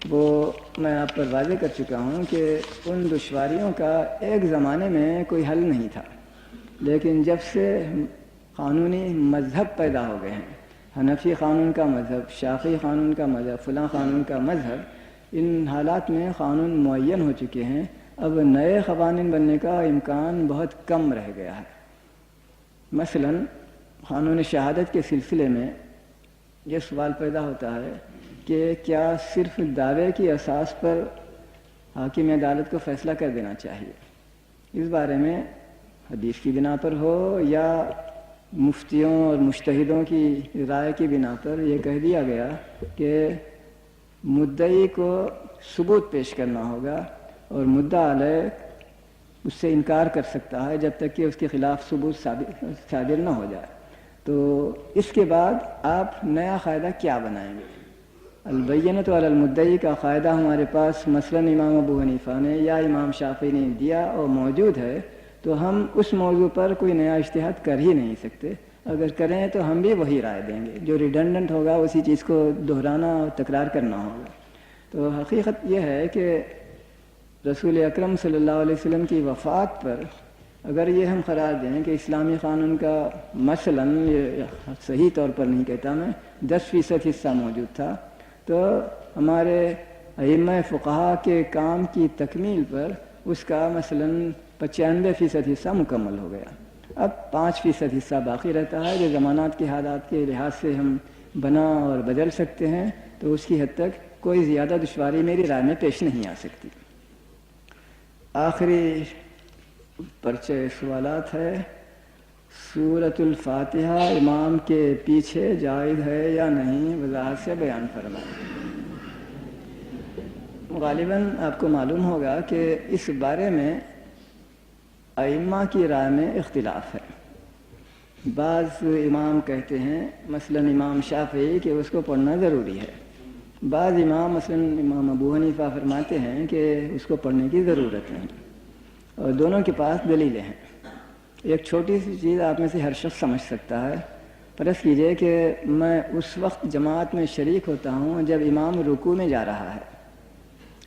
وہ میں آپ پر واضح کر چکا ہوں کہ ان دشواریوں کا ایک زمانے میں کوئی حل نہیں تھا، لیکن جب سے قانونی مذہب پیدا ہو گئے ہیں، حنفی قانون کا مذہب، شافعی قانون کا مذہب، فلاں قانون کا مذہب، ان حالات میں قانون معین ہو چکے ہیں، اب نئے قوانین بننے کا امکان بہت کم رہ گیا ہے۔ مثلاً قانون شہادت کے سلسلے میں یہ سوال پیدا ہوتا ہے کہ کیا صرف دعوے کی اساس پر حاکم عدالت کو فیصلہ کر دینا چاہیے؟ اس بارے میں حدیث کی بنا پر ہو یا مفتیوں اور مجتہدوں کی رائے کی بنا پر یہ کہہ دیا گیا کہ مدعی کو ثبوت پیش کرنا ہوگا اور مدعا علیہ اس سے انکار کر سکتا ہے جب تک کہ اس کے خلاف ثبوت صادر نہ ہو جائے، تو اس کے بعد آپ نیا قاعدہ کیا بنائیں گے؟ البینۃ علی المدعی کا قاعدہ ہمارے پاس مثلاً امام ابو حنیفہ نے یا امام شافعی نے دیا اور موجود ہے، تو ہم اس موضوع پر کوئی نیا اجتہاد کر ہی نہیں سکتے۔ اگر کریں تو ہم بھی وہی رائے دیں گے، جو ریڈنڈنٹ ہوگا اسی چیز کو دہرانا اور تکرار کرنا ہوگا۔ تو حقیقت یہ ہے کہ رسول اکرم صلی اللہ علیہ وسلم کی وفات پر اگر یہ ہم قرار دیں کہ اسلامی قانون کا مثلاً یہ صحیح طور پر نہیں کہتا میں 10% حصہ موجود تھا، تو ہمارے ائمہ فقہا کے کام کی تکمیل پر اس کا مثلاً 95% حصہ مکمل ہو گیا۔ اب 5% حصہ باقی رہتا ہے جو زمانات کے حالات کے لحاظ سے ہم بنا اور بدل سکتے ہیں، تو اس کی حد تک کوئی زیادہ دشواری میری رائے میں پیش نہیں آ سکتی۔ آخری پرچہ سوالات ہے، سورۃ الفاتحہ امام کے پیچھے جائز ہے یا نہیں، وضاحت سے بیان فرمائیں۔ غالباً آپ کو معلوم ہوگا کہ اس بارے میں ائمہ کی رائے میں اختلاف ہے۔ بعض امام کہتے ہیں مثلاً امام شافعی کہ اس کو پڑھنا ضروری ہے، بعض امام مثلاً امام ابو حنیفہ فرماتے ہیں کہ اس کو پڑھنے کی ضرورت نہیں، اور دونوں کے پاس دلیلیں ہیں۔ ایک چھوٹی سی چیز آپ میں سے ہر شخص سمجھ سکتا ہے۔ فرض کیجئے کہ میں اس وقت جماعت میں شریک ہوتا ہوں جب امام رکوع میں جا رہا ہے،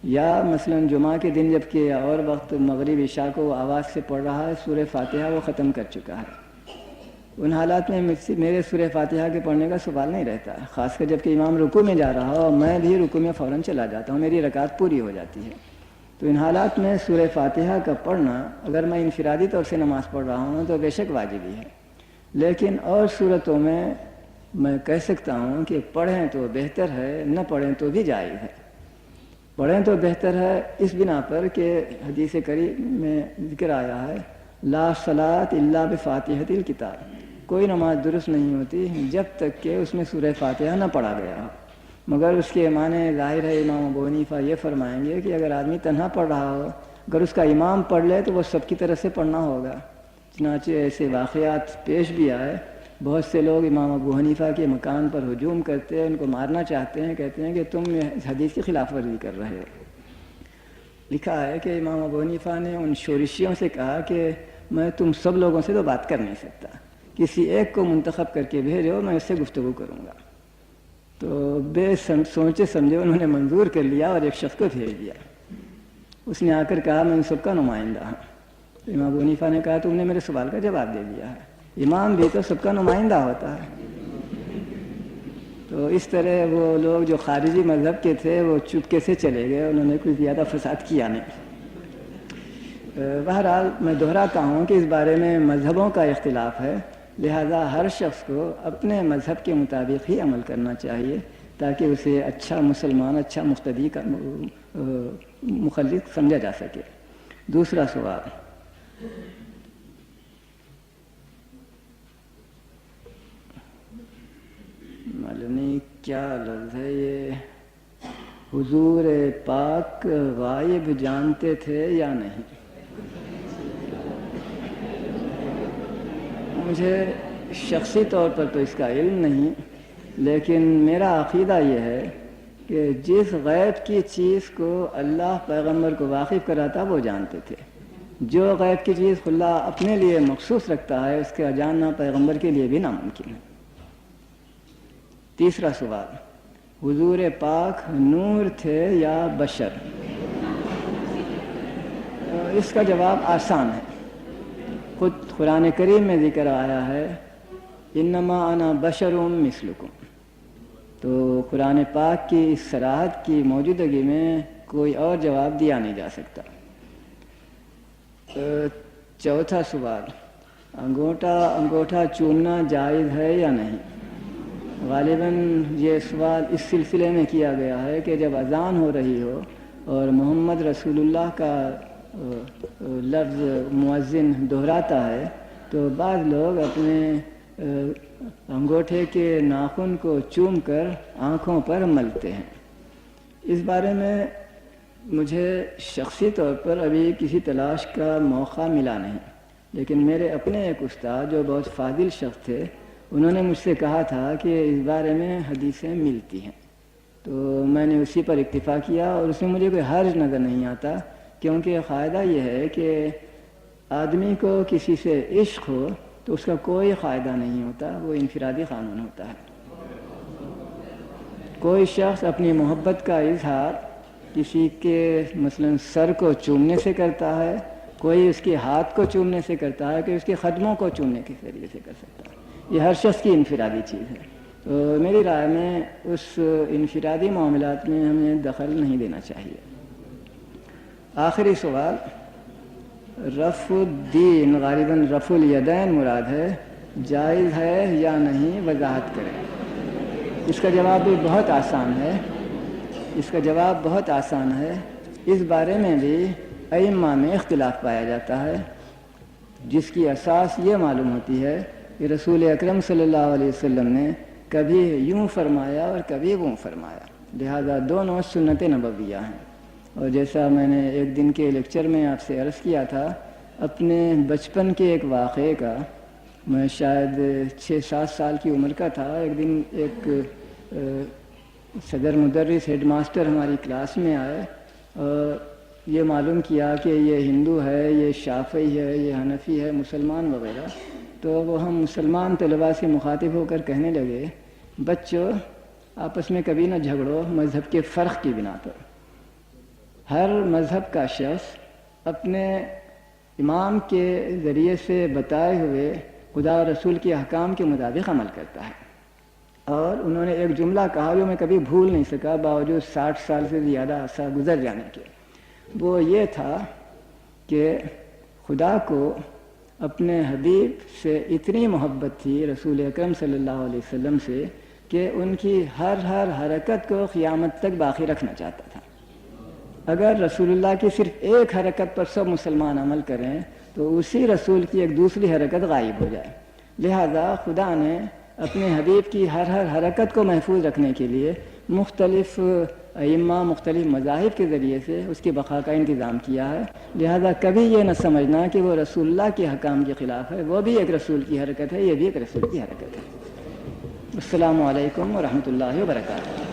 یا مثلاً جمعہ کے دن جب کہ اور وقت مغرب عشاء کو آواز سے پڑھ رہا ہے، سورہ فاتحہ وہ ختم کر چکا ہے۔ ان حالات میں میرے سورہ فاتحہ کے پڑھنے کا سوال نہیں رہتا ہے، خاص کر جب کہ امام رکوع میں جا رہا ہو اور میں بھی رکوع میں فوراً چلا جاتا ہوں، میری رکعت پوری ہو جاتی ہے۔ تو ان حالات میں سورہ فاتحہ کا پڑھنا اگر میں انفرادی طور سے نماز پڑھ رہا ہوں تو بے شک واجب ہی ہے، لیکن اور صورتوں میں کہہ سکتا ہوں کہ پڑھیں تو بہتر ہے، نہ پڑھیں تو بھی جائز ہے۔ پڑھیں تو بہتر ہے اس بنا پر کہ حدیث کریم میں ذکر آیا ہے، لا صلاۃ الا بفاتحۃ الکتاب، کوئی نماز درست نہیں ہوتی جب تک کہ اس میں سورہ فاتحہ نہ پڑھا گیا ہو۔ مگر اس کے معنی ظاہر ہے امام ابو حنیفہ یہ فرمائیں گے کہ اگر آدمی تنہا پڑھ رہا ہو، اگر اس کا امام پڑھ لے تو وہ سب کی طرف سے پڑھنا ہوگا۔ چنانچہ ایسے واقعات پیش بھی آئے، بہت سے لوگ امام ابو حنیفہ کے مکان پر ہجوم کرتے ہیں، ان کو مارنا چاہتے ہیں، کہتے ہیں کہ تم اس حدیث کی خلاف ورزی کر رہے ہو۔ لکھا ہے کہ امام ابو حنیفہ نے ان شورشیوں سے کہا کہ میں تم سب لوگوں سے تو بات کر نہیں سکتا، کسی ایک کو منتخب کر کے بھیجو، میں اس سے گفتگو کروں گا۔ تو بے سوچے سمجھے انہوں نے منظور کر لیا اور ایک شخص کو بھیج دیا۔ اس نے آ کر کہا میں ان سب کا نمائندہ ہوں۔ تو امام ابو حنیفہ نے کہا تم نے میرے سوال کا جواب دے دیا ہے، امام بھی تو سب کا نمائندہ ہوتا ہے۔ تو اس طرح وہ لوگ جو خارجی مذہب کے تھے وہ چپکے سے چلے گئے، انہوں نے کوئی زیادہ فساد کیا نہیں۔ بہرحال میں دہراتا ہوں کہ اس بارے میں مذہبوں کا اختلاف ہے، لہذا ہر شخص کو اپنے مذہب کے مطابق ہی عمل کرنا چاہیے تاکہ اسے اچھا مسلمان، اچھا مقتدی کا مخلص سمجھا جا سکے۔ دوسرا سوال، معلوم نہیں کیا لفظ ہے یہ، حضور پاک غائب جانتے تھے یا نہیں؟ مجھے شخصی طور پر تو اس کا علم نہیں، لیکن میرا عقیدہ یہ ہے کہ جس غیب کی چیز کو اللہ پیغمبر کو واقف کراتا وہ جانتے تھے۔ جو غیب کی چیز اللہ اپنے لیے مخصوص رکھتا ہے اس کا جاننا پیغمبر کے لیے بھی ناممکن ہے۔ تیسرا سوال، حضور پاک نور تھے یا بشر؟ اس کا جواب آسان ہے، خود قرآن کریم میں ذکر آیا ہے انما انا بشر مثلکم۔ تو قرآن پاک کی اس صراحت کی موجودگی میں کوئی اور جواب دیا نہیں جا سکتا۔ چوتھا سوال، انگوٹھا چومنا جائز ہے یا نہیں؟ غالباً یہ سوال اس سلسلے میں کیا گیا ہے کہ جب اذان ہو رہی ہو اور محمد رسول اللہ کا لفظ مؤذن دہراتا ہے تو بعض لوگ اپنے انگوٹھے کے ناخن کو چوم کر آنکھوں پر ملتے ہیں۔ اس بارے میں مجھے شخصی طور پر ابھی کسی تلاش کا موقع ملا نہیں، لیکن میرے اپنے ایک استاد جو بہت فاضل شخص تھے انہوں نے مجھ سے کہا تھا کہ اس بارے میں حدیثیں ملتی ہیں، تو میں نے اسی پر اکتفا کیا اور اس میں مجھے کوئی حرج نظر نہیں آتا، کیونکہ قاعدہ یہ ہے کہ آدمی کو کسی سے عشق ہو تو اس کا کوئی قاعدہ نہیں ہوتا، وہ انفرادی قانون ہوتا ہے۔ کوئی شخص اپنی محبت کا اظہار کسی کے مثلا سر کو چومنے سے کرتا ہے، کوئی اس کے ہاتھ کو چومنے سے کرتا ہے، کوئی اس کے قدموں کو چومنے کے ذریعے سے کر سکتا ہے۔ یہ ہر شخص کی انفرادی چیز ہے۔ تو میری رائے میں اس انفرادی معاملات میں ہمیں دخل نہیں دینا چاہیے۔ آخری سوال، رفع الدین غالباً رفع الیدین مراد ہے، جائز ہے یا نہیں، وضاحت کریں۔ اس کا جواب بھی بہت آسان ہے، اس کا جواب بہت آسان ہے۔ اس بارے میں بھی ائمہ میں اختلاف پایا جاتا ہے، جس کی اساس یہ معلوم ہوتی ہے کہ رسول اکرم صلی اللہ علیہ وسلم نے کبھی یوں فرمایا اور کبھی وہ فرمایا، لہذا دونوں سنت نبویہ ہیں۔ اور جیسا میں نے ایک دن کے لیکچر میں آپ سے عرض کیا تھا، اپنے بچپن کے ایک واقعے کا، میں شاید 6-7 سال کی عمر کا تھا، ایک دن ایک صدر مدرس ہیڈ ماسٹر ہماری کلاس میں آئے اور یہ معلوم کیا کہ یہ ہندو ہے، یہ شافعی ہے، یہ حنفی ہے، مسلمان وغیرہ۔ تو وہ ہم مسلمان طلباء سے مخاطب ہو کر کہنے لگے، بچوں آپس میں کبھی نہ جھگڑو مذہب کے فرق کی بنا پر۔ ہر مذہب کا شخص اپنے امام کے ذریعے سے بتائے ہوئے خدا و رسول کے احکام کے مطابق عمل کرتا ہے۔ اور انہوں نے ایک جملہ کہا جو میں کبھی بھول نہیں سکا باوجود 60 سال سے زیادہ عرصہ گزر جانے کے، وہ یہ تھا کہ خدا کو اپنے حبیب سے اتنی محبت تھی، رسول اکرم صلی اللہ علیہ وسلم سے، کہ ان کی ہر حرکت کو قیامت تک باقی رکھنا چاہتا تھا۔ اگر رسول اللہ کی صرف ایک حرکت پر سب مسلمان عمل کریں تو اسی رسول کی ایک دوسری حرکت غائب ہو جائے، لہذا خدا نے اپنے حبیب کی ہر حرکت کو محفوظ رکھنے کے لیے مختلف ائمہ، مختلف مذاہب کے ذریعے سے اس کی بقا کا انتظام کیا ہے۔ لہذا کبھی یہ نہ سمجھنا کہ وہ رسول اللہ کے حکام کے خلاف ہے، وہ بھی ایک رسول کی حرکت ہے، یہ بھی ایک رسول کی حرکت ہے۔ السلام علیکم ورحمۃ اللہ وبرکاتہ۔